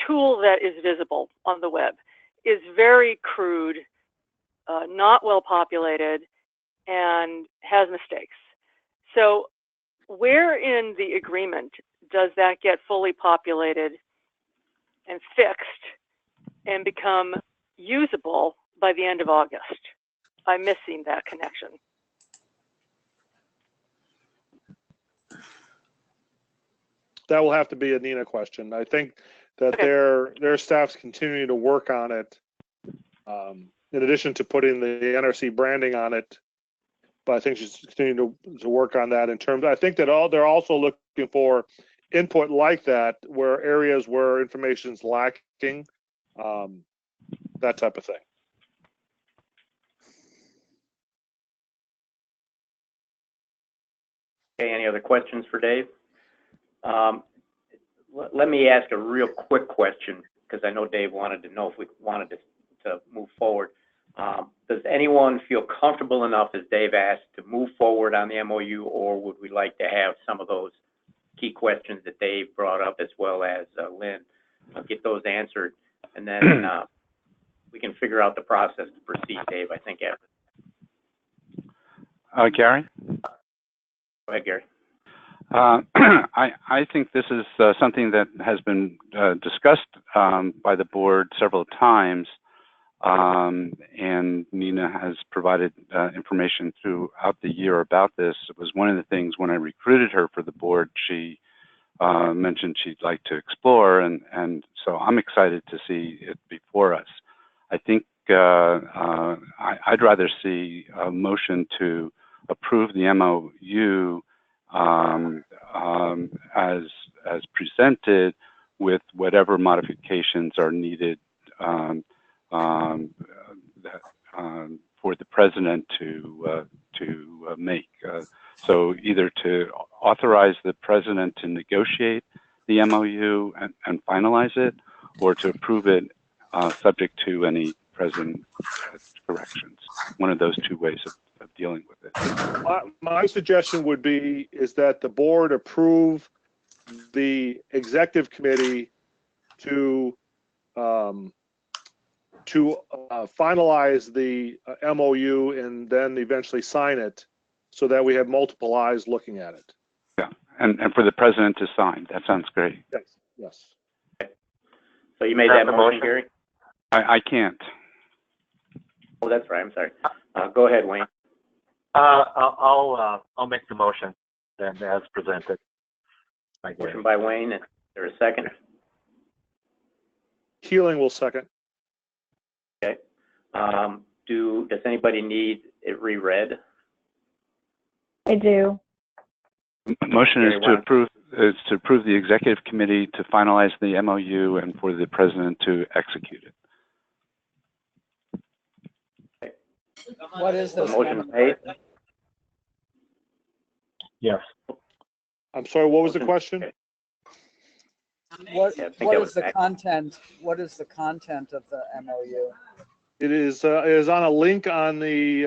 tool that is visible on the web is very crude, not well populated, and has mistakes. So where in the agreement does that get fully populated and fixed and become usable by the end of August? I'm missing that connection. That will have to be a Nina question. I think that their staff's continuing to work on it, in addition to putting the NRC branding on it. But I think she's continuing to work on that in terms. I think that they're also looking for input like that, where areas where information's lacking, that type of thing. Okay, any other questions for Dave? Let me ask a real quick question, because I know Dave wanted to know if we wanted to move forward. Does anyone feel comfortable enough, as Dave asked, to move forward on the MOU, or would we like to have some of those key questions that Dave brought up, as well as Lynn, get those answered, and then we can figure out the process to proceed, Dave, I think, after. Gary? Go ahead, Gary. I think this is something that has been discussed by the board several times, and Nina has provided information throughout the year about this. It was one of the things when I recruited her for the board, she mentioned she'd like to explore, and so I'm excited to see it before us. I think I'd rather see a motion to approve the MOU as presented, with whatever modifications are needed for the president to make. So either to authorize the president to negotiate the MOU and finalize it, or to approve it subject to any president corrections. One of those two ways of dealing with it. My suggestion would be is that the board approve the executive committee to finalize the MOU and then eventually sign it, so that we have multiple eyes looking at it. Yeah, and for the president to sign. That sounds great. Yes. Yes. Okay. So you made that motion, Gary? I can't. Oh, that's right. I'm sorry. Go ahead, Wayne. I'll make the motion then as presented. Motion by Wayne. Is there a second? Keeling will second. Okay. Does anybody need it reread? I do. Motion is to approve the executive committee to finalize the MOU and for the president to execute it. Okay. What is this? Motion made. Yes. I'm sorry, what was the question? What Yeah, is the content? What is the content of the MOU? It is on a link on the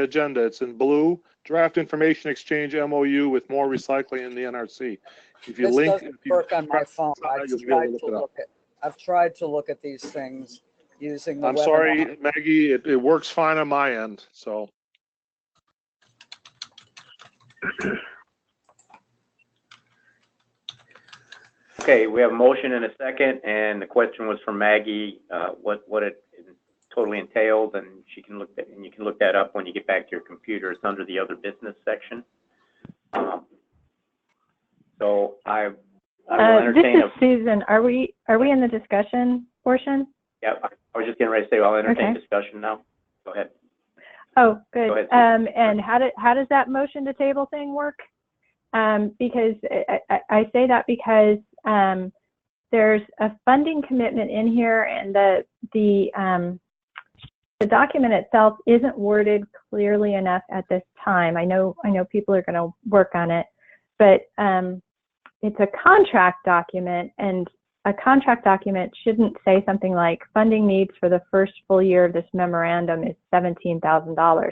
agenda. It's in blue. Draft information exchange MOU with more recycling in the NRC. If you This link, doesn't work on my phone. I've tried to look at these things using the I'm webinar. sorry, Maggie. It works fine on my end. So. Okay, we have a motion and a second, and the question was from Maggie, what it totally entailed, and you can look that up when you get back to your computer. It's under the other business section. So I will entertain. This is Susan. Are we in the discussion portion? Yeah, I was just getting ready to say I'll entertain discussion now. Go ahead. Oh, good. Go ahead, and how does that motion to table thing work? Because I say that because there's a funding commitment in here, and the document itself isn't worded clearly enough at this time. I know people are going to work on it, but it's a contract document, and a contract document shouldn't say something like funding needs for the first full year of this memorandum is $17,000.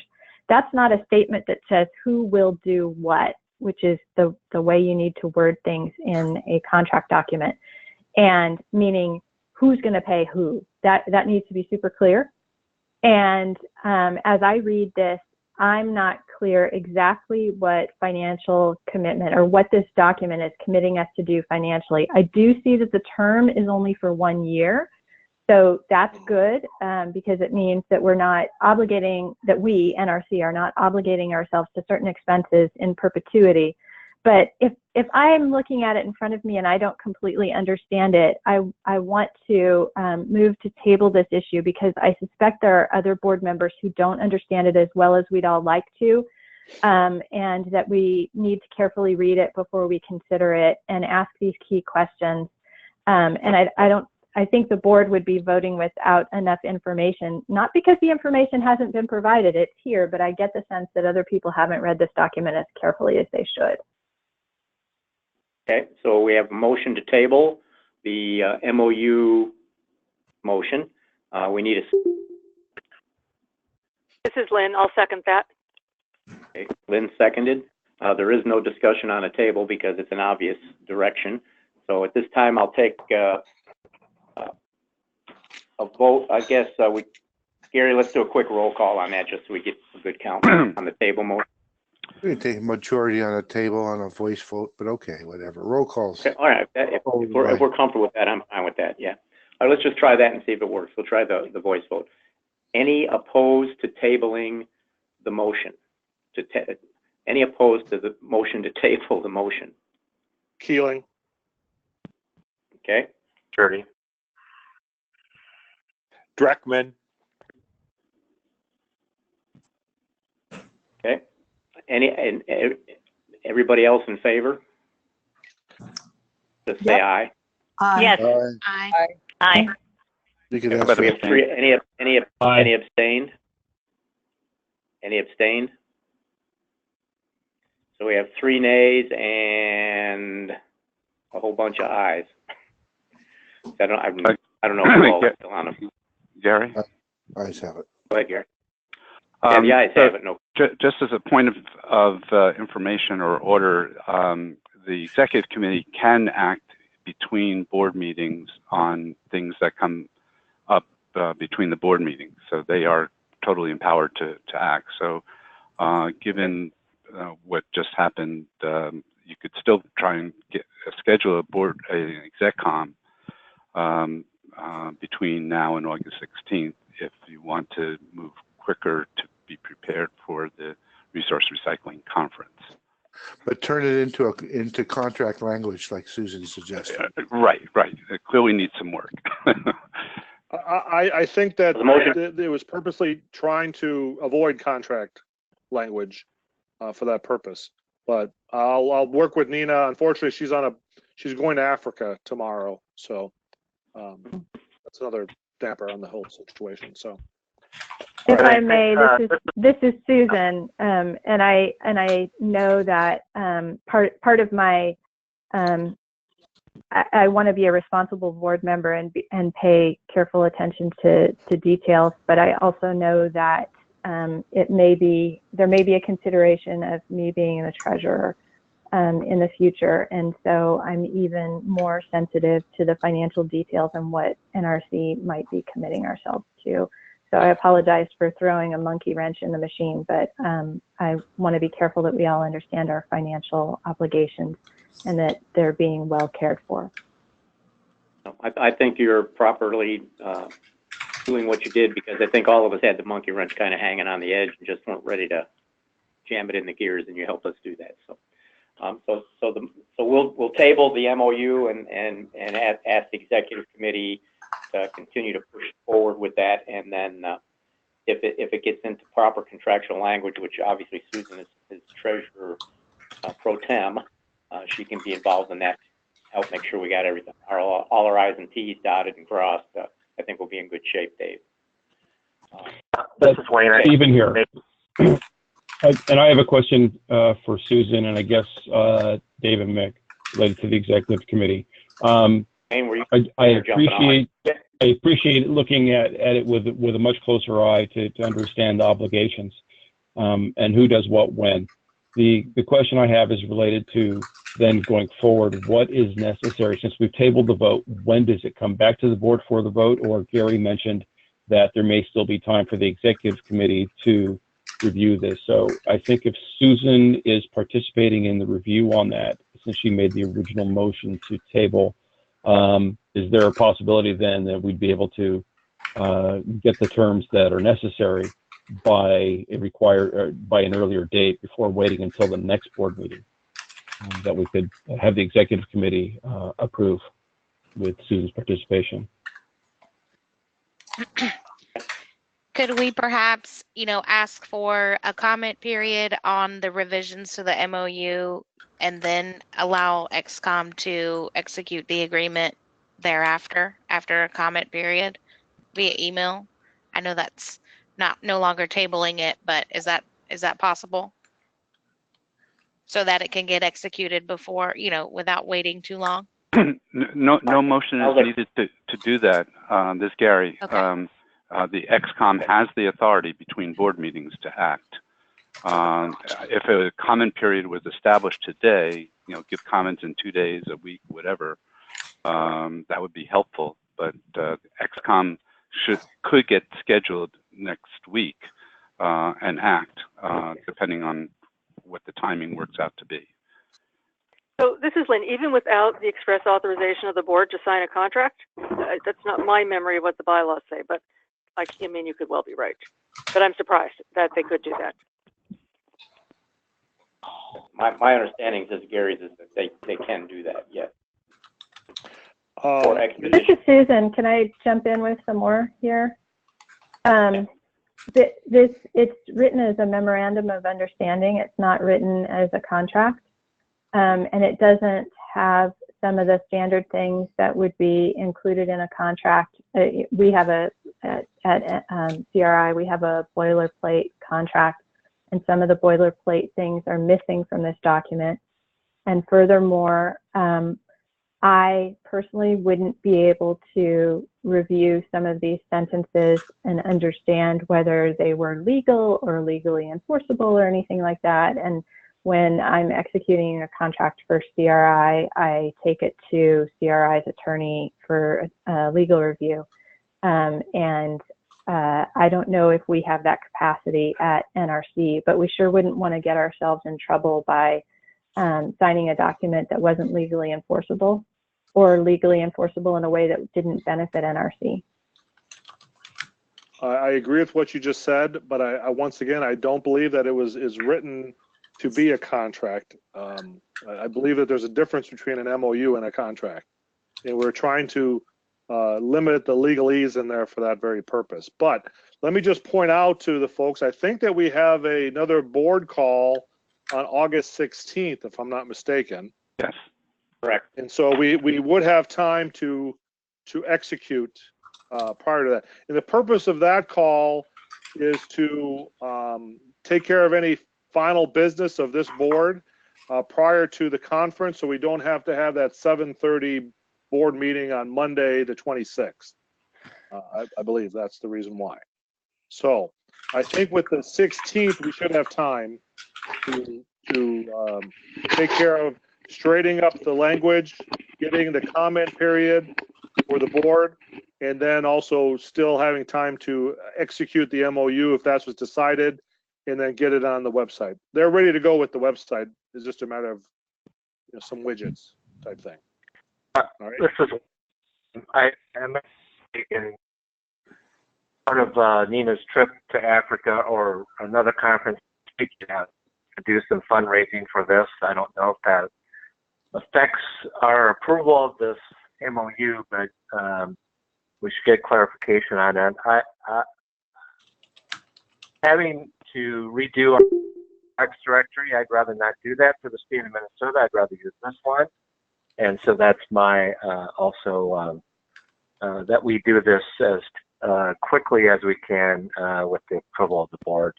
That's not a statement that says who will do what, which is the way you need to word things in a contract document, and meaning who's going to pay who. That needs to be super clear. And as I read this, I'm not clear exactly what financial commitment or what this document is committing us to do financially. I do see that the term is only for 1 year. So that's good because it means that we're not obligating, that we, NRC, are not obligating ourselves to certain expenses in perpetuity. But if I'm looking at it in front of me and I don't completely understand it, I want to move to table this issue because I suspect there are other board members who don't understand it as well as we'd all like to, and that we need to carefully read it before we consider it and ask these key questions. And I think the board would be voting without enough information, not because the information hasn't been provided, it's here, but I get the sense that other people haven't read this document as carefully as they should. Okay, so we have a motion to table the MOU motion. We need a. This is Lynn. I'll second that. Okay, Lynn seconded. There is no discussion on a table because it's an obvious direction. So at this time, I'll take a vote. I guess Gary, let's do a quick roll call on that just so we get a good count on the table motion. We can take a majority on a table on a voice vote, but okay, whatever. Roll calls. Okay, all right. If we're comfortable with that, I'm fine with that. Yeah. All right, let's just try that and see if it works. We'll try the voice vote. Any opposed to tabling the motion? Any opposed to the motion to table the motion? Keeling. Okay. Dreckman. Okay. And everybody else in favor? Just say aye. Yes. Aye. Aye. You could Everybody, we have three. Aye. Any abstained? Any abstained? So we have 3 nays and a whole bunch of ayes. I don't know who all is still on them. Gary? Ayes have it. Go ahead, Gary. Yeah, the ayes have it. No. Just as a point of information or order, the executive committee can act between board meetings on things that come up between the board meetings. So they are totally empowered to act. So given what just happened, you could still try and schedule an exec comm between now and August 16th if you want to move quicker to be prepared for the resource recycling conference. But turn it into contract language like Susan suggested. Right. It clearly needs some work. I think that it was purposely trying to avoid contract language for that purpose. But I'll work with Nina. Unfortunately, she's going to Africa tomorrow, so that's another damper on the whole situation. So, if I may, this is Susan, and I know that part of my I want to be a responsible board member and pay careful attention to details, but I also know that there may be a consideration of me being the treasurer in the future, and so I'm even more sensitive to the financial details and what NRC might be committing ourselves to. So I apologize for throwing a monkey wrench in the machine, but I want to be careful that we all understand our financial obligations and that they're being well cared for. I think you're properly doing what you did, because I think all of us had the monkey wrench kind of hanging on the edge and just weren't ready to jam it in the gears, and you helped us do that. So, we'll table the MOU and ask the executive committee to continue to push forward with that, and then if it gets into proper contractual language, which obviously Susan is treasurer pro tem, she can be involved in that, help make sure we got everything, all our I's and T's dotted and crossed. I think we'll be in good shape, Dave. This is Wayne. Stephen here. And I have a question for Susan and I guess Dave and Mick related to the executive committee. I appreciate looking at it with a much closer eye to understand the obligations and who does what when. The question I have is related to then going forward, what is necessary since we've tabled the vote? When does it come back to the board for the vote? Or Gary mentioned that there may still be time for the executive committee to review this. So I think if Susan is participating in the review on that, since she made the original motion to table, is there a possibility then that we'd be able to get the terms that are necessary by an earlier date before waiting until the next board meeting, that we could have the executive committee approve with Susan's participation? Could we perhaps, ask for a comment period on the revisions to the MOU and then allow XCOM to execute the agreement thereafter, after a comment period via email? I know that's no longer tabling it, but is that possible? So that it can get executed before, without waiting too long? No motion is needed to do that. This is Gary. Okay. The XCOM has the authority between board meetings to act. If a comment period was established today, give comments in 2 days, a week, whatever, that would be helpful. But XCOM could get scheduled next week and act, depending on what the timing works out to be. So this is Lynn. Even without the express authorization of the board to sign a contract, that's not my memory of what the bylaws say, but I mean, you could well be right. But I'm surprised that they could do that. My understanding is Gary's is that they can do that, yes. This is Susan. Can I jump in with some more here? It's written as a memorandum of understanding. It's not written as a contract. And it doesn't have some of the standard things that would be included in a contract. We have at CRI, we have a boilerplate contract, and some of the boilerplate things are missing from this document. And furthermore, I personally wouldn't be able to review some of these sentences and understand whether they were legal or legally enforceable or anything like that. And when I'm executing a contract for CRI, I take it to CRI's attorney for legal review. I don't know if we have that capacity at NRC, but we sure wouldn't want to get ourselves in trouble by signing a document that wasn't legally enforceable, or legally enforceable in a way that didn't benefit NRC. I agree with what you just said, but I once again, I don't believe that it is written to be a contract. I believe that there's a difference between an MOU and a contract, and we're trying to limit the legalese in there for that very purpose. But let me just point out to the folks, I think that we have another board call on August 16th, if I'm not mistaken. Yes. Correct. And so we would have time to execute prior to that. And the purpose of that call is to take care of any final business of this board prior to the conference, so we don't have to have that 7:30 board meeting on Monday, the 26th. I believe that's the reason why. So I think with the 16th, we should have time to take care of straightening up the language, getting the comment period for the board, and then also still having time to execute the MOU if that's what's decided, and then get it on the website. They're ready to go with the website. It's just a matter of some widgets type thing. All right. This is, I am taking part of Nina's trip to Africa or another conference to do some fundraising for this. I don't know if that affects our approval of this MOU, but we should get clarification on that. Having to redo our tax directory, I'd rather not do that for the state of Minnesota. I'd rather use this one. And so that's my also that we do this as quickly as we can with the approval of the board.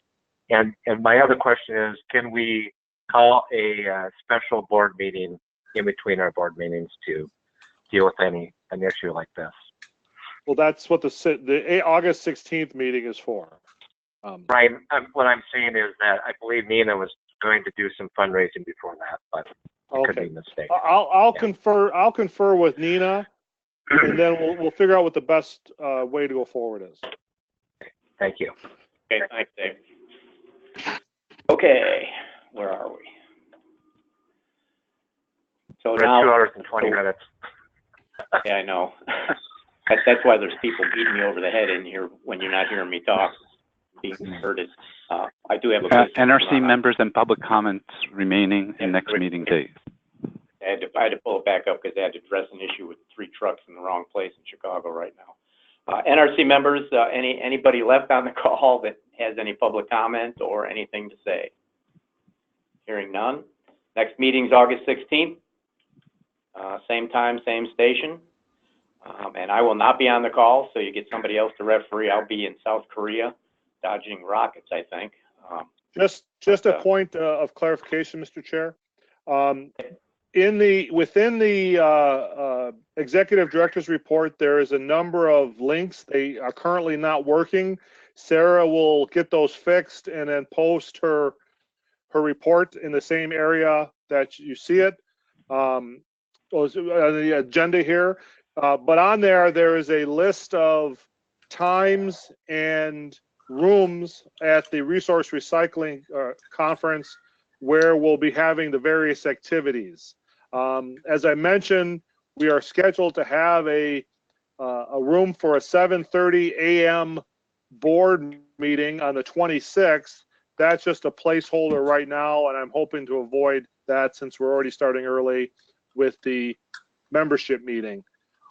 And my other question is, can we call a special board meeting in between our board meetings to deal with an issue like this? Well, that's what the August 16th meeting is for. Right. What I'm saying is that I believe Nina was going to do some fundraising before that, but it could be mistaken. I'll confer with Nina, and then we'll figure out what the best way to go forward is. Thank you. Okay, thanks, Dave. Okay, where are we? So we're now 2 hours and 20 minutes. Yeah, I know. That's why there's people beating me over the head in here when you're not hearing me talk. Being converted. I do have a NRC members and public comments remaining in next meeting date. I had to pull it back up because I had to address an issue with 3 trucks in the wrong place in Chicago right now. NRC members, anybody left on the call that has any public comment or anything to say? Hearing none. Next meeting's August 16th. Same time, same station. And I will not be on the call, so you get somebody else to referee. I'll be in South Korea, dodging rockets, I think. Just a point of clarification, Mr. Chair. Within the executive director's report, there is a number of links. They are currently not working. Sarah will get those fixed and then post her report in the same area that you see it. On the agenda here, but on there is a list of times and rooms at the resource recycling conference where we'll be having the various activities. As I mentioned, we are scheduled to have a room for a 7:30 a.m. board meeting on the 26th. That's just a placeholder right now, and I'm hoping to avoid that since we're already starting early with the membership meeting.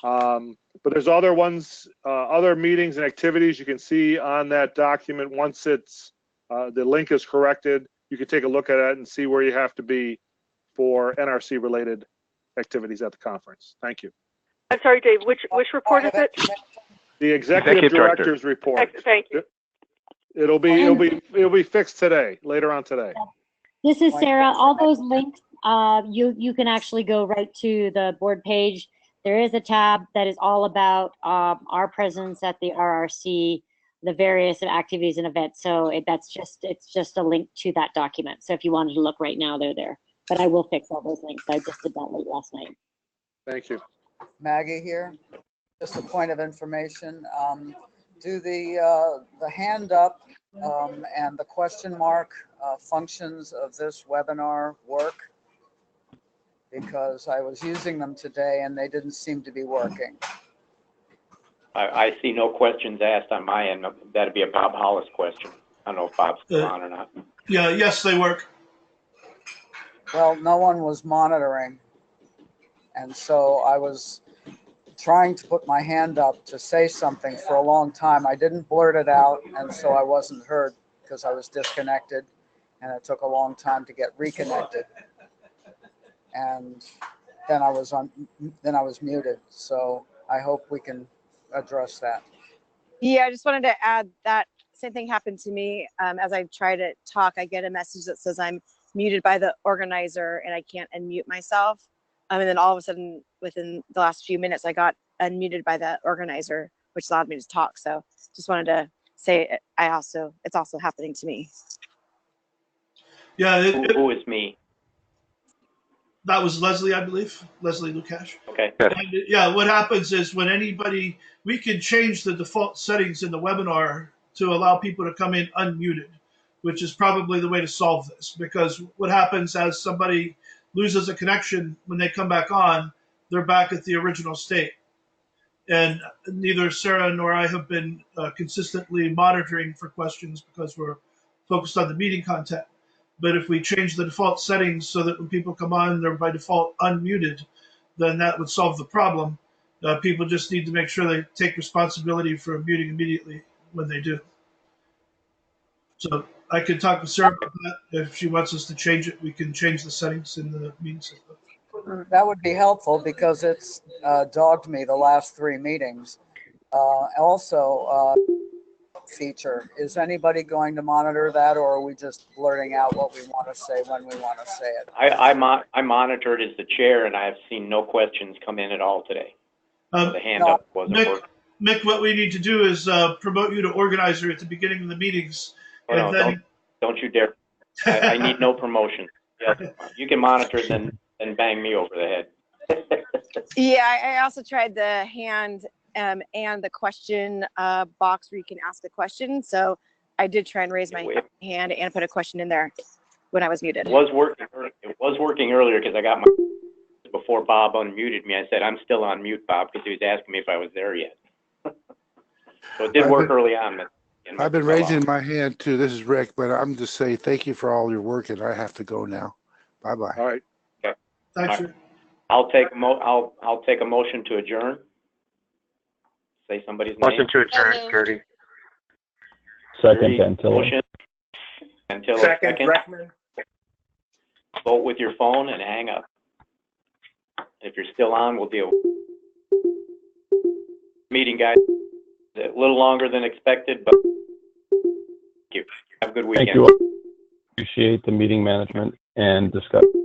But there's other ones, other meetings and activities you can see on that document. Once it's the link is corrected, you can take a look at it and see where you have to be for NRC related activities at the conference. Thank you. I'm sorry, Dave, which report is it? The executive director's report. Thank you. It'll be fixed today, later on today. This is Sarah. All those links, you can actually go right to the board page. There is a tab that is all about our presence at the RRC, the various activities and events. So it's just a link to that document. So if you wanted to look right now, they're there. But I will fix all those links. I just did that late last night. Thank you. Maggie here. Just a point of information. Do the hand up and the question mark functions of this webinar work? Because I was using them today and they didn't seem to be working. I see no questions asked on my end. That'd be a Bob Hollis question. I don't know if Bob's still on or not. Yeah, yes, they work. Well, no one was monitoring. And so I was trying to put my hand up to say something for a long time. I didn't blurt it out, and so I wasn't heard because I was disconnected, and it took a long time to get reconnected. And then I was muted. So I hope we can address that. Yeah, I just wanted to add that same thing happened to me. As I try to talk, I get a message that says I'm muted by the organizer and I can't unmute myself. And then all of a sudden, within the last few minutes, I got unmuted by the organizer, which allowed me to talk. So just wanted to say it's also happening to me. Yeah. Who is me? That was Leslie, I believe. Leslie Lukash. Okay. And yeah, what happens is when we can change the default settings in the webinar to allow people to come in unmuted, which is probably the way to solve this. Because what happens as somebody loses a connection, when they come back on, they're back at the original state. And neither Sarah nor I have been consistently monitoring for questions because we're focused on the meeting content. But if we change the default settings so that when people come on, they're by default unmuted, then that would solve the problem. People just need to make sure they take responsibility for muting immediately when they do. So I can talk with Sarah about that. If she wants us to change it, we can change the settings in the meeting system. That would be helpful because it's dogged me the last 3 meetings. Also, feature. Is anybody going to monitor that, or are we just blurting out what we want to say when we want to say it? I monitored as the chair, and I have seen no questions come in at all today. So the hand up wasn't working. Mick, what we need to do is promote you to organizer at the beginning of the meetings. Oh, no, don't you dare. I need no promotion. Yeah, you can monitor then bang me over the head. Yeah, I also tried the hand and the question box where you can ask a question. So I did try and raise my hand and put a question in there when I was muted. It was working earlier because I got my before Bob unmuted me. I said, I'm still on mute, Bob, because he was asking me if I was there yet. So it did work early on. I've been raising my hand too. This is Rick, but I'm just saying thank you for all your work, and I have to go now. Bye-bye. All right. Okay. Thanks. Right. I'll take a motion to adjourn. Say somebody's name. Motion to adjourn, Gertie. Second, Antillo. Motion. Antillo, Second. Vote with your phone and hang up. If you're still on, we'll deal with it. Meeting, guys. A little longer than expected, but thank you. Have a good weekend. Thank you all. Appreciate the meeting management and discussion.